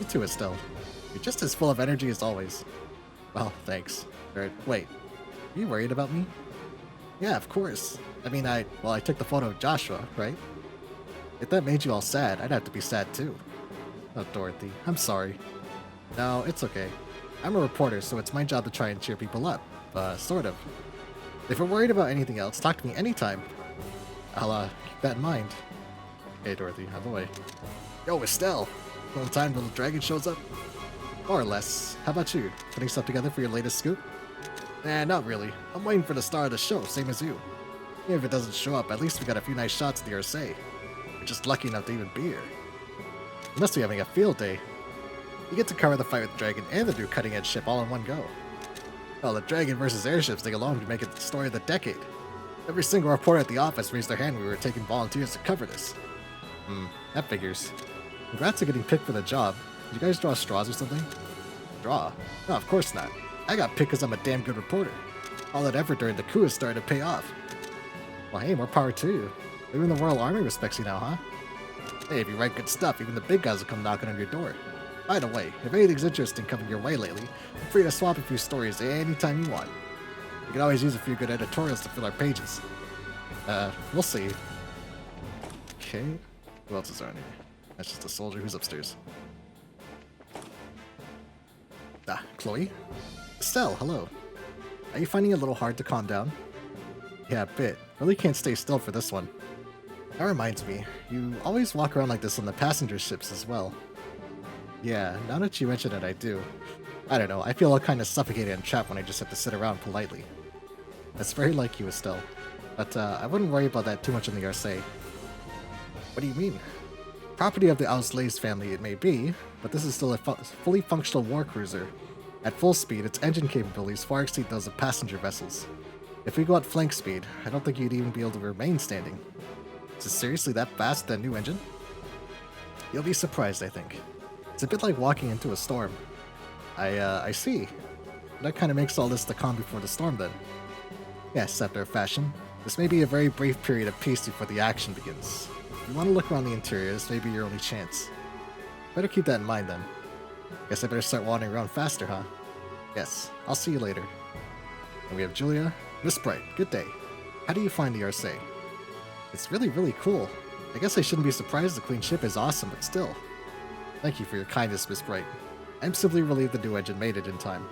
You too, Estelle. You're just as full of energy as always. Well, thanks. Wait, are you worried about me? Yeah, of course. I mean, I took the photo of Joshua, right? If that made you all sad, I'd have to be sad too. Oh, Dorothy, I'm sorry. No, it's okay. I'm a reporter, so it's my job to try and cheer people up. Sort of. If you're worried about anything else, talk to me anytime. I'll, keep that in mind. Hey, Dorothy, out of the way. Yo, Estelle! No time till the dragon shows up? More or less. How about you? Putting stuff together for your latest scoop? Nah, not really. I'm waiting for the star of the show, same as you. Even if it doesn't show up, at least we got a few nice shots of the Arce. We're just lucky enough to even be here. You must be having a field day. You get to cover the fight with the dragon and the new cutting-edge ship all in one go. Well, the dragon versus airships thing alone would make it the story of the decade. Every single reporter at the office raised their hand when we were taking volunteers to cover this. That figures. Congrats on getting picked for the job. Did you guys draw straws or something? Draw? No, of course not. I got picked because I'm a damn good reporter. All that effort during the coup is starting to pay off. Well, hey, more power to you. Even the Royal Army respects you now, huh? Hey, if you write good stuff, even the big guys will come knocking on your door. By the way, if anything's interesting coming your way lately, feel free to swap a few stories anytime you want. You can always use a few good editorials to fill our pages. We'll see. Okay. Who else is around here? That's just a soldier who's upstairs. Ah, Chloe? Estelle, hello. Are you finding it a little hard to calm down? Yeah, a bit. Really can't stay still for this one. That reminds me, you always walk around like this on the passenger ships as well. Yeah, now that you mention it, I do. I don't know, I feel all kind of suffocated and trapped when I just have to sit around politely. That's very like you, Estelle. But I wouldn't worry about that too much in the Arce. What do you mean? Property of the Auslays family it may be, but this is still a fully functional war cruiser. At full speed, its engine capabilities far exceed those of passenger vessels. If we go at flank speed, I don't think you'd even be able to remain standing. Is it seriously that fast with that new engine? You'll be surprised, I think. It's a bit like walking into a storm. I see. That kind of makes all this the calm before the storm, then. Yes, after a fashion. This may be a very brief period of peace before the action begins. If you want to look around the interior, this may be your only chance. Better keep that in mind, then. Guess I better start wandering around faster, huh? Yes, I'll see you later. And we have Julia. Miss Bright, good day. How do you find the Arce? It's really, really cool. I guess I shouldn't be surprised the Queen ship is awesome, but still. Thank you for your kindness, Miss Bright. I'm simply relieved the new engine made it in time.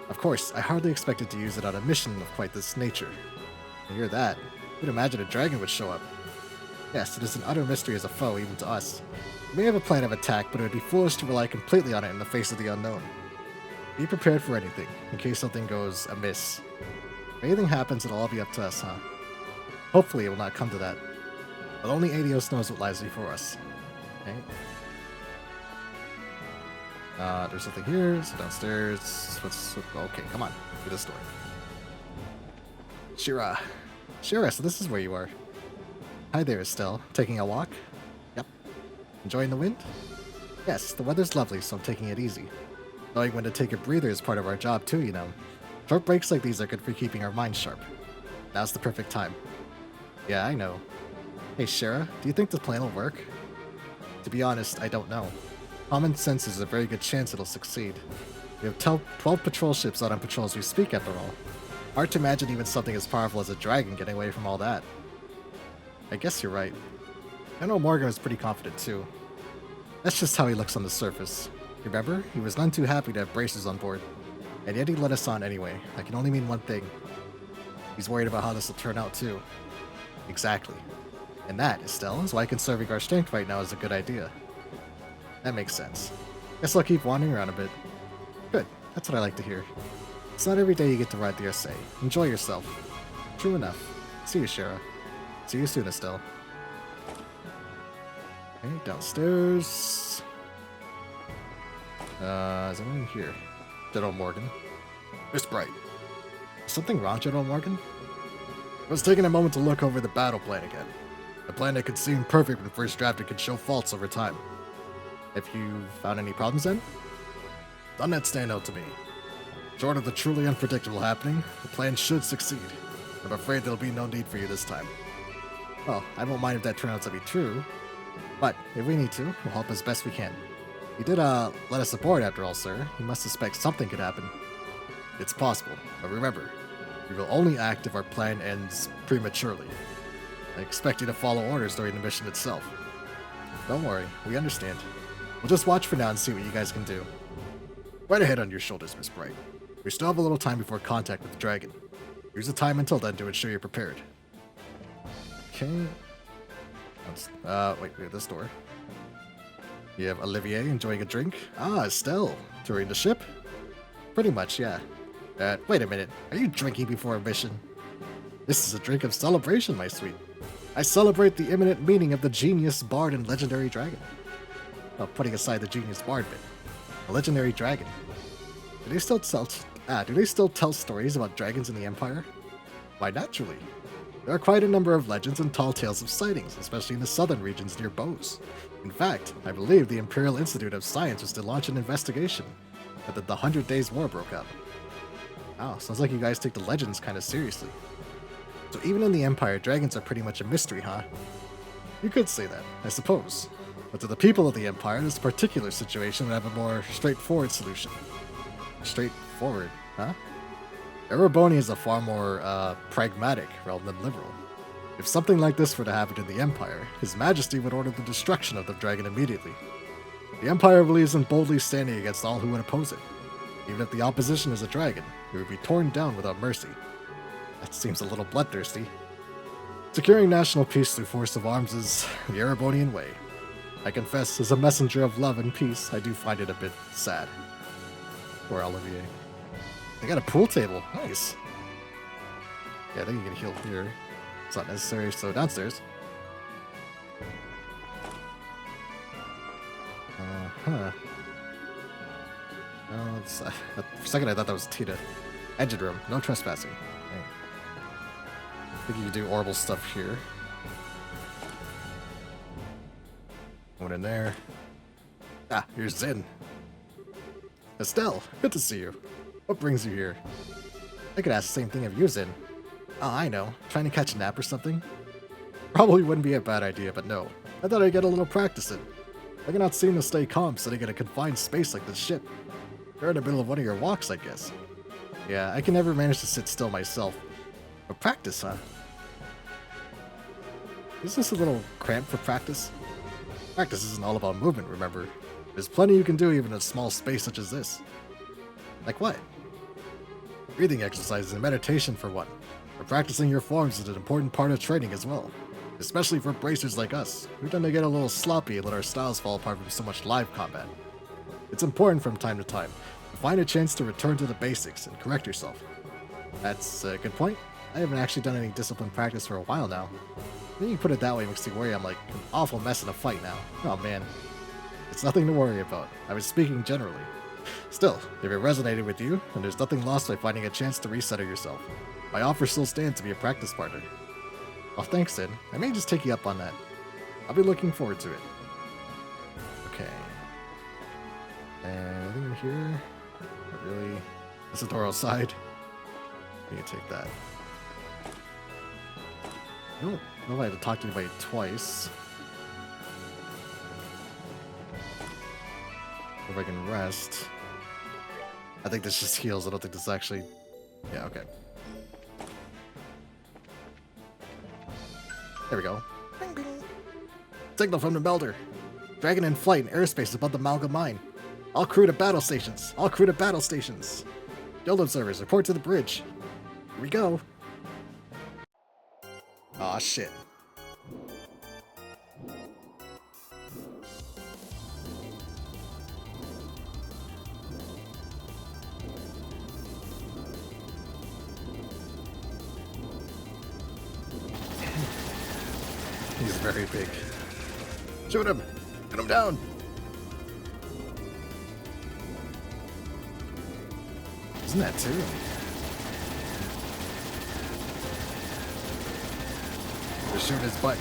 Of course, I hardly expected to use it on a mission of quite this nature. To hear that, you'd imagine a dragon would show up. Yes, it is an utter mystery as a foe, even to us. We may have a plan of attack, but it would be foolish to rely completely on it in the face of the unknown. Be prepared for anything, in case something goes amiss. If anything happens, it'll all be up to us, huh? Hopefully it will not come to that. But only Adios knows what lies before us. Okay. There's something here, so downstairs. Okay, come on. Do this door. Shira. Shira, so this is where you are. Hi there, Estelle. Taking a walk? Yep. Enjoying the wind? Yes, the weather's lovely, so I'm taking it easy. Knowing when to take a breather is part of our job too, you know. Short breaks like these are good for keeping our minds sharp. Now's the perfect time. Yeah, I know. Hey, Shira, do you think the plan will work? To be honest, I don't know. Common sense is a very good chance it'll succeed. We have 12 patrol ships out on patrol as we speak, after all. Hard to imagine even something as powerful as a dragon getting away from all that. I guess you're right. General Morgan was pretty confident too. That's just how he looks on the surface. Remember? He was none too happy to have bracers on board. And yet he let us on anyway. That can only mean one thing. He's worried about how this will turn out too. Exactly. And that, Estelle, is why conserving our strength right now is a good idea. That makes sense. Guess I'll keep wandering around a bit. Good. That's what I like to hear. It's not every day you get to ride the RSA. Enjoy yourself. True enough. See you, Shira. See you soon, Estelle. Okay, downstairs. Is anyone in here? General Morgan. Miss Bright. Is something wrong, General Morgan? I was taking a moment to look over the battle plan again. A plan that could seem perfect when first drafted could show faults over time. Have you found any problems then? None that stand out to me. Short of the truly unpredictable happening, the plan should succeed. I'm afraid there'll be no need for you this time. Well, I won't mind if that turns out to be true. But, if we need to, we'll help as best we can. You did, let us aboard after all, sir. You must suspect something could happen. It's possible, but remember, we will only act if our plan ends prematurely. I expect you to follow orders during the mission itself. Don't worry, we understand. We'll just watch for now and see what you guys can do. Right ahead on your shoulders, Miss Bright. We still have a little time before contact with the dragon. Use the time until then to ensure you're prepared. Okay. Wait, we have this door. You have Olivier enjoying a drink? Ah, Estelle. Touring the ship? Pretty much, yeah. Wait a minute. Are you drinking before a mission? This is a drink of celebration, my sweet. I celebrate the imminent meeting of the genius, bard, and legendary dragon. Well, putting aside the genius bard bit. A legendary dragon. Do they still tell stories about dragons in the Empire? Why, naturally. There are quite a number of legends and tall tales of sightings, especially in the southern regions near Bose. In fact, I believe the Imperial Institute of Science was to launch an investigation, but that the 100 Days War broke out. Wow, sounds like you guys take the legends kind of seriously. So even in the Empire, dragons are pretty much a mystery, huh? You could say that, I suppose. But to the people of the Empire, this particular situation would have a more straightforward solution. Straightforward, huh? Ereboni is a far more, pragmatic rather than liberal. If something like this were to happen to the Empire, His Majesty would order the destruction of the dragon immediately. The Empire believes in boldly standing against all who would oppose it. Even if the opposition is a dragon, it would be torn down without mercy. That seems a little bloodthirsty. Securing national peace through force of arms is the Erebonian way. I confess, as a messenger of love and peace, I do find it a bit sad. Poor Olivier. They got a pool table. Nice. Yeah, I think you can heal here. It's not necessary, so downstairs. Uh-huh. Oh, for a second I thought that was Tita. Engine room. No trespassing. Okay. I think you can do orbital stuff here. One in there. Ah, here's Zin. Estelle, good to see you. What brings you here? I could ask the same thing of you, Zin. Oh, I know. Trying to catch a nap or something? Probably wouldn't be a bad idea, but no. I thought I'd get a little practice in. I cannot seem to stay calm sitting in a confined space like this ship. You're in the middle of one of your walks, I guess. Yeah, I can never manage to sit still myself. But practice, huh? Is this a little cramped for practice? Practice isn't all about movement, remember. There's plenty you can do even in a small space such as this. Like what? Breathing exercises and meditation for one. But practicing your forms is an important part of training as well. Especially for bracers like us, who tend to get a little sloppy and let our styles fall apart from so much live combat. It's important from time to time to find a chance to return to the basics and correct yourself. That's a good point. I haven't actually done any disciplined practice for a while now. When you put it that way makes me worry I'm like an awful mess in a fight now. Oh man. It's nothing to worry about. I was speaking generally. Still, if it resonated with you, then there's nothing lost by finding a chance to reset yourself. My offer still stands to be a practice partner. Well, thanks, Sid. I may just take you up on that. I'll be looking forward to it. Okay. And anything in here? Not really. That's the door outside. You can take that. I don't know if I had to talk to anybody twice. If I can rest. I think this just heals. I don't think this actually... Yeah, okay. There we go. Bing, bing. Signal from the melter. Dragon in flight in airspace above the Malga mine. All crew to battle stations. All crew to battle stations. Guild observers, report to the bridge. Here we go. Aw, shit. He's very big. Shoot him! Get him down! Isn't that too? They're shooting his butt.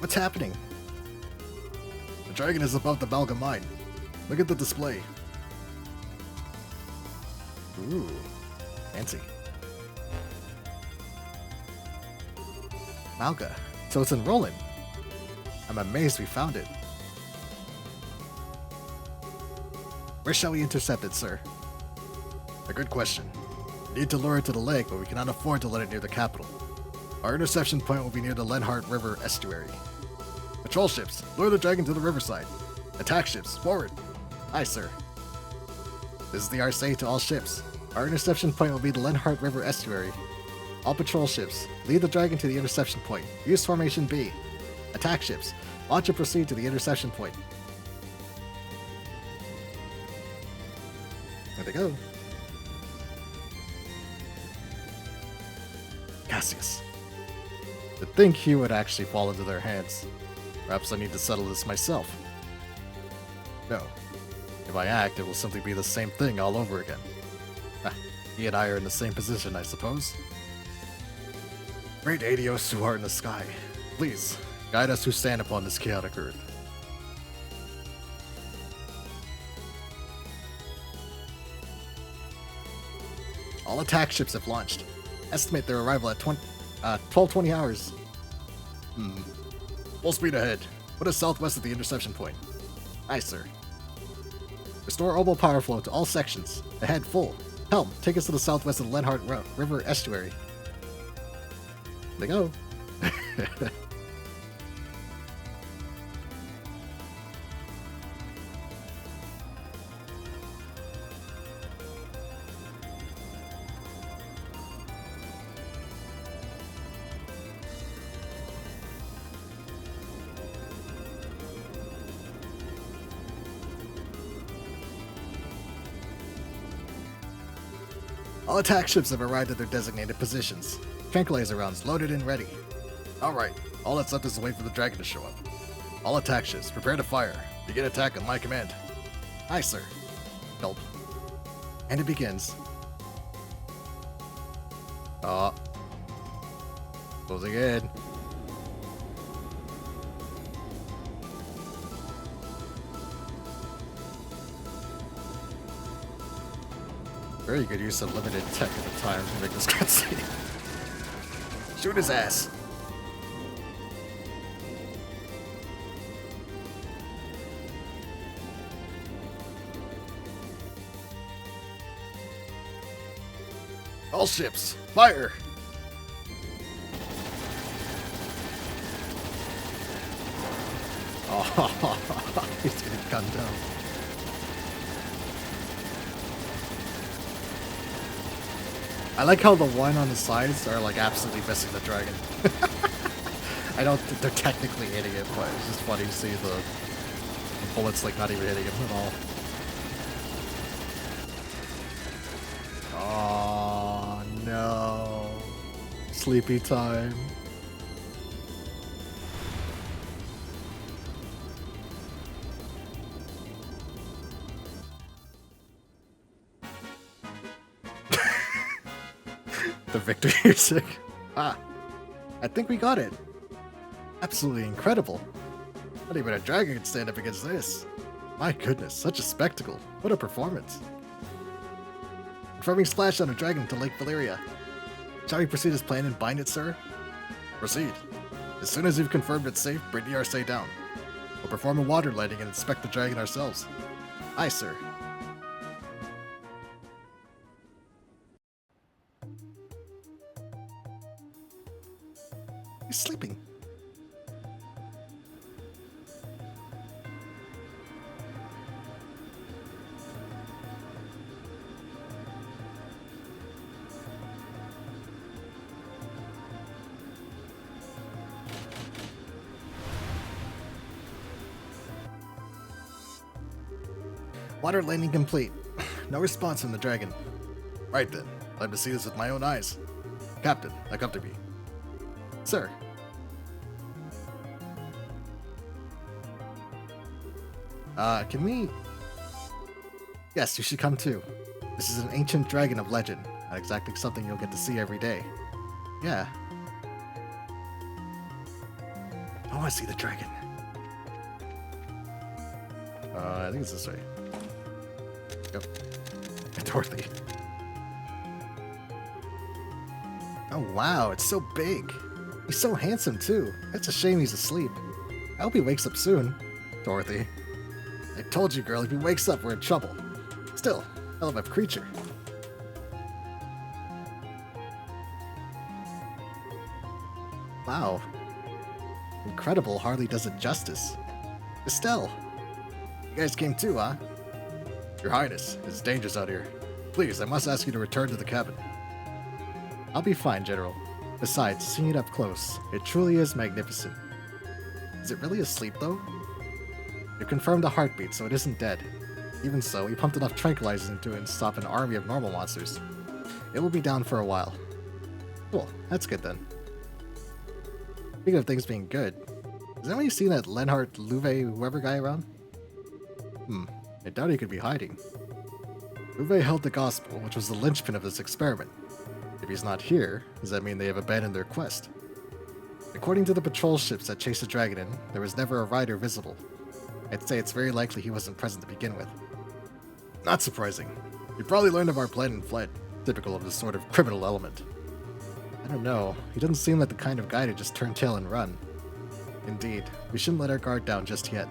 What's happening? The dragon is above the Malga mine. Look at the display. Ooh, fancy. Malga. So it's in Roland. I'm amazed we found it. Where shall we intercept it, sir? A good question. We need to lure it to the lake, but we cannot afford to let it near the capital. Our interception point will be near the Lenhart River estuary. Patrol ships, lure the dragon to the riverside. Attack ships, forward. Aye, sir. This is the RSA to all ships. Our interception point will be the Lenhart River estuary. All patrol ships, lead the dragon to the interception point. Use formation B. Attack ships, launch and proceed to the interception point. There they go. Cassius. To think he would actually fall into their hands. Perhaps I need to settle this myself. No. If I act, it will simply be the same thing all over again. He and I are in the same position, I suppose. Great Adios who are in the sky, please, guide us who stand upon this chaotic earth. All attack ships have launched. Estimate their arrival at 12:20 hours. Full speed ahead. Put us southwest of the interception point. Aye, sir. Restore oboe power flow to all sections. Ahead full. Helm, take us to the southwest of the Lenhart River estuary. There they go. All attack ships have arrived at their designated positions. Tranquilizer rounds loaded and ready. Alright, all that's left is to wait for the dragon to show up. All attack ships, prepare to fire. Begin attack on my command. Aye, sir. Gulp. And it begins. Closing in. Very good use of limited tech at the time to make this cutscene. Shoot his ass. All ships, fire! Oh, he's getting gunned down. I like how the one on the sides are like absolutely missing the dragon. I don't think they're technically hitting it, but it's just funny to see the bullets like not even hitting him at all. Oh no. Sleepy time. The victory music. Ah, I think we got it. Absolutely incredible. Not even a dragon can stand up against this. My goodness, such a spectacle. What a performance. Confirming splash on a dragon to Lake Valeria. Shall we proceed as planned and bind it, sir? Proceed. As soon as you've confirmed it's safe, bring the Arcee down. We'll perform a water landing and inspect the dragon ourselves. Aye, sir. He's sleeping. Water landing complete. No response from the dragon. Right then, let me see this with my own eyes. Captain, accompany me. Sir. Can we... Yes, you should come too. This is an ancient dragon of legend, not exactly something you'll get to see every day. Yeah. I want to see the dragon. I think it's this way. Yep. Dorothy. Oh wow, it's so big. He's so handsome too. It's a shame he's asleep. I hope he wakes up soon. Dorothy. I told you, girl, if he wakes up, we're in trouble. Still, hell of a creature. Wow. Incredible hardly does it justice. Estelle. You guys came too, huh? Your Highness, it's dangerous out here. Please, I must ask you to return to the cabin. I'll be fine, General. Besides, seeing it up close, it truly is magnificent. Is it really asleep, though? You confirmed the heartbeat, so it isn't dead. Even so, we pumped enough tranquilizers into it to stop an army of normal monsters. It will be down for a while. Cool, that's good then. Speaking of things being good, has anybody seen that Lenhart Louvet whoever guy around? I doubt he could be hiding. Louvet held the gospel, which was the linchpin of this experiment. If he's not here, does that mean they have abandoned their quest? According to the patrol ships that chased the dragon in, there was never a rider visible. I'd say it's very likely he wasn't present to begin with. Not surprising. He probably learned of our plan and fled, typical of this sort of criminal element. I don't know, he doesn't seem like the kind of guy to just turn tail and run. Indeed, we shouldn't let our guard down just yet.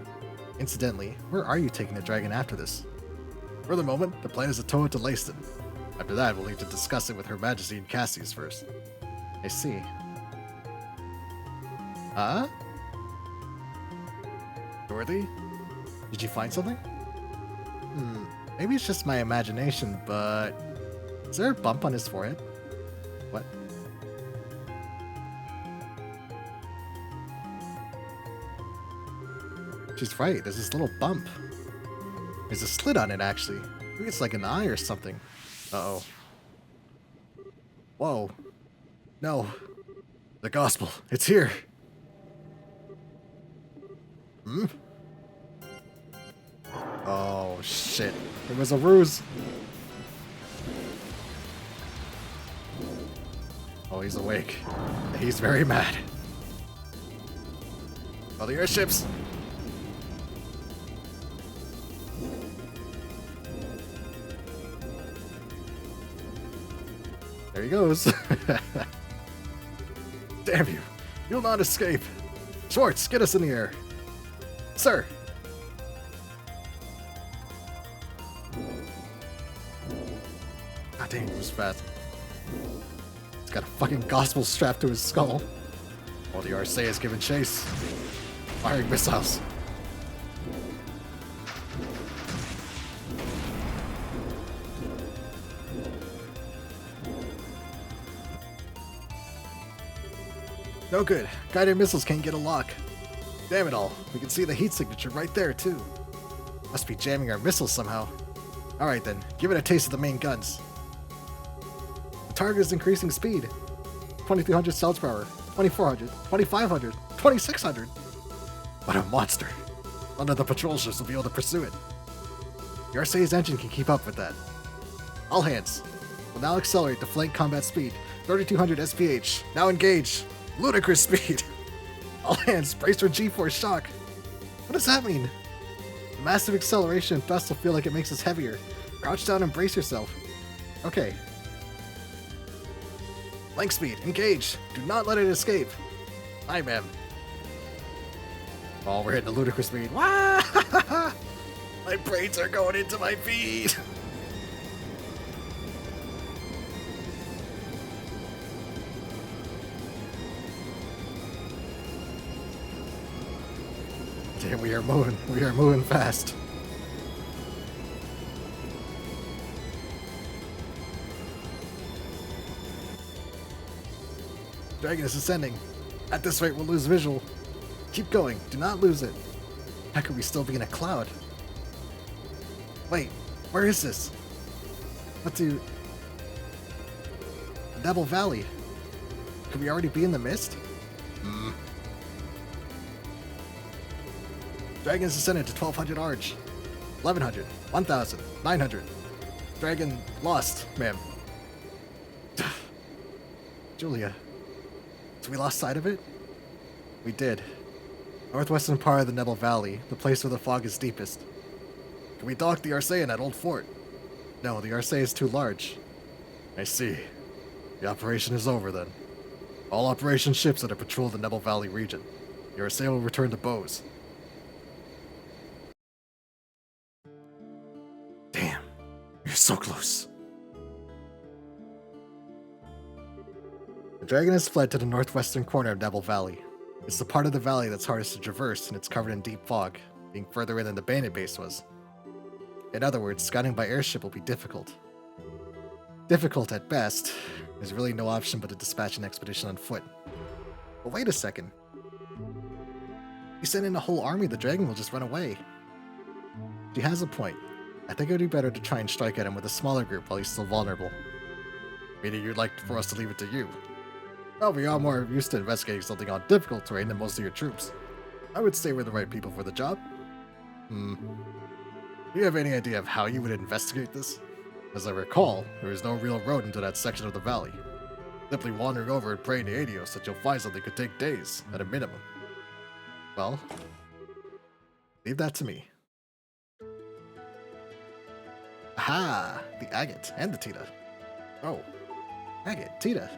Incidentally, where are you taking the dragon after this? For the moment, the plan is to tow it to Leyston. After that, we'll need to discuss it with Her Majesty and Cassius first. I see. Huh? Dorothy? Did you find something? Maybe it's just my imagination, but... Is there a bump on his forehead? What? She's right, there's this little bump. There's a slit on it, actually. Maybe it's like an eye or something. Uh-oh. Whoa. No. The gospel. It's here. Oh, shit. It was a ruse. Oh, he's awake. He's very mad. All the airships. There he goes. Damn you. You'll not escape. Schwartz, get us in the air. Sir. God dang, he was fast. He's got a fucking gospel strapped to his skull. While the Arcee is giving chase. Firing missiles. No good. Guided missiles can't get a lock. Damn it all. We can see the heat signature right there, too. Must be jamming our missiles somehow. Alright then, give it a taste of the main guns. The target is increasing speed. 2300 cells per hour, 2400, 2500, 2600. What a monster. None of the patrol ships will be able to pursue it. The Arcee's engine can keep up with that. All hands. We'll now accelerate to flank combat speed 3200 SPH. Now engage. Ludicrous speed. All hands, brace for G-force shock. What does that mean? The massive acceleration and thrust will feel like it makes us heavier. Crouch down and brace yourself. Okay. Link speed, engage. Do not let it escape. Aye, ma'am. Oh, we're hitting the ludicrous speed. Wah! My braids are going into my feet. Damn, we are moving. We are moving fast. Dragon is ascending. At this rate, we'll lose visual. Keep going. Do not lose it. How could we still be in a cloud? Wait, where is this? What do... Nebel Valley. Could we already be in the mist? Dragon is ascended to 1200 Arch. 1100. 1000. 900. Dragon lost, ma'am. Julia. So we lost sight of it? We did. Northwestern part of the Nebel Valley, the place where the fog is deepest. Can we dock the Arcee in that old fort? No, the Arcee is too large. I see. The operation is over then. All operation ships that have patrolled the Nebel Valley region. The Arcee will return to Bose. Damn, you're so close. The dragon has fled to the northwestern corner of Nebel Valley. It's the part of the valley that's hardest to traverse, and it's covered in deep fog, being further in than the bandit base was. In other words, scouting by airship will be difficult. Difficult at best. There's really no option but to dispatch an expedition on foot. But wait a second. You send in a whole army, the dragon will just run away. She has a point. I think it would be better to try and strike at him with a smaller group while he's still vulnerable. Meaning you'd like for us to leave it to you. Well, we are more used to investigating something on difficult terrain than most of your troops. I would say we're the right people for the job. Do you have any idea of how you would investigate this? As I recall, there is no real road into that section of the valley. Simply wandering over and praying to Adios that you'll find something could take days, at a minimum. Well, leave that to me. Aha! The agate and the Tita. Oh, agate, Tita.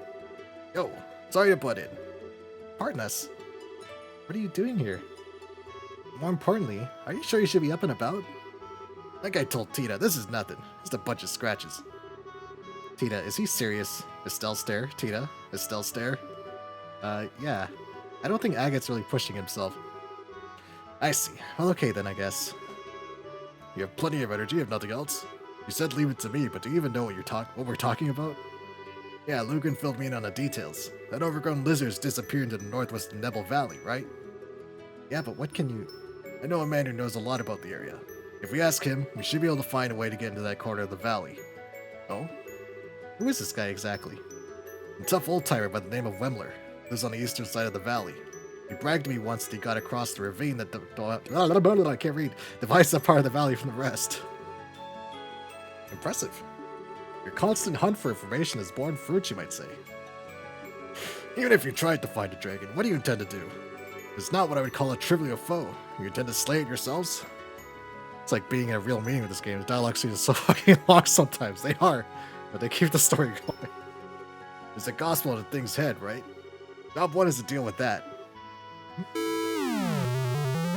Yo, sorry to butt in. Pardon us. What are you doing here? More importantly, are you sure you should be up and about? Like I told Tita, this is nothing. Just a bunch of scratches. Tita, is he serious? Estelle stare? Tita? Estelle stare? Yeah. I don't think Agate's really pushing himself. I see. Well, okay then, I guess. You have plenty of energy, if nothing else. You said leave it to me, but do you even know what we're talking about? Yeah, Lugan filled me in on the details. That overgrown lizard's disappeared into the northwest Nebel Valley, right? Yeah, but what can you... I know a man who knows a lot about the area. If we ask him, we should be able to find a way to get into that corner of the valley. Oh? Who is this guy exactly? A tough old-timer by the name of Wemler. Lives on the eastern side of the valley. He bragged to me once that he got across the ravine that I can't read. Divides that part of the valley from the rest. Impressive. Your constant hunt for information has borne fruit, you might say. Even if you tried to find a dragon, what do you intend to do? It's not what I would call a trivial foe. You intend to slay it yourselves? It's like being in a real meeting with this game. The dialogue scenes are so fucking long sometimes. They are, but they keep the story going. There's a gospel in the thing's head, right? Job one is to deal with that.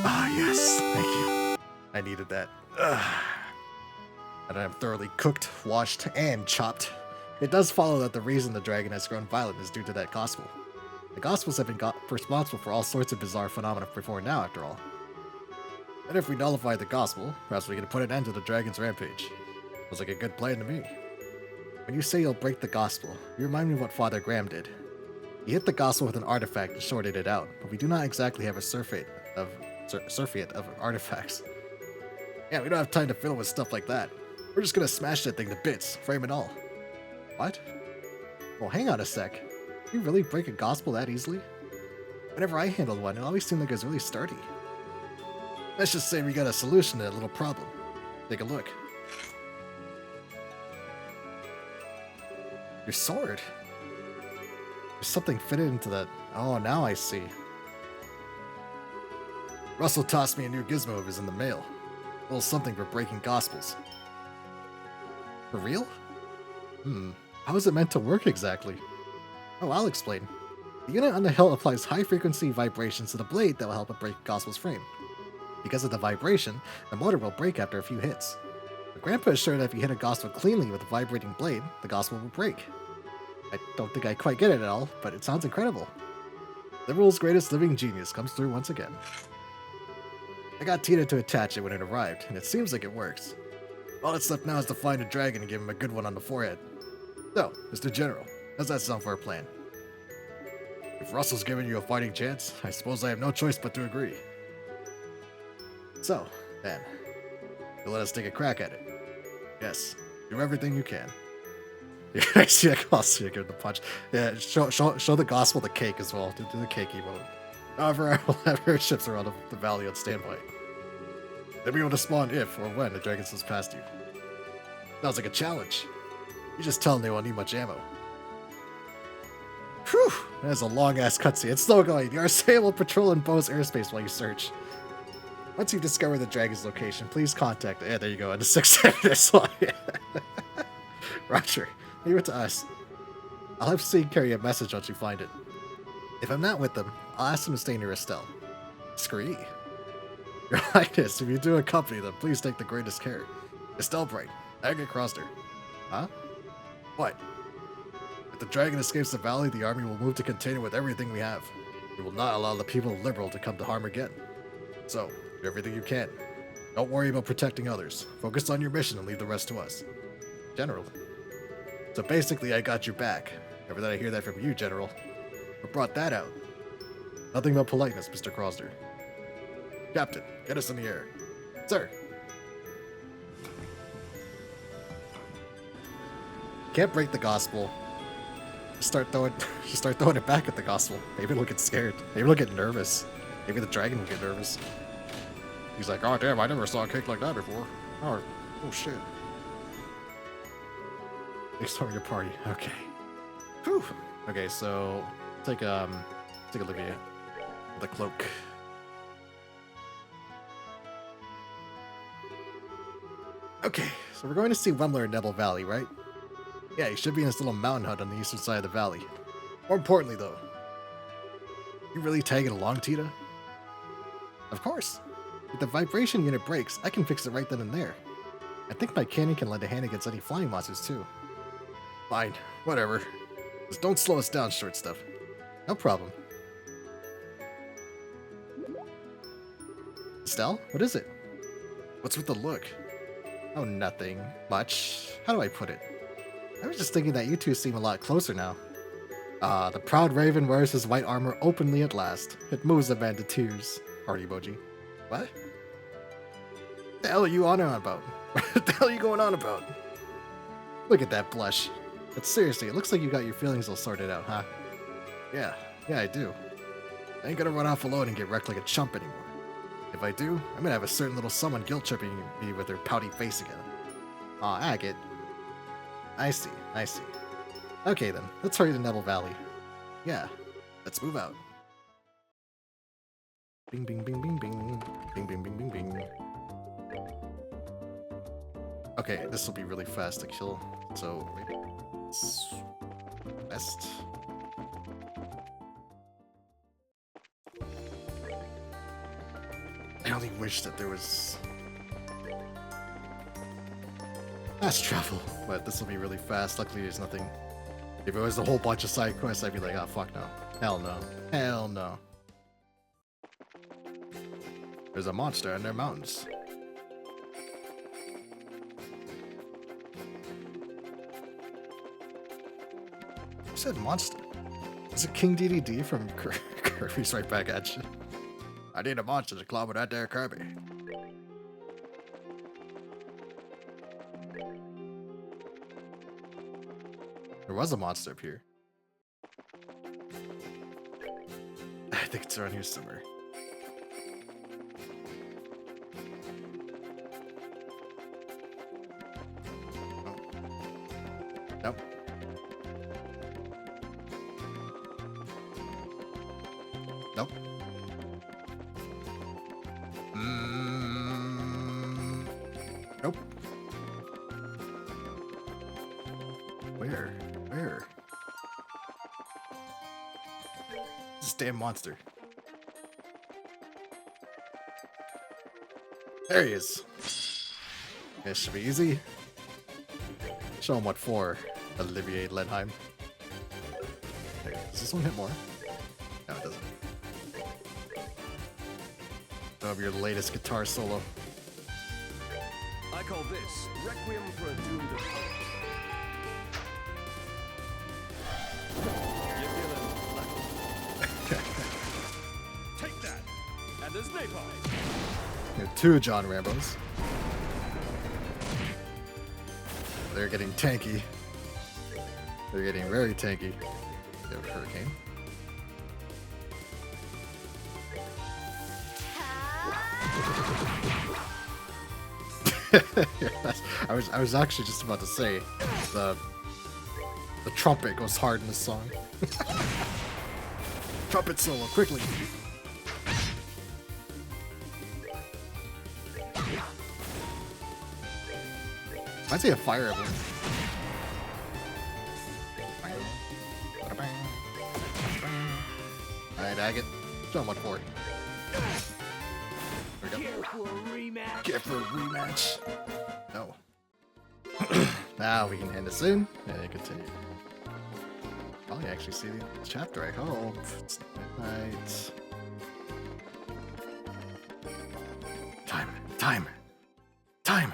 Ah, yes. Thank you. I needed that. And I'm thoroughly cooked, washed, and chopped. It does follow that the reason the dragon has grown violent is due to that gospel. The gospels have been responsible for all sorts of bizarre phenomena before now, after all. And if we nullify the gospel, perhaps we can put an end to the dragon's rampage. Looks like a good plan to me. When you say you'll break the gospel, you remind me of what Father Graham did. He hit the gospel with an artifact and shorted it out, but we do not exactly have a surfeit of artifacts. Yeah, we don't have time to fiddle with stuff like that. We're just gonna smash that thing to bits, frame and all. What? Well, hang on a sec. Can you really break a gospel that easily? Whenever I handled one, it always seemed like it was really sturdy. Let's just say we got a solution to that little problem. Take a look. Your sword. There's something fitted into that. Oh, now I see. Russell tossed me a new gizmo of his in the mail. A little something for breaking gospels. For real? How is it meant to work exactly? Oh, I'll explain. The unit on the hill applies high-frequency vibrations to the blade that will help it break Gospel's frame. Because of the vibration, the motor will break after a few hits. But Grandpa is sure that if you hit a Gospel cleanly with a vibrating blade, the Gospel will break. I don't think I quite get it at all, but it sounds incredible. Liberal's greatest living genius comes through once again. I got Tita to attach it when it arrived, and it seems like it works. All that's left now is to find a dragon and give him a good one on the forehead. So, Mr. General, how's that sound for a plan? If Russell's giving you a fighting chance, I suppose I have no choice but to agree. So, then, you'll let us take a crack at it. Yes, do everything you can. Yeah, I see that cost you give the punch. Yeah, show the gospel the cake as well. Do the cake emote. However, I will have airships around the valley on standby. They'll be able to spawn if or when the dragon slips past you. Sounds like a challenge. You just tell them they won't need much ammo. Whew! That's a long-ass cutscene. It's still going. Your assailant will patrol in Bo's airspace while you search. Once you discover the dragon's location, please contact... Yeah, there you go. In the 6 minutes. Roger. Leave it to us. I'll have Seed carry a message once you find it. If I'm not with them, I'll ask them to stay near Estelle. Scree. Your Highness, if you do accompany them, please take the greatest care. Estelle Bright. Agate Crosder. Huh? What? If the dragon escapes the valley, the army will move to contain it with everything we have. We will not allow the people of Liberal to come to harm again. So, do everything you can. Don't worry about protecting others. Focus on your mission and leave the rest to us. General. So basically, I got your back. Never that I hear that from you, General. What brought that out? Nothing but politeness, Mr. Crosder. Captain, get us in the air. Sir. Can't break the gospel. Just start throwing it back at the gospel. Maybe it'll get scared. Maybe it'll get nervous. Maybe the dragon will get nervous. He's like, oh damn, I never saw a cake like that before. Oh shit. Extort your party. Okay. Whew. Okay, so take a look at the cloak. Okay, so we're going to see Wemler in Nebel Valley, right? Yeah, he should be in this little mountain hut on the eastern side of the valley. More importantly, though, you really tagging along, Tita? Of course. If the vibration unit breaks, I can fix it right then and there. I think my cannon can lend a hand against any flying monsters, too. Fine, whatever. Just don't slow us down, short stuff. No problem. Estelle, what is it? What's with the look? Oh, nothing much. How do I put it? I was just thinking that you two seem a lot closer now. Ah, the proud raven wears his white armor openly at last. It moves a man to tears. Heart emoji. What? What the hell are you on about? What the hell are you going on about? Look at that blush. But seriously, it looks like you got your feelings all sorted out, huh? Yeah, I do. I ain't gonna run off alone and get wrecked like a chump anymore. If I do, I'm gonna have a certain little someone guilt-tripping me with her pouty face again. Aw, Agate. I see. Okay then, let's hurry to Nebel Valley. Yeah, let's move out. Bing bing bing bing bing. Bing bing bing bing bing. Okay, this will be really fast to kill, so maybe it's best. I only wish that there was fast travel, but this will be really fast. Luckily, there's nothing. If it was a whole bunch of side quests, I'd be like, oh, fuck no. Hell no. Hell no. There's a monster in their mountains. You said monster? Is it King DDD from Kirby's right back at you? I need a monster to climb with that there Kirby. There was a monster up here. I think it's around here somewhere. Oh. Nope. Nope. Nope. Where? Where? This damn monster. There he is. This should be easy. Show him what for, Olivier Lenheim. Okay, does this one hit more? No, it doesn't. Show up your latest guitar solo. I call this Requiem for a Doomed Opponent. You feeling lucky? Take that! And there's napalm! You have two John Rambos. They're getting tanky. They're getting very tanky. You have a hurricane. Yes, I was actually just about to say the trumpet goes hard in this song. Trumpet solo, quickly. I'd say a fire emblem. Alright, Agate. Show him what for. There we go. Care for a rematch? Get for a rematch. No. Now we can hand this in and continue. Probably actually see the chapter, I hope. It's midnight. Time. Time. Time.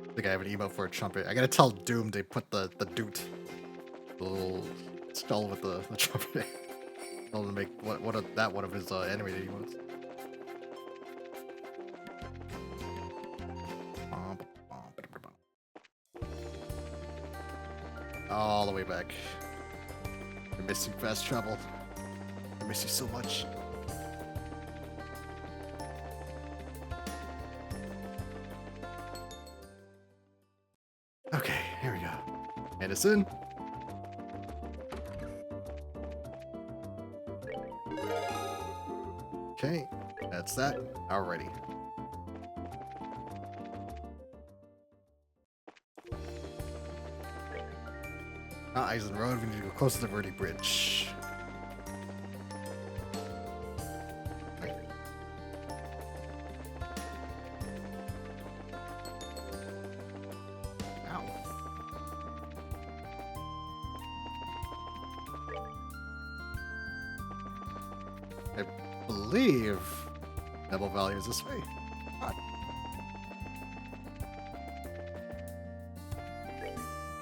I think I have an emote for a trumpet. I gotta tell Doom to put the doot. The little skull with the trumpet. Tell him to make that one of his animated emotes. All the way back. I miss you, fast travel. I miss you so much. Okay, here we go. And it's in. Okay, that's that. Alrighty. Eisen Road, we need to go close to the Verde Bridge. Okay. Ow. I believe Double Valley is this way. God.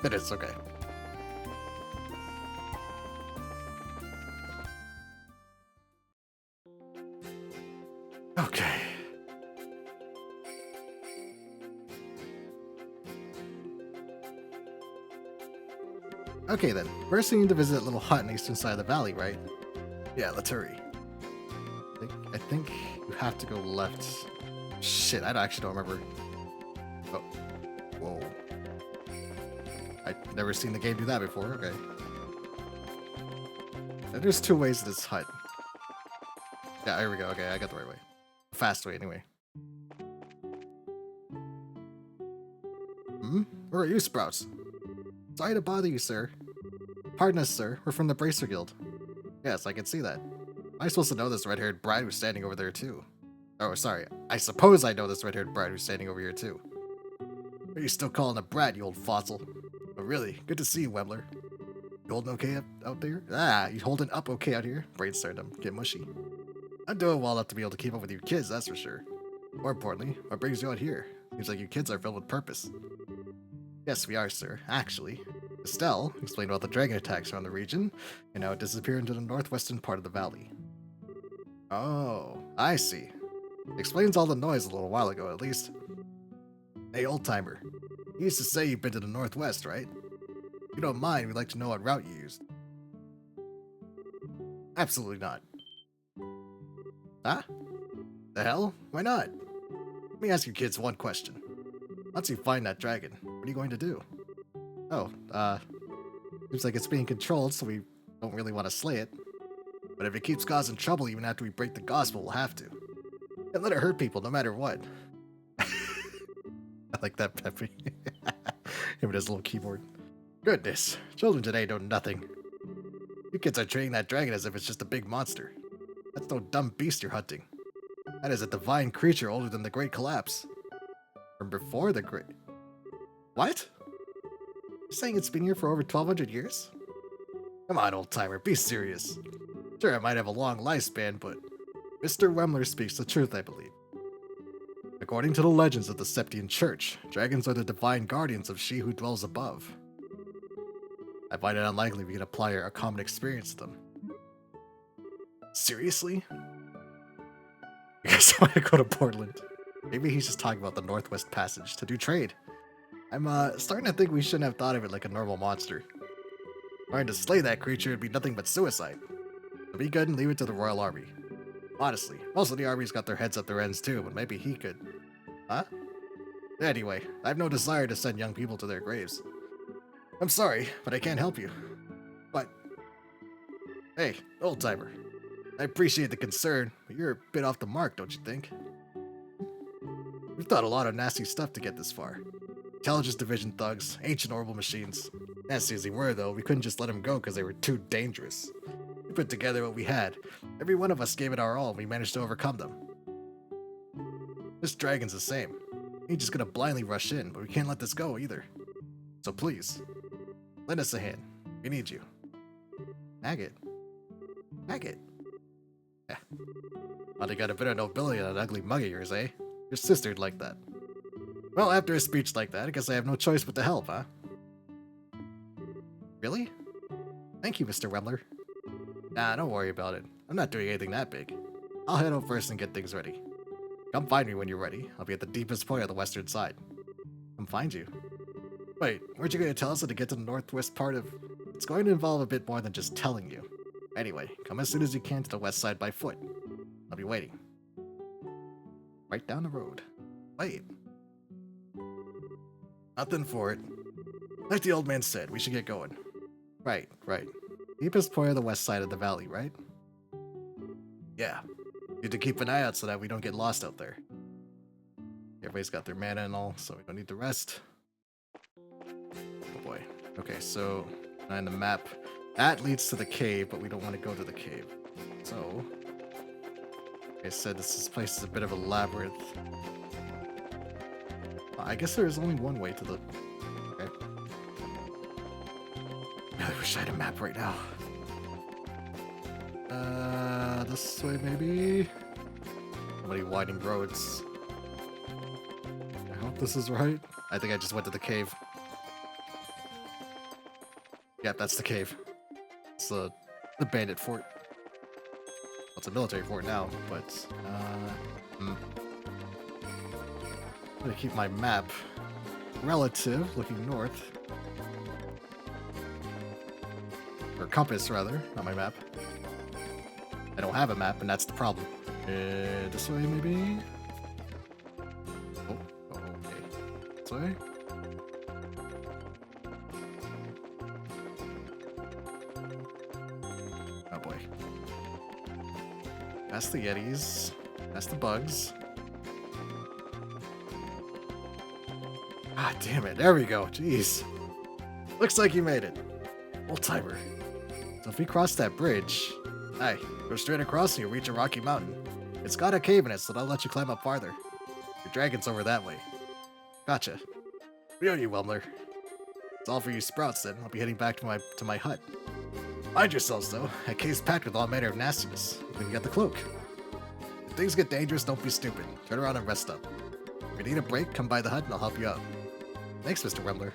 It is, okay. Okay. Okay then. First we need to visit a little hut in the eastern side of the valley, right? Yeah, let's hurry. I think you have to go left. Shit, I actually don't remember. Oh. Whoa. I've never seen the game do that before. Okay. There's two ways to this hut. Yeah, here we go. Okay, I got the right way. Fast way, anyway. Where are you, Sprouts? Sorry to bother you, sir. Pardon us, sir. We're from the Bracer Guild. Yes, I can see that. I'm supposed to know this red-haired bride who's standing over there, too. Oh, sorry. I suppose I know this red-haired bride who's standing over here, too. Are you still calling a brat, you old fossil? Oh, really? Good to see you, Webler. You holding okay out there? Ah, you holding up okay out here? Brain's starting to get mushy. I'm doing well enough to be able to keep up with you kids, that's for sure. More importantly, what brings you out here? Seems like you kids are filled with purpose. Yes, we are, sir. Actually, Estelle explained about the dragon attacks around the region, and how it disappeared into the northwestern part of the valley. Oh, I see. Explains all the noise a little while ago, at least. Hey, old-timer. You used to say you've been to the northwest, right? If you don't mind, we'd like to know what route you used. Absolutely not. Huh? The hell? Why not? Let me ask you kids one question. Once you find that dragon, what are you going to do? Oh, Seems like it's being controlled, so we don't really want to slay it. But if it keeps causing trouble even after we break the gospel, we'll have to. And let it hurt people no matter what. I like that, Peppy. Him with his little keyboard. Goodness, children today know nothing. You kids are treating that dragon as if it's just a big monster. That's no dumb beast you're hunting. That is a divine creature older than the Great Collapse. From before the Great... What? You're saying it's been here for over 1,200 years? Come on, old-timer, be serious. Sure, it might have a long lifespan, but Mr. Wemler speaks the truth, I believe. According to the legends of the Septian Church, dragons are the divine guardians of she who dwells above. I find it unlikely we can apply a common experience to them. Seriously? I guess I want to go to Portland. Maybe he's just talking about the Northwest Passage to do trade. I'm starting to think we shouldn't have thought of it like a normal monster. Trying to slay that creature would be nothing but suicide. So be good and leave it to the Royal Army. Honestly, most of the army's got their heads up their ends too, but maybe he could. Huh? Anyway, I have no desire to send young people to their graves. I'm sorry, but I can't help you. But... Hey, old-timer. I appreciate the concern, but you're a bit off the mark, don't you think? We've done a lot of nasty stuff to get this far. Intelligence Division thugs, ancient orbital machines. Nasty as they were, though, we couldn't just let them go because they were too dangerous. We put together what we had. Every one of us gave it our all, and we managed to overcome them. This dragon's the same. He's just gonna blindly rush in, but we can't let this go either. So please, lend us a hand. We need you. Maggot. Maggot. Yeah. Well, you got a bit of nobility on that ugly mug of yours, eh? Your sister'd like that. Well, after a speech like that, I guess I have no choice but to help, huh? Really? Thank you, Mr. Wemler. Nah, don't worry about it. I'm not doing anything that big. I'll head out first and get things ready. Come find me when you're ready. I'll be at the deepest point on the western side. Come find you. Wait, weren't you going to tell us how to get to the northwest part of... It's going to involve a bit more than just telling you. Anyway, come as soon as you can to the west side by foot. I'll be waiting. Right down the road. Wait. Nothing for it. Like the old man said, we should get going. Right. Deepest point on the west side of the valley, right? Yeah. Need to keep an eye out so that we don't get lost out there. Everybody's got their mana and all, so we don't need to rest. Oh boy. Okay, so on the map, that leads to the cave, but we don't want to go to the cave. So, like I said, this place is a bit of a labyrinth. I guess there is only one way to the... Okay. I wish I had a map right now. This way maybe? So many winding roads. I hope this is right. I think I just went to the cave. Yeah, that's the cave. It's the bandit fort. Well, it's a military fort now, but I'm gonna keep my map relative, looking north. Or compass, rather, not my map. I don't have a map, and that's the problem. This way, maybe? Oh, okay. This way? Oh boy. Past the Yetis. Past the bugs. Ah, damn it. There we go. Jeez. Looks like you made it. Old timer. So if we cross that bridge... Hey, go straight across and you'll reach a rocky mountain. It's got a cave in it, so they'll let you climb up farther. Your dragon's over that way. Gotcha. We owe you, Wemler. It's all for you sprouts, then. I'll be heading back to my hut. Mind yourselves, though. That cave's packed with all manner of nastiness. You can get the cloak. If things get dangerous, don't be stupid. Turn around and rest up. If you need a break, come by the hut and I'll help you out. Thanks, Mr. Wemler.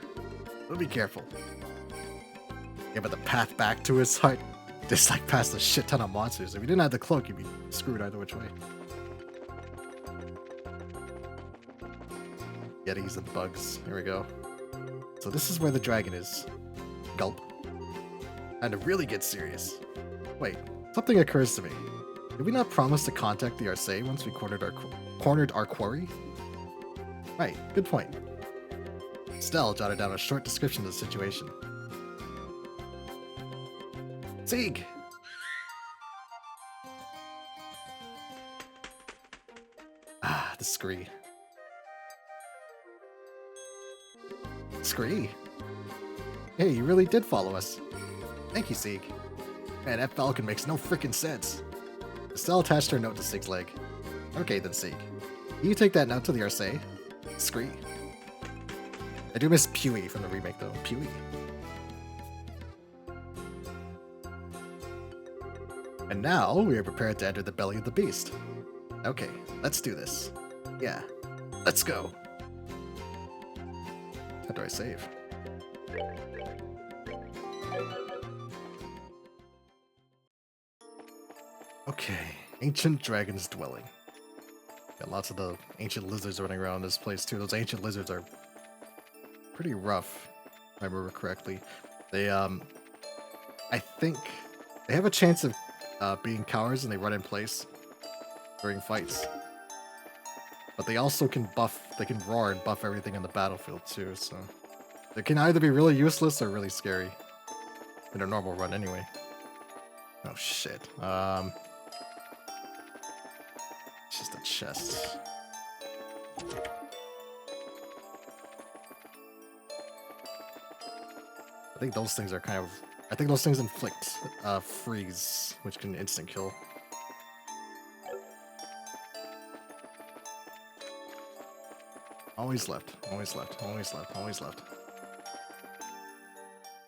But be careful. Yeah, but the path back to his hut just like past a shit ton of monsters. If you didn't have the cloak, you'd be screwed either which way. Yetis and bugs. Here we go. So this is where the dragon is. Gulp. And to really get serious. Wait, something occurs to me. Did we not promise to contact the Arcee once we cornered our quarry? Right, good point. Stell jotted down a short description of the situation. Sieg! Ah, the Scree. Scree? Hey, you really did follow us. Thank you, Sieg. Man, that falcon makes no frickin' sense. Estelle attached her note to Sieg's leg. Okay then, Sieg. You take that note to the Arcee. Scree. I do miss Pewee from the remake, though. Pewee. And now we are prepared to enter the belly of the beast. Okay, let's do this. Yeah, let's go. How do I save? Okay, Ancient Dragon's Dwelling. Got lots of the ancient lizards running around this place too. Those ancient lizards are pretty rough, if I remember correctly. They, I think they have a chance of being cowards and they run in place during fights. But they also can they can roar and buff everything in the battlefield too, so they can either be really useless or really scary in a normal run anyway. Oh shit. It's just a chest. I think those things are kind of... I think those things inflict freeze, which can instant kill. Always left, always left, always left, always left.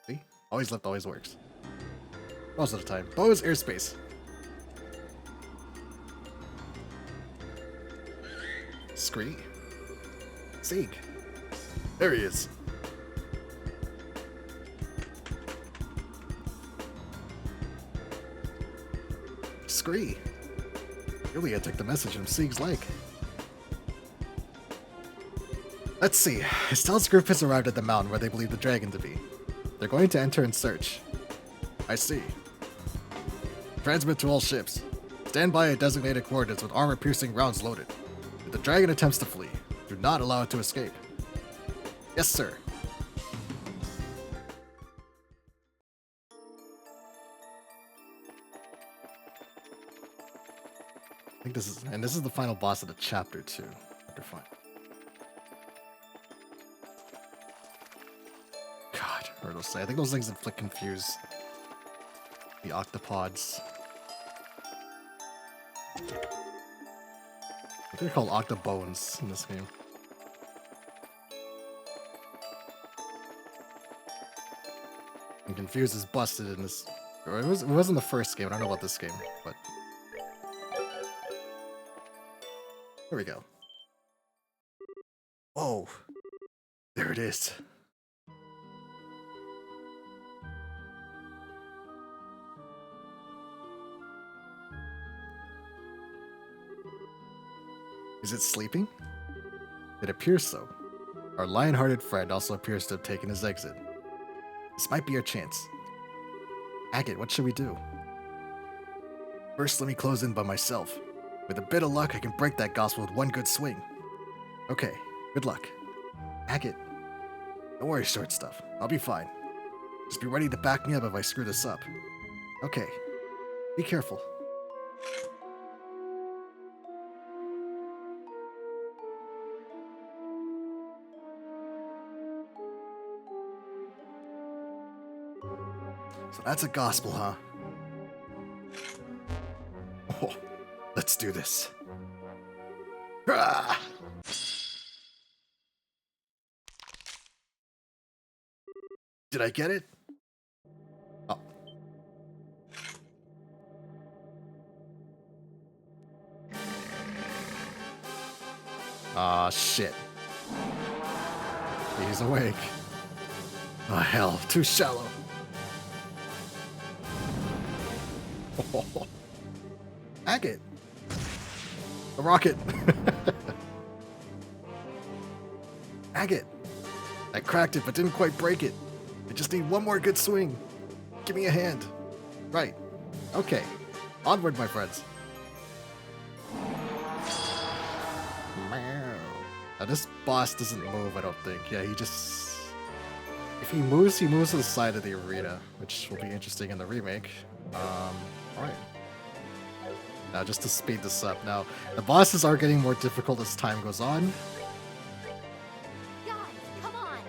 See? Always left always works. Most of the time. Bo's airspace. Scree. Sieg. There he is. Scree. Julia took the message from Sieg's leg. Let's see. Estelle's group has arrived at the mountain where they believe the dragon to be. They're going to enter and search. I see. Transmit to all ships. Stand by at designated coordinates with armor-piercing rounds loaded. If the dragon attempts to flee, do not allow it to escape. Yes, sir. I think this is the final boss of the chapter too. Chapter 5. God, what are those things? I think those things inflict confuse the octopods. I think they're called octobones in this game. And Confuse is busted in this. Or it wasn't the first game. I don't know about this game, but here we go. Oh, there it is. Is it sleeping? It appears so. Our lion-hearted friend also appears to have taken his exit. This might be our chance. Agate, what should we do? First, let me close in by myself. With a bit of luck, I can break that gospel with one good swing. Okay, good luck. Agate, don't worry, short stuff. I'll be fine. Just be ready to back me up if I screw this up. Okay, be careful. So that's a gospel, huh? Oh, let's do this. Ah! Did I get it? Oh. Ah, shit. He's awake. Oh, hell, too shallow. Oh. Agate. The rocket. Agate. I cracked it, but didn't quite break it. I just need one more good swing. Give me a hand. Right. Okay. Onward, my friends. Now, this boss doesn't move, I don't think. Yeah, he just... If he moves to the side of the arena, which will be interesting in the remake. Alright. Now, just to speed this up. Now, the bosses are getting more difficult as time goes on. Guys, come on.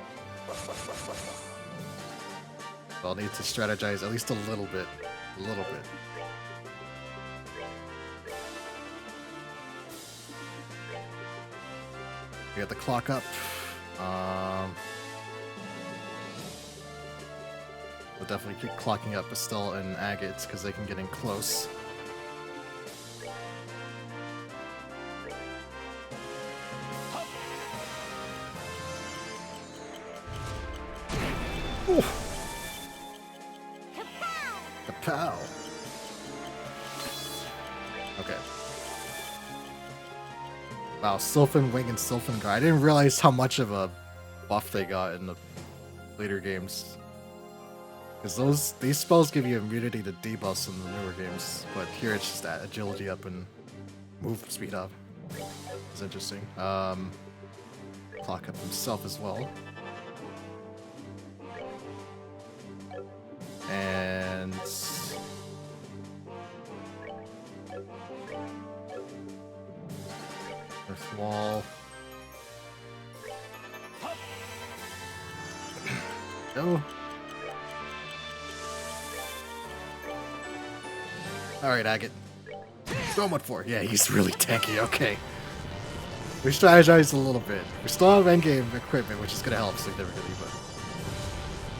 I'll need to strategize at least a little bit. A little bit. We got the clock up. We'll definitely keep clocking up Estelle and Agates because they can get in close. Kapow! Okay. Wow, Sylphin Wing and Sylphin Guard. I didn't realize how much of a buff they got in the later games. Because these spells give you immunity to debuffs in the newer games, but here it's just that agility up and move speed up. It's interesting. Clock up himself as well. And Earth Wall. Go. Alright, Agate. Throw him what for? Yeah, he's really tanky, okay. We strategized a little bit. We still have endgame equipment, which is going to help significantly, but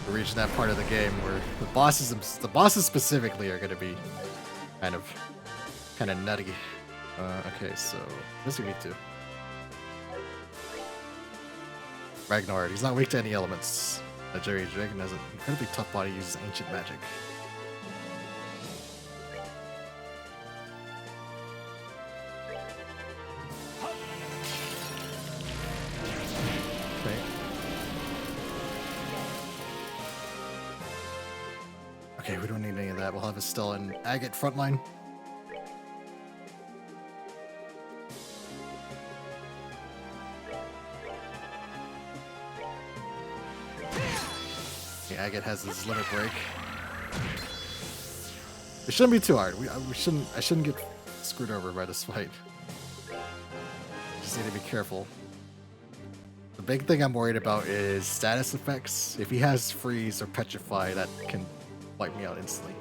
we're reaching that part of the game where the bosses specifically are going to be kind of nutty. Okay, so this we need to. Ragnar, he's not weak to any elements. Jerry Dragon has an incredibly tough body, uses ancient magic. Okay, we don't need any of that. We'll have Estelle and Agate frontline. Okay, Agate has his limit break. It shouldn't be too hard. I shouldn't get screwed over by this fight. Just need to be careful. The big thing I'm worried about is status effects. If he has freeze or petrify, that can wipe me out instantly.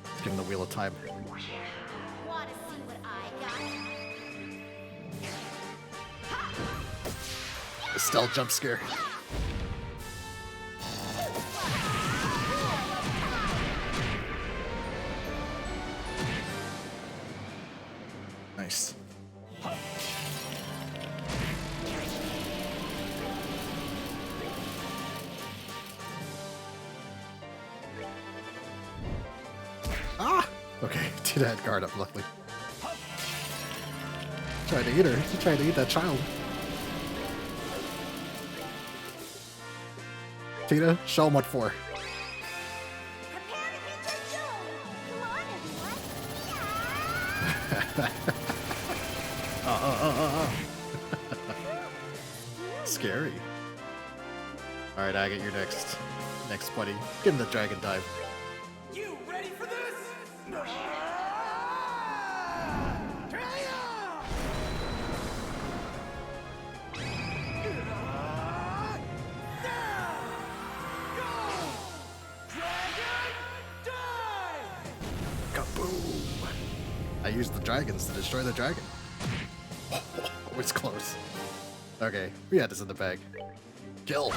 Let's give him the wheel of time. Wanna see what I got? Estelle jump scare. Nice. Ah! Okay, Tina had guard up, luckily. Tried to eat her. He tried to eat that child. Tina, show him what for. Prepare to hit your doom! Come on, everyone! Scary. Alright, Agate, you're next. Next, buddy. Give him the dragon dive. You ready for this? Kaboom! I used the dragons to destroy the dragon. Oh, it's close. Okay, we had this in the bag. Kill!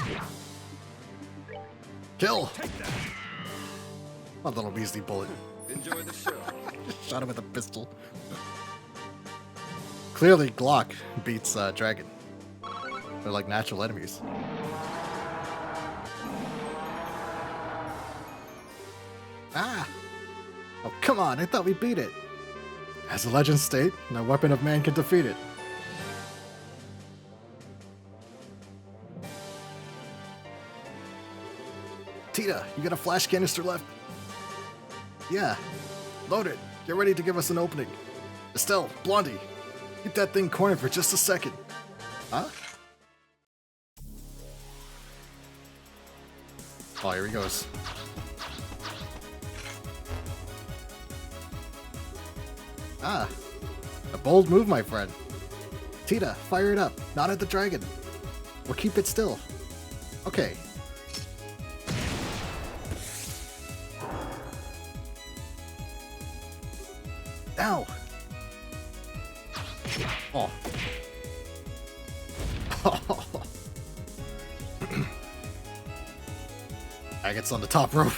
Kill! A little measly bullet. Enjoy the show. Shot him with a pistol. Clearly, Glock beats Dragon. They're like natural enemies. Ah! Oh, come on, I thought we beat it. As the legends state, no weapon of man can defeat it. Tina, you got a flash canister left? Yeah. Load it. Get ready to give us an opening. Estelle, Blondie, keep that thing cornered for just a second. Huh? Oh, here he goes. Ah, a bold move, my friend. Tita, fire it up. Not at the dragon. Or keep it still. Okay. Ow. Oh. Agate's on the top rope.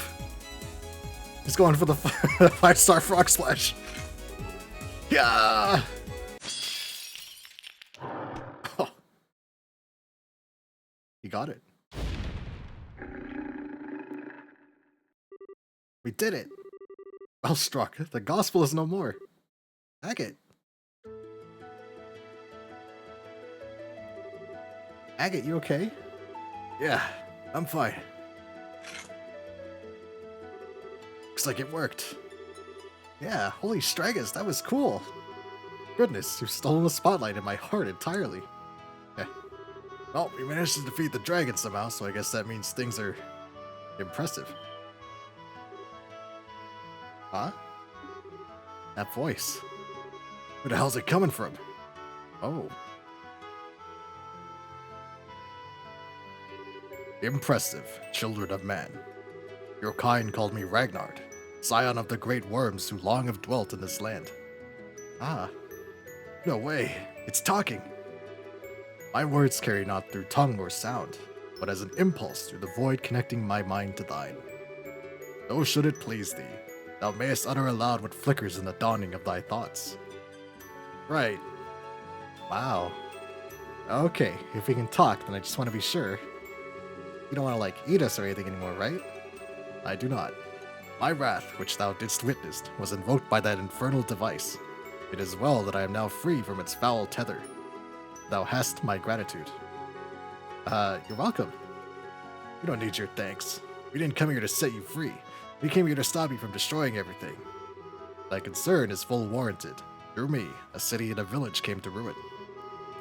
He's going for the 5-star frog splash. Yeah. Oh. He got it. We did it. Well struck. The gospel is no more. Agate. Agate, you okay? Yeah, I'm fine. Looks like it worked. Yeah, holy Stragus, that was cool. Goodness, you've stolen the spotlight in my heart entirely. Eh. Well, we managed to defeat the dragon somehow, so I guess that means things are impressive. Huh? That voice. Where the hell's it coming from? Oh. Impressive, children of man. Your kind called me Ragnar, scion of the great worms who long have dwelt in this land. Ah. No way. It's talking. My words carry not through tongue or sound, but as an impulse through the void connecting my mind to thine. So should it please thee, thou mayest utter aloud what flickers in the dawning of thy thoughts. Right. Wow. Okay, if we can talk, then I just want to be sure. You don't want to, like, eat us or anything anymore, right? I do not. My wrath, which thou didst witness, was invoked by that infernal device. It is well that I am now free from its foul tether. Thou hast my gratitude. You're welcome. You don't need your thanks. We didn't come here to set you free. We came here to stop you from destroying everything. Thy concern is full warranted. Through me, a city and a village came to ruin.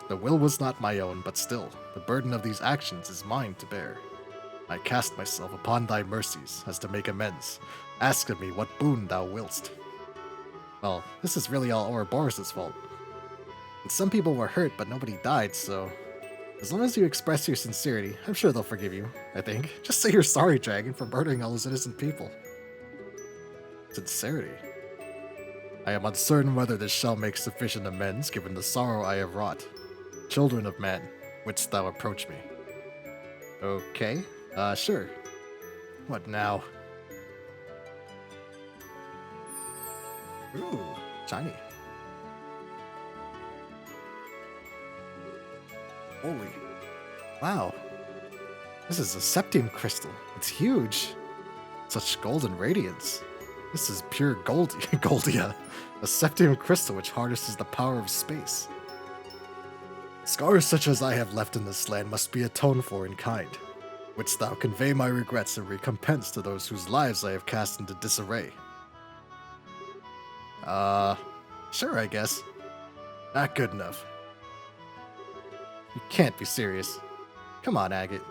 The will was not my own, but still, the burden of these actions is mine to bear. I cast myself upon thy mercies, as to make amends. Ask of me what boon thou willst. Well, this is really all Ouroboros' fault. And some people were hurt, but nobody died, so... As long as you express your sincerity, I'm sure they'll forgive you, I think. Just say you're sorry, Dragon, for murdering all those innocent people. Sincerity? I am uncertain whether this shall make sufficient amends, given the sorrow I have wrought. Children of man, wouldst thou approach me? Okay, sure. What now? Ooh, shiny. Holy. Wow. This is a septium crystal. It's huge. Such golden radiance. This is pure Goldia. A septium crystal which harnesses the power of space. Scars such as I have left in this land must be atoned for in kind. Wouldst thou convey my regrets and recompense to those whose lives I have cast into disarray? Sure, I guess. Not good enough. You can't be serious. Come on, Agate.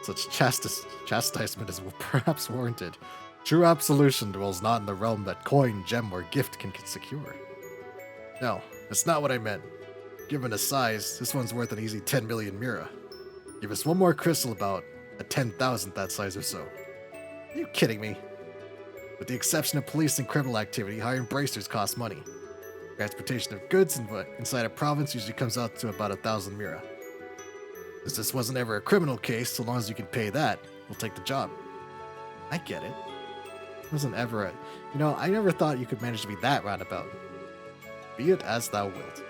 Such chastisement is perhaps warranted. True absolution dwells not in the realm that coin, gem, or gift can secure. No, that's not what I meant. Given the size, this one's worth an easy 10 million mira. Give us one more crystal about a 10,000th that size or so. Are you kidding me? With the exception of police and criminal activity, hiring bracers costs money. Transportation of goods inside a province usually comes out to about 1,000 mira. Since this wasn't ever a criminal case, so long as you can pay that, we'll take the job. I get it. It wasn't ever a... You know, I never thought you could manage to be that roundabout. Be it as thou wilt.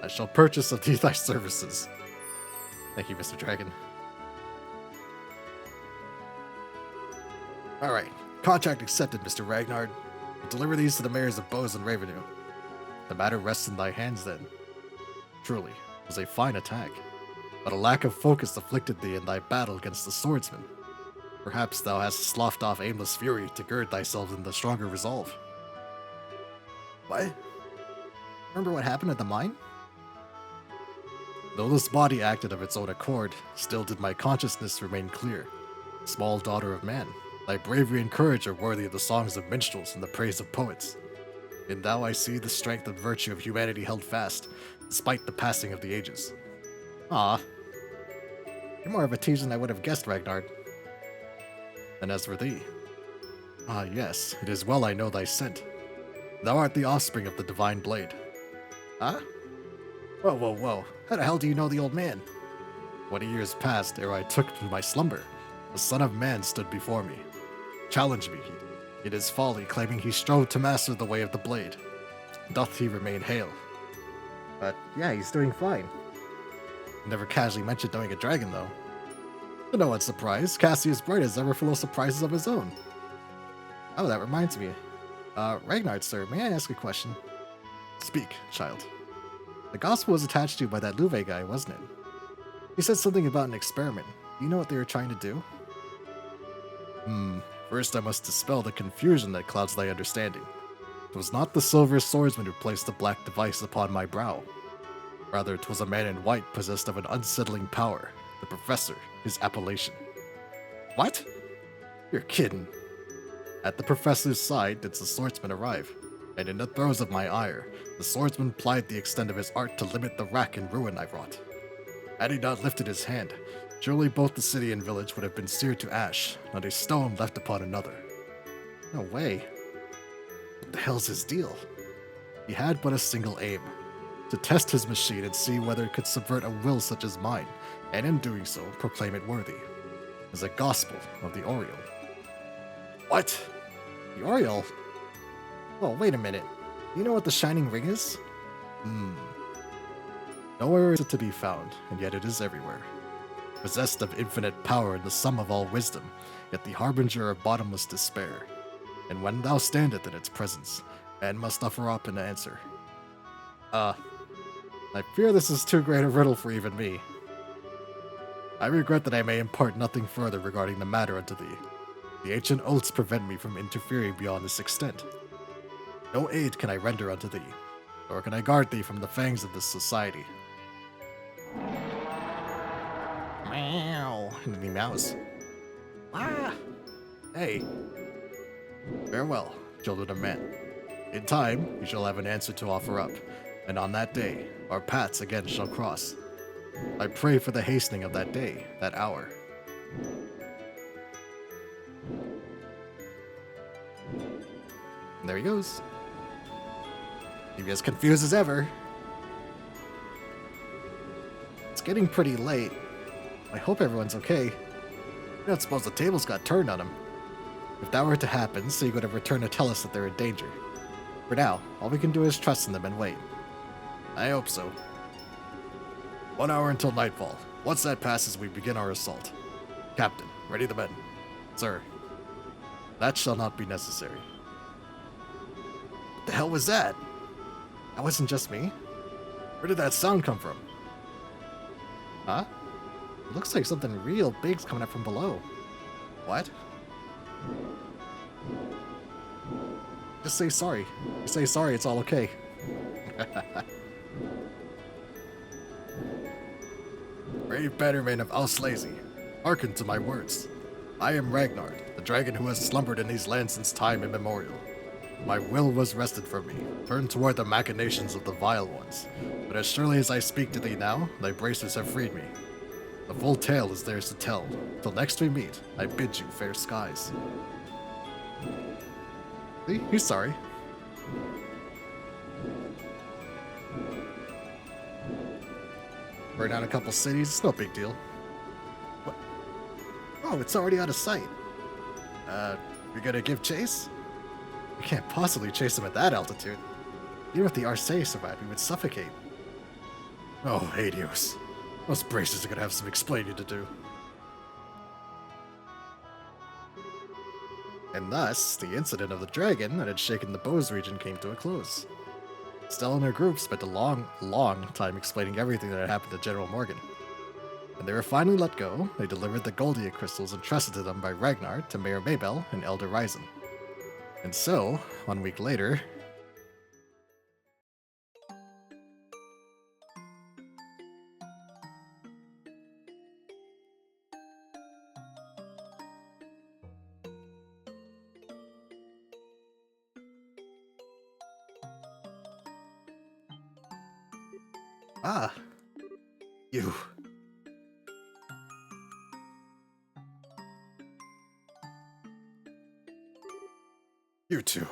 I shall purchase of thee thy services. Thank you, Mr. Dragon. Alright, contract accepted, Mr. Ragnar. I'll deliver these to the mayors of Bose and Ravenue. The matter rests in thy hands then. Truly, it was a fine attack, but a lack of focus afflicted thee in thy battle against the swordsman. Perhaps thou hast sloughed off aimless fury to gird thyself in the stronger resolve. What? Remember what happened at the mine? Though this body acted of its own accord, still did my consciousness remain clear. Small daughter of man, thy bravery and courage are worthy of the songs of minstrels and the praise of poets. In thou I see the strength and virtue of humanity held fast, despite the passing of the ages. Ah, you're more of a tease than I would have guessed, Ragnar. And as for thee, ah yes, it is well I know thy scent. Thou art the offspring of the divine blade. Huh? Whoa, whoa, whoa. How the hell do you know the old man? 20 years passed ere I took to my slumber. The Son of Man stood before me. Challenged me, he. It is folly, claiming he strove to master the way of the blade. Doth he remain hale? But yeah, he's doing fine. Never casually mentioned knowing a dragon, though. To no one's surprise, Cassius Bright is ever full of surprises of his own. Oh, that reminds me. Ragnar, sir, may I ask a question? Speak, child. The gospel was attached to you by that Louve guy, wasn't it? He said something about an experiment. Do you know what they were trying to do? First I must dispel the confusion that clouds thy understanding. It was not the silver swordsman who placed the black device upon my brow. Rather, 'twas a man in white possessed of an unsettling power, the professor, his appellation. What? You're kidding. At the professor's side did the swordsman arrive, and in the throes of my ire, the swordsman plied the extent of his art to limit the rack and ruin I wrought. Had he not lifted his hand, surely both the city and village would have been seared to ash, not a stone left upon another. No way. What the hell's his deal? He had but a single aim, to test his machine and see whether it could subvert a will such as mine, and in doing so, proclaim it worthy, as a gospel of the Oriole. What? The Oriole? Oh, wait a minute. You know what the Shining Ring is? Nowhere is it to be found, and yet it is everywhere. Possessed of infinite power and the sum of all wisdom, yet the harbinger of bottomless despair. And when thou standeth in its presence, man must offer up an answer. I fear this is too great a riddle for even me. I regret that I may impart nothing further regarding the matter unto thee. The ancient oaths prevent me from interfering beyond this extent. No aid can I render unto thee, nor can I guard thee from the fangs of this society. Meow. And then he meows. Ah! Hey. Farewell, children of men. In time, you shall have an answer to offer up, and on that day, our paths again shall cross. I pray for the hastening of that day, that hour. And there he goes. He's as confused as ever. It's getting pretty late. I hope everyone's okay. I don't suppose the tables got turned on him. If that were to happen, Sieg would have returned to tell us that they're in danger. For now, all we can do is trust in them and wait. I hope so. 1 hour until nightfall. Once that passes, we begin our assault. Captain, ready the men. Sir. That shall not be necessary. What the hell was that? That wasn't just me. Where did that sound come from? Huh? It looks like something real big's coming up from below. What? Just say sorry. You say sorry, it's all okay. Brave bannerman of Auslazy, hearken to my words. I am Ragnar, the dragon who has slumbered in these lands since time immemorial. My will was wrested from me, turned toward the machinations of the vile ones. But as surely as I speak to thee now, thy bracers have freed me. The full tale is theirs to tell. Till next we meet, I bid you fair skies. See? He's sorry. Burn down a couple cities, it's no big deal. What? Oh, it's already out of sight. You're gonna give chase? We can't possibly chase them at that altitude. Even if the Arcee survived, we would suffocate. Oh, Hades. Those bracers are gonna have some explaining to do. And thus, the incident of the dragon that had shaken the Bose region came to a close. Stella and her group spent a long time explaining everything that had happened to General Morgan. When they were finally let go, they delivered the Goldia crystals entrusted to them by Ragnar to Mayor Maybell and Elder Ryzen. And so, 1 week later, Ah, you. You two.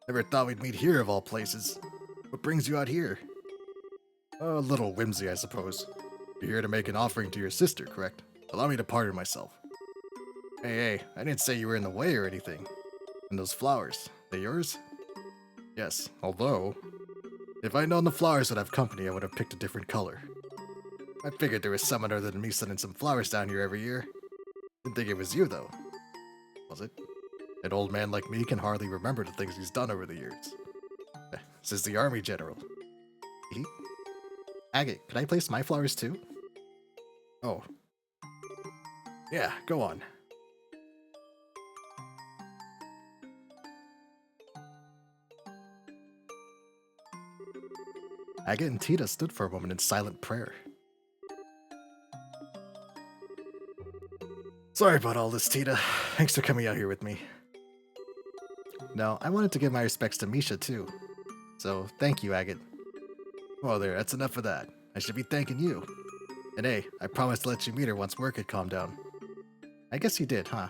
Never thought we'd meet here of all places. What brings you out here? A little whimsy, I suppose. You're here to make an offering to your sister, correct? Allow me to pardon myself. Hey, I didn't say you were in the way or anything. And those flowers, they yours? Yes, although, if I'd known the flowers would have company, I would have picked a different color. I figured there was someone other than me sending some flowers down here every year. Didn't think it was you, though. Was it? An old man like me can hardly remember the things he's done over the years. Says the army general. Agate, can I place my flowers too? Oh. Yeah, go on. Agate and Tita stood for a moment in silent prayer. Sorry about all this, Tita. Thanks for coming out here with me. No, I wanted to give my respects to Misha too. So, thank you, Agate. Oh there, that's enough of that. I should be thanking you. And hey, I promised to let you meet her once work had calmed down. I guess you did, huh?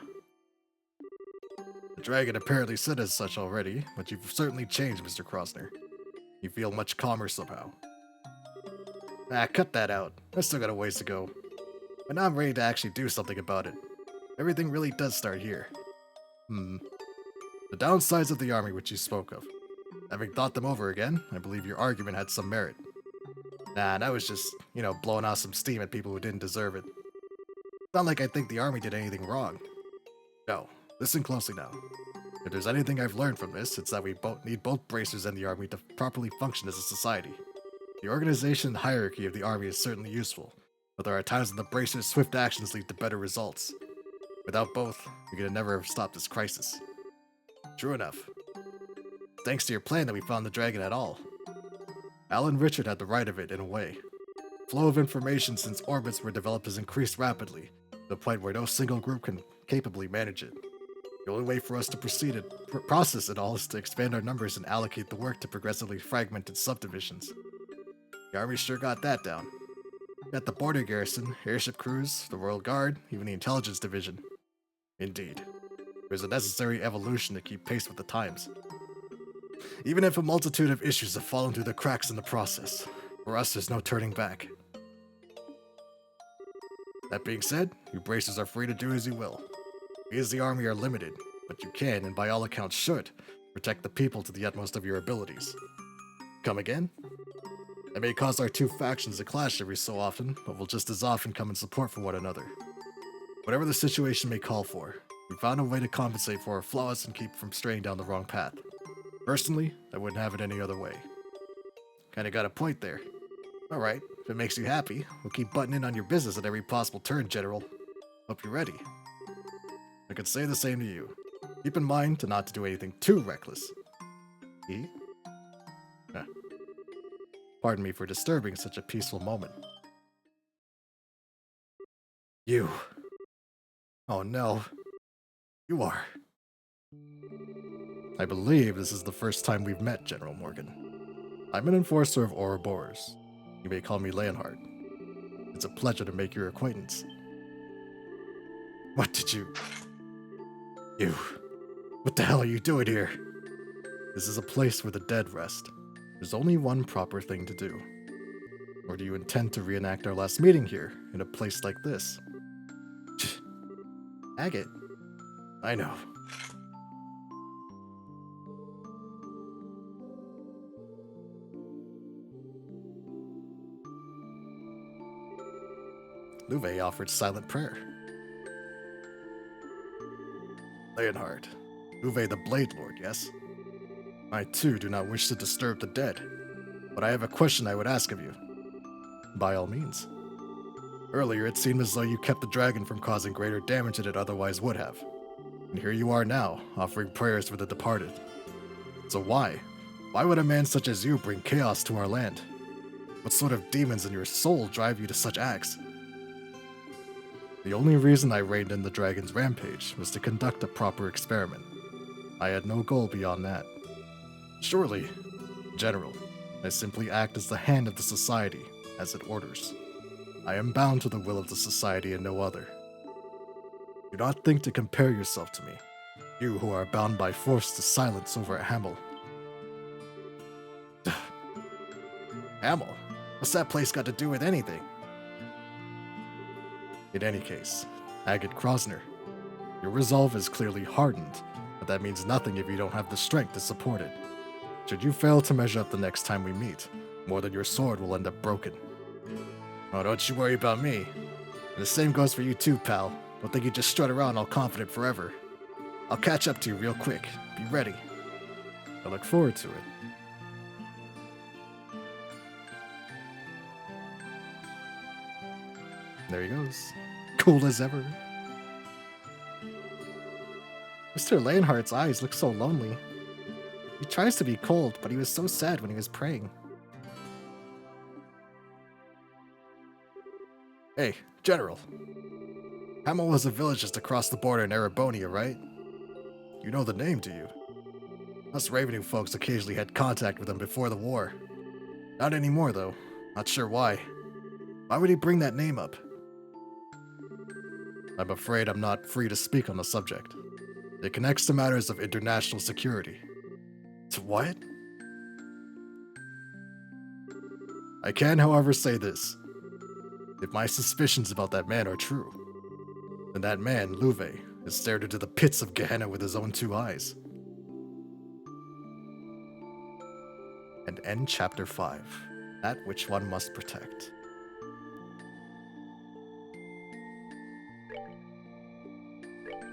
The dragon apparently said as such already, but you've certainly changed, Mr. Krosner. You feel much calmer somehow. Ah, cut that out. I still got a ways to go. But now I'm ready to actually do something about it. Everything really does start here. The downsides of the army which you spoke of. Having thought them over again, I believe your argument had some merit. Nah, that was just, blowing out some steam at people who didn't deserve it. It's not like I think the army did anything wrong. No, listen closely now. If there's anything I've learned from this, it's that we need both bracers and the army to properly function as a society. The organization and hierarchy of the army is certainly useful, but there are times when the bracers' swift actions lead to better results. Without both, we could never have stopped this crisis. True enough. Thanks to your plan that we found the dragon at all. Alan Richard had the right of it in a way. Flow of information since orbits were developed has increased rapidly, to the point where no single group can capably manage it. The only way for us to process it all is to expand our numbers and allocate the work to progressively fragmented subdivisions. The army sure got that down. Got the border garrison, airship crews, the Royal Guard, even the intelligence division. Indeed. There's a necessary evolution to keep pace with the times. Even if a multitude of issues have fallen through the cracks in the process, for us there's no turning back. That being said, you bracers are free to do as you will. We as the army are limited, but you can, and by all accounts should, protect the people to the utmost of your abilities. Come again? That may cause our two factions to clash every so often, but will just as often come in support for one another. Whatever the situation may call for, we found a way to compensate for our flaws and keep from straying down the wrong path. Personally, I wouldn't have it any other way. Kinda got a point there. Alright, if it makes you happy, we'll keep butting in on your business at every possible turn, General. Hope you're ready. I could say the same to you. Keep in mind to not to do anything too reckless. Pardon me for disturbing such a peaceful moment. You. Oh no. You are. I believe this is the first time we've met, General Morgan. I'm an enforcer of Ouroboros. You may call me Leonhard. It's a pleasure to make your acquaintance. What did you... You... What the hell are you doing here? This is a place where the dead rest. There's only one proper thing to do. Or do you intend to reenact our last meeting here, in a place like this? Agate. I know. Louvet offered silent prayer. Leonhard. Louvet the Blade Lord, yes? I too do not wish to disturb the dead, but I have a question I would ask of you. By all means. Earlier it seemed as though you kept the dragon from causing greater damage than it otherwise would have. And here you are now, offering prayers for the departed. So why? Why would a man such as you bring chaos to our land? What sort of demons in your soul drive you to such acts? The only reason I reined in the dragon's rampage was to conduct a proper experiment. I had no goal beyond that. Surely, General, I simply act as the hand of the society, as it orders. I am bound to the will of the society and no other. Do not think to compare yourself to me, you who are bound by force to silence over at Hamel. Hamel? What's that place got to do with anything? In any case, Agate Krosner, your resolve is clearly hardened, but that means nothing if you don't have the strength to support it. Should you fail to measure up the next time we meet, more than your sword will end up broken. Oh, don't you worry about me. And the same goes for you too, pal. Don't think you just strut around all confident forever. I'll catch up to you real quick. Be ready. I look forward to it. There he goes. Cool as ever. Mr. Leonhardt's eyes look so lonely. He tries to be cold, but he was so sad when he was praying. Hey, General. Hamel was a village just across the border in Erebonia, right? You know the name, do you? Us Ravenue folks occasionally had contact with him before the war. Not anymore, though. Not sure why. Why would he bring that name up? I'm afraid I'm not free to speak on the subject. It connects to matters of international security. To what? I can, however, say this. If my suspicions about that man are true, then that man, Louve, has stared into the pits of Gehenna with his own 2 eyes. And end Chapter 5. That which one must protect.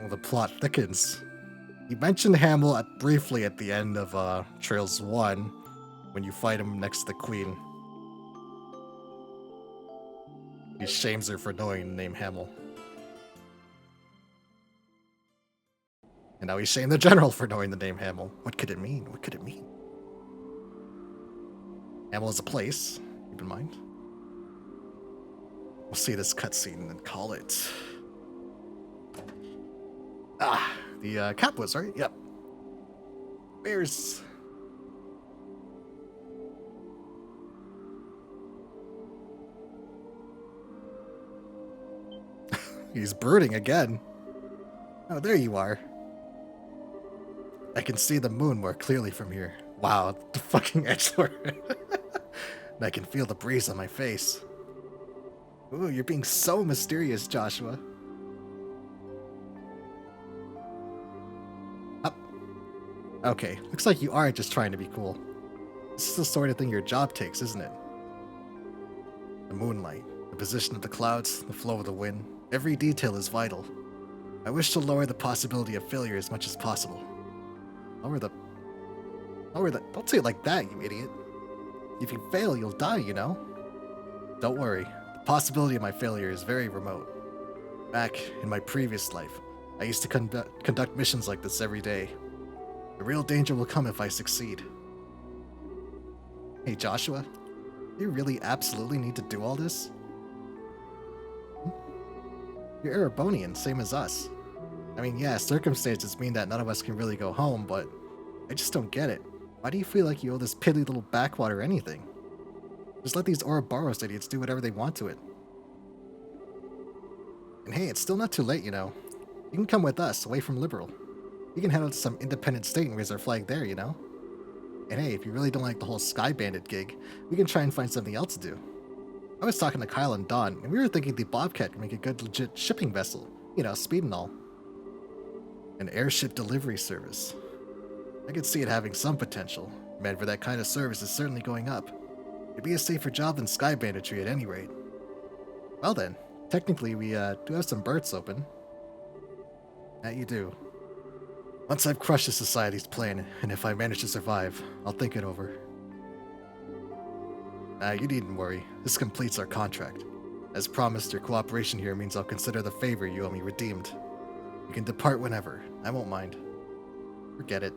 Well, the plot thickens. You mentioned Hamel briefly at the end of Trails 1, when you fight him next to the Queen. He shames her for knowing the name Hamel. And now he's shamed the General for knowing the name Hamel. What could it mean? What could it mean? Hamel is a place, keep in mind. We'll see this cutscene and call it... the cat was, right? Yep. Bears. He's brooding again. Oh, there you are. I can see the moon more clearly from here. Wow, the fucking edgelord. And I can feel the breeze on my face. Ooh, you're being so mysterious, Joshua. Okay, looks like you aren't just trying to be cool. This is the sort of thing your job takes, isn't it? The moonlight, the position of the clouds, the flow of the wind, every detail is vital. I wish to lower the possibility of failure as much as possible. Lower the... Don't say it like that, you idiot. If you fail, you'll die, you know? Don't worry, the possibility of my failure is very remote. Back in my previous life, I used to conduct missions like this every day. The real danger will come if I succeed. Hey, Joshua, do you really absolutely need to do all this? You're Erebonian, same as us. I mean, yeah, circumstances mean that none of us can really go home, but I just don't get it. Why do you feel like you owe this piddly little backwater anything? Just let these Ouroboros idiots do whatever they want to it. And hey, it's still not too late, you know. You can come with us, away from Liberal. You can head out to some independent state and raise our flag there, you know? And hey, if you really don't like the whole Sky Bandit gig, we can try and find something else to do. I was talking to Kyle and Don, and we were thinking the Bobcat could make a good legit shipping vessel. You know, speed and all. An airship delivery service. I could see it having some potential. Demand for that kind of service is certainly going up. It'd be a safer job than Sky Banditry at any rate. Well then, technically we do have some berths open. That you do. Once I've crushed the Society's plan, and if I manage to survive, I'll think it over. You needn't worry. This completes our contract. As promised, your cooperation here means I'll consider the favor you owe me redeemed. You can depart whenever. I won't mind. Forget it.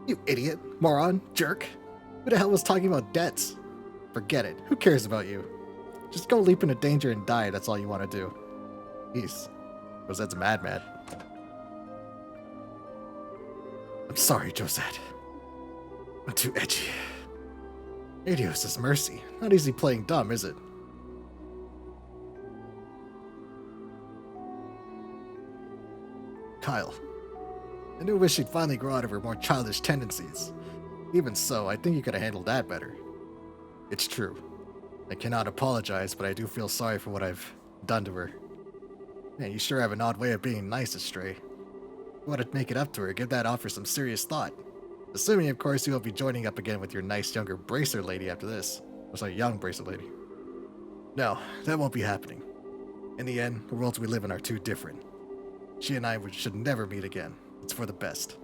You idiot, moron, jerk. Who the hell was talking about debts? Forget it. Who cares about you? Just go leap into danger and die, that's all you want to do. Jeez. Josette's mad. I'm sorry, Josette. I'm too edgy. Adios is mercy. Not easy playing dumb, is it? Kyle. I do wish she'd finally grow out of her more childish tendencies. Even so, I think you could have handled that better. It's true. I cannot apologize, but I do feel sorry for what I've done to her. Man, you sure have an odd way of being nice, Astray. You want to make it up to her, give that offer some serious thought. Assuming, of course, you will be joining up again with your nice younger bracer lady after this. Or sorry, young bracer lady. No, that won't be happening. In the end, the worlds we live in are too different. She and I should never meet again. It's for the best.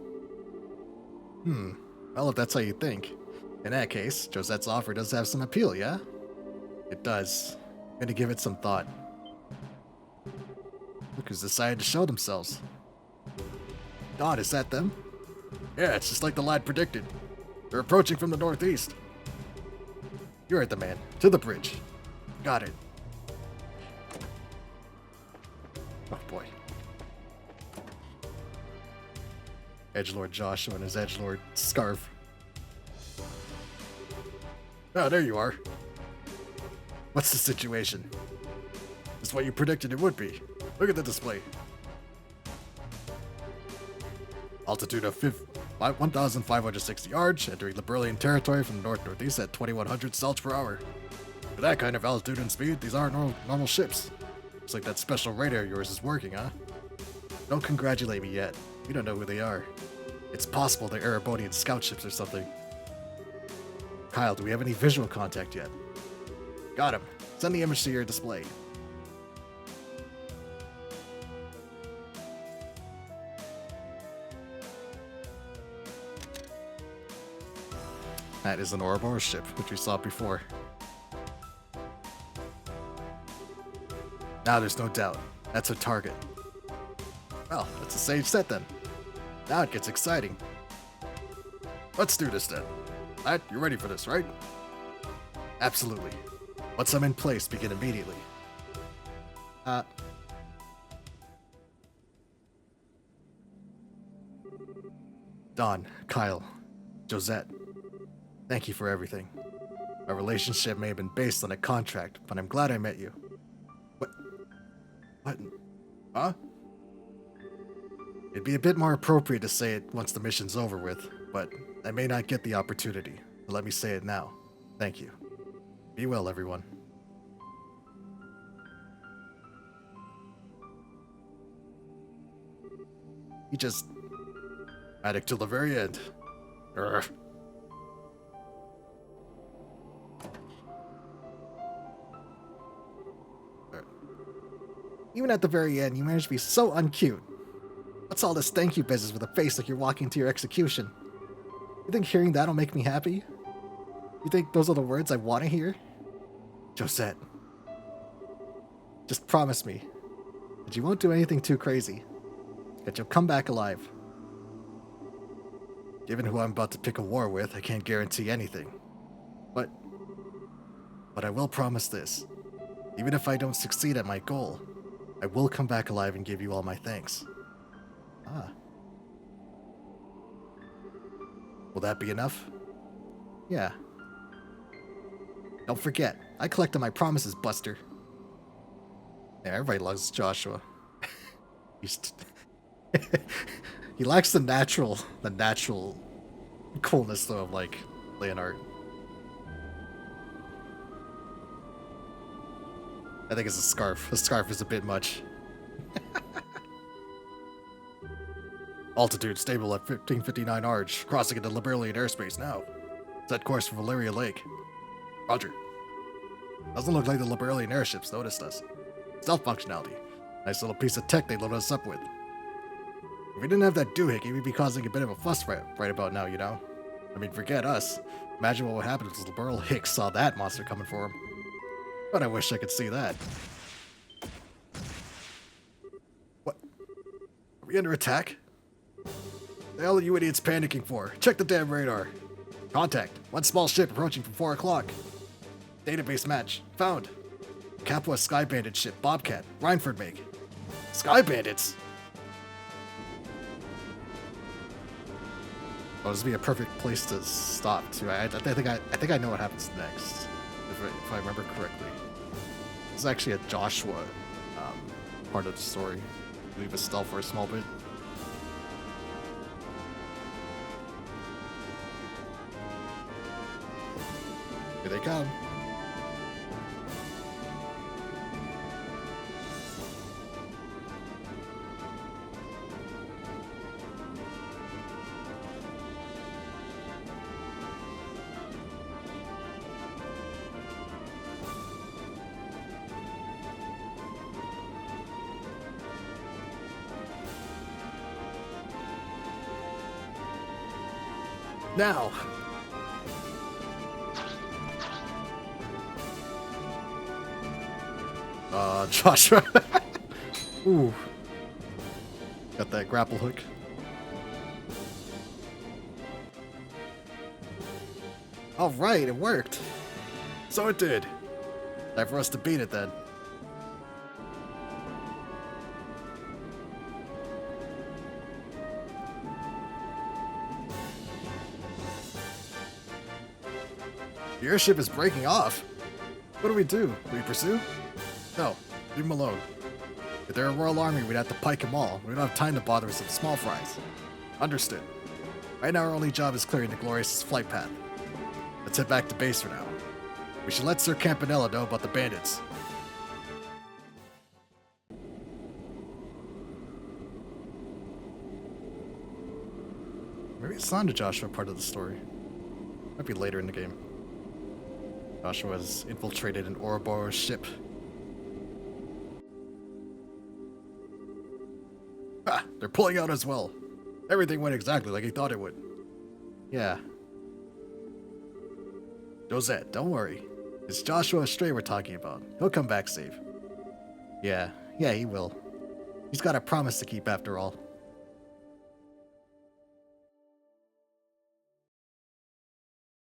Well, if that's how you think. In that case, Josette's offer does have some appeal, yeah? It does. I'm gonna give it some thought. Look who's decided to show themselves. God, is that them? Yeah, it's just like the lad predicted. They're approaching from the northeast. You heard the man. To the bridge. Got it. Oh boy. Edgelord Joshua and his Edgelord scarf. Ah, there you are. What's the situation? It's what you predicted it would be. Look at the display. Altitude of 1,560 yards, entering Liberalian territory from the north-northeast at 2,100 salts per hour. For that kind of altitude and speed, these aren't normal ships. Looks like that special radar of yours is working, huh? Don't congratulate me yet. You don't know who they are. It's possible they're Erebonian scout ships or something. Kyle, do we have any visual contact yet? Got him. Send the image to your display. That is an Ouroboros ship, which we saw before. Now there's no doubt. That's a target. Well, that's a sage set then. Now it gets exciting. Let's do this then. Lad, you're ready for this, right? Absolutely. Once I'm in place, begin immediately. Don, Kyle, Josette. Thank you for everything. Our relationship may have been based on a contract, but I'm glad I met you. What? Huh? It'd be a bit more appropriate to say it once the mission's over with, but I may not get the opportunity. So let me say it now. Thank you. Be well, everyone. He just... addict till the very end. Urgh. Even at the very end, you managed to be so uncute. What's all this thank you business with a face like you're walking to your execution? You think hearing that'll make me happy? You think those are the words I want to hear? Josette. Just promise me that you won't do anything too crazy. That you'll come back alive. Given who I'm about to pick a war with, I can't guarantee anything. But I will promise this. Even if I don't succeed at my goal, I will come back alive and give you all my thanks. Ah. Will that be enough? Yeah. Don't forget, I collected my promises, Buster. Yeah, everybody loves Joshua. He lacks the natural coolness, though, of, like, Leonard. I think it's a scarf. A scarf is a bit much. Altitude stable at 1559 Arch. Crossing into Liberalian airspace now. Set course for Valeria Lake. Roger. Doesn't look like the Liberalian airships noticed us. Stealth functionality. Nice little piece of tech they loaded us up with. If we didn't have that doohickey, we'd be causing a bit of a fuss right about now, you know? I mean, forget us. Imagine what would happen if Liberal Hicks saw that monster coming for him. But I wish I could see that. What? Are we under attack? The hell are you idiots panicking for? Check the damn radar. Contact. One small ship approaching from 4 o'clock. Database match. Found. Capua Sky Bandit ship. Bobcat. Rhineford make. Sky Bandits? Oh, this would be a perfect place to stop too. I think I know what happens next, if I remember correctly. This is actually a Joshua part of the story. Leave us stealth for a small bit. Here they come. Now! Joshua. Ooh. Got that grapple hook. Alright, it worked. So it did. Time for us to beat it then. The airship is breaking off. What do we do? Do we pursue? No, leave him alone. If they're a royal army, we'd have to pike them all. We don't have time to bother with some small fries. Understood. Right now our only job is clearing the Glorious' flight path. Let's head back to base for now. We should let Sir Campanella know about the bandits. Maybe it's not a Joshua part of the story. Might be later in the game. Joshua has infiltrated an Ouroboros ship. Ha! They're pulling out as well. Everything went exactly like he thought it would. Yeah. Josette, don't worry. It's Joshua Stray we're talking about. He'll come back safe. Yeah, he will. He's got a promise to keep after all.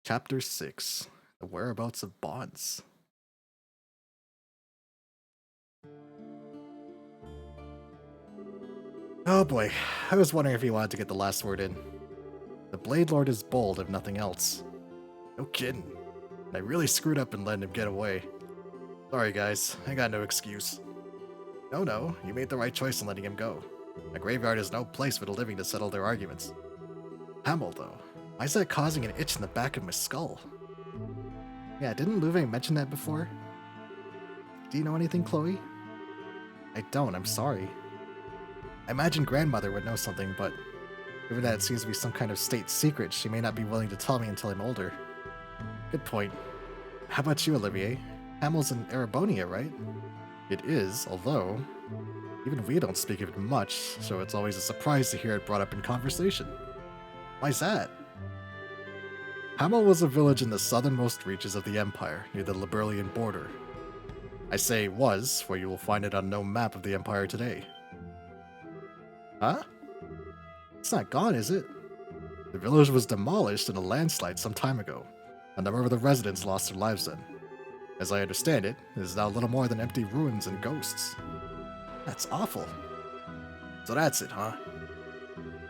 Chapter 6. The Whereabouts of Bonds. Oh boy, I was wondering if he wanted to get the last word in. The Blade Lord is bold, if nothing else. No kidding. I really screwed up and let him get away. Sorry guys, I got no excuse. No, you made the right choice in letting him go. A graveyard is no place for the living to settle their arguments. Hamel, though, why is that causing an itch in the back of my skull? Yeah, didn't Louvain mention that before? Do you know anything, Chloe? I don't, I'm sorry. I imagine grandmother would know something, but given that it seems to be some kind of state secret, she may not be willing to tell me until I'm older. Good point. How about you, Olivier? Hamel's in Erebonia, right? It is, although even we don't speak of it much, so it's always a surprise to hear it brought up in conversation. Why's that? Hamel was a village in the southernmost reaches of the Empire, near the Liberlian border. I say was, for you will find it on no map of the Empire today. Huh? It's not gone, is it? The village was demolished in a landslide some time ago. A number of the residents lost their lives then. As I understand it, it is now little more than empty ruins and ghosts. That's awful. So that's it, huh?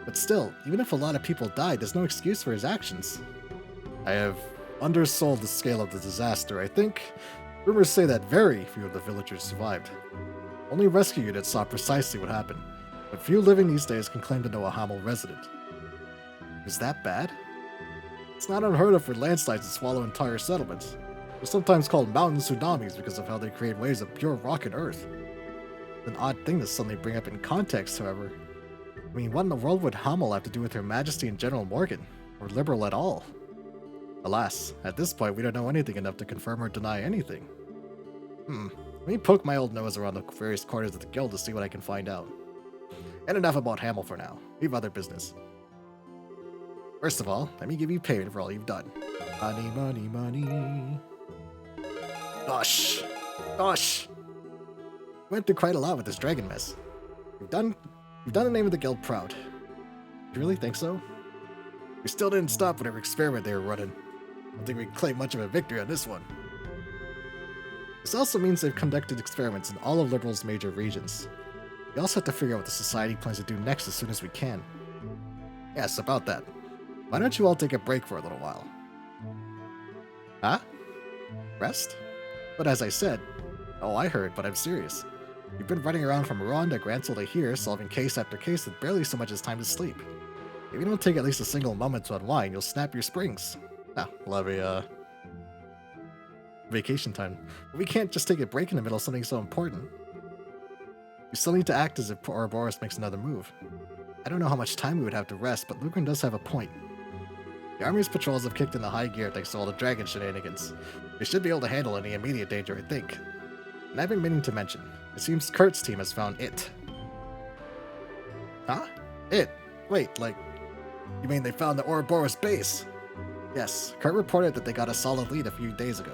But still, even if a lot of people died, there's no excuse for his actions. I have undersold the scale of the disaster. I think rumors say that very few of the villagers survived. Only rescue units saw precisely what happened, but few living these days can claim to know a Hamel resident. Is that bad? It's not unheard of for landslides to swallow entire settlements. They're sometimes called mountain tsunamis because of how they create waves of pure rock and earth. It's an odd thing to suddenly bring up in context, however. I mean, what in the world would Hamel have to do with Her Majesty and General Morgan, or Liberal at all? Alas, at this point we don't know anything enough to confirm or deny anything. Let me poke my old nose around the various corners of the guild to see what I can find out. And enough about Hamel for now. We have other business. First of all, let me give you payment for all you've done. Money, money, money. Gosh. Gosh. You went through quite a lot with this dragon mess. You've done the name of the guild proud. You really think so? We still didn't stop whatever experiment they were running. I don't think we can claim much of a victory on this one. This also means they've conducted experiments in all of Liberal's major regions. We also have to figure out what the Society plans to do next as soon as we can. Yes, about that. Why don't you all take a break for a little while? Huh? Rest? But as I said, oh, I heard, but I'm serious. You've been running around from Iran to Gransel to here, solving case after case with barely so much as time to sleep. If you don't take at least a single moment to unwind, you'll snap your springs. Ah, we'll have a, vacation time. But we can't just take a break in the middle of something so important. You still need to act as if Ouroboros makes another move. I don't know how much time we would have to rest, but Lugrin does have a point. The army's patrols have kicked into high gear thanks to all the dragon shenanigans. They should be able to handle any immediate danger, I think. And I've been meaning to mention, it seems Kurt's team has found it. Huh? It? Wait, like, you mean they found the Ouroboros base? Yes, Kurt reported that they got a solid lead a few days ago.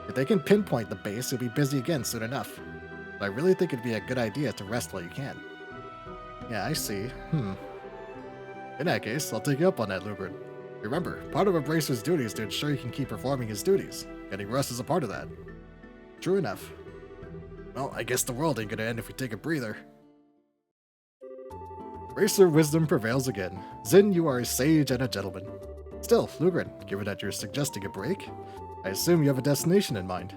If they can pinpoint the base, you'll be busy again soon enough. But I really think it'd be a good idea to rest while you can. Yeah, I see. In that case, I'll take you up on that, Lugrin. Remember, part of a bracer's duty is to ensure he can keep performing his duties. Getting rest is a part of that. True enough. Well, I guess the world ain't gonna end if we take a breather. Bracer wisdom prevails again. Zin, you are a sage and a gentleman. Still, Lugrin, given that you're suggesting a break, I assume you have a destination in mind.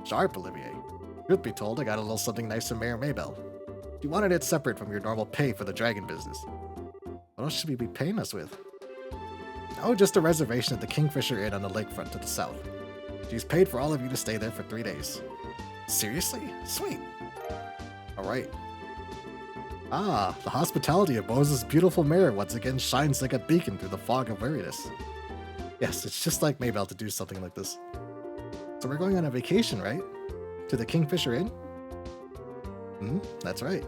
Sharp, Olivier. Truth be told, I got a little something nice from Mayor Maybell. She wanted it separate from your normal pay for the dragon business. What else should we be paying us with? Oh, just a reservation at the Kingfisher Inn on the lakefront to the south. She's paid for all of you to stay there for 3 days. Seriously? Sweet. Alright. Ah, the hospitality of Bose's beautiful mare once again shines like a beacon through the fog of weariness. Yes, it's just like Maybell to do something like this. So we're going on a vacation, right? To the Kingfisher Inn? That's right.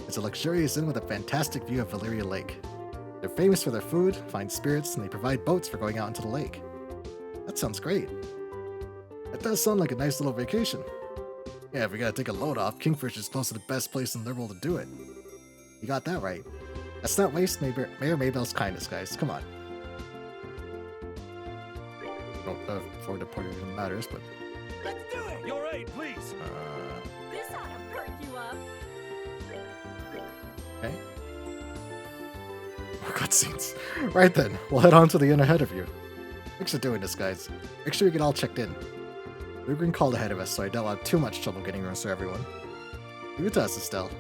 It's a luxurious inn with a fantastic view of Valyria Lake. They're famous for their food, fine spirits, and they provide boats for going out into the lake. That sounds great. That does sound like a nice little vacation. Yeah, if we gotta take a load off, Kingfisher's close to the best place in the world to do it. You got that right. Let's not waste Mayor Maybell's kindness, guys. Come on. Before the point even matters, but... Let's do it! Your aid, please! This ought to perk you up. Okay. More cutscenes. Right then, we'll head on to the inn ahead of you. Thanks for doing this, guys. Make sure you get all checked in. Lugrin called ahead of us, so I don't have too much trouble getting rooms for everyone. Leave it to us, Estelle.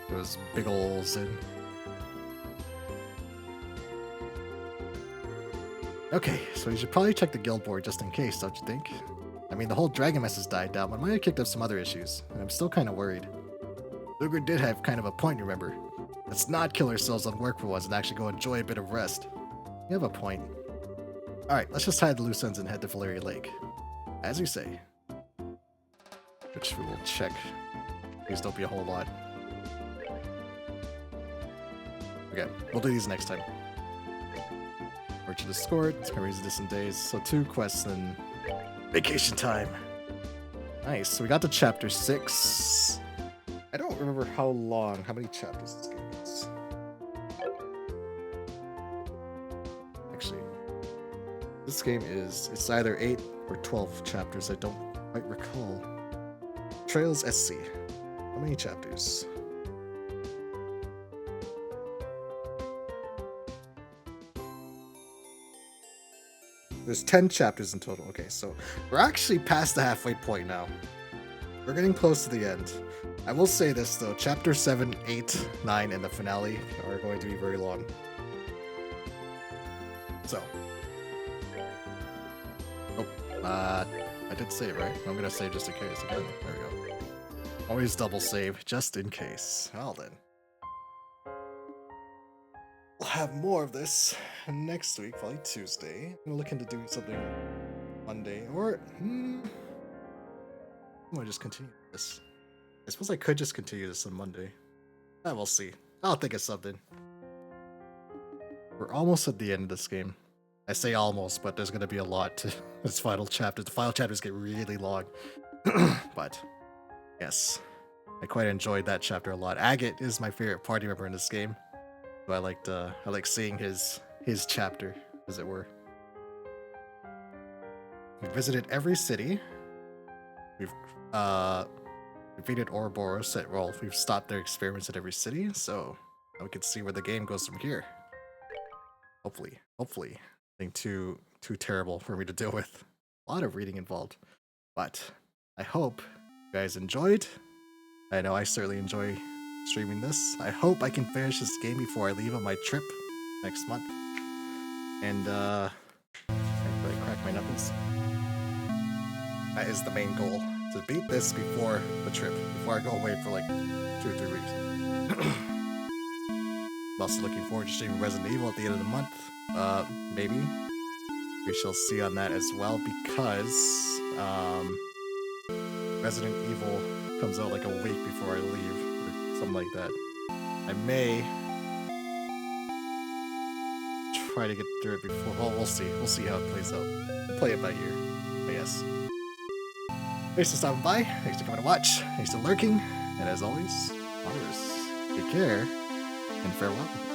Those big old inn. Okay, so we should probably check the guild board just in case, don't you think? I mean, the whole dragon mess has died down, but might have kicked up some other issues, and I'm still kind of worried. Lugrin did have kind of a point, remember? Let's not kill ourselves on work for once and actually go enjoy a bit of rest. You have a point. Alright, let's just tie the loose ends and head to Valyria Lake. As you say. Which we will check. Please don't be a whole lot. Okay, we'll do these next time. Merchant Escort, Memories of Distant Days. So 2 quests and vacation time. Nice, so we got to chapter 6. I don't remember how many chapters this game is. Actually, this game it's either 8 or 12 chapters, I don't quite recall. Trails SC. How many chapters? There's 10 chapters in total. Okay, so we're actually past the halfway point now. We're getting close to the end. I will say this though, chapter 7, 8, 9, and the finale are going to be very long. So. Oh, I did save, right? I'm gonna save just in case again. There we go. Always double save, just in case. Well then. We'll have more of this next week, probably Tuesday. I'm gonna look into doing something Monday, or I'm gonna just continue this. I suppose I could just continue this on Monday. We'll see. I'll think of something. We're almost at the end of this game. I say almost, but there's gonna be a lot to this final chapter. The final chapters get really long. But yes, I quite enjoyed that chapter a lot. Agate is my favorite party member in this game. So I like seeing his chapter, as it were. We visited every city. We've defeated Ouroboros at Rolf. We've stopped their experiments at every city, so and we can see where the game goes from here. Hopefully. Nothing too terrible for me to deal with. A lot of reading involved. But I hope you guys enjoyed. I know I certainly enjoy streaming this. I hope I can finish this game before I leave on my trip next month. And I crack my knuckles. That is the main goal, to beat this before the trip, before I go away for like 2 or 3 weeks. I'm also looking forward to streaming Resident Evil at the end of the month. Maybe. We shall see on that as well, because Resident Evil comes out like a week before I leave, or something like that. I may try to get through it before. Well, we'll see. We'll see how it plays out. Play it by ear, I guess. Thanks for stopping by. Thanks for coming to watch. Thanks for lurking. And as always, Mars, take care and farewell.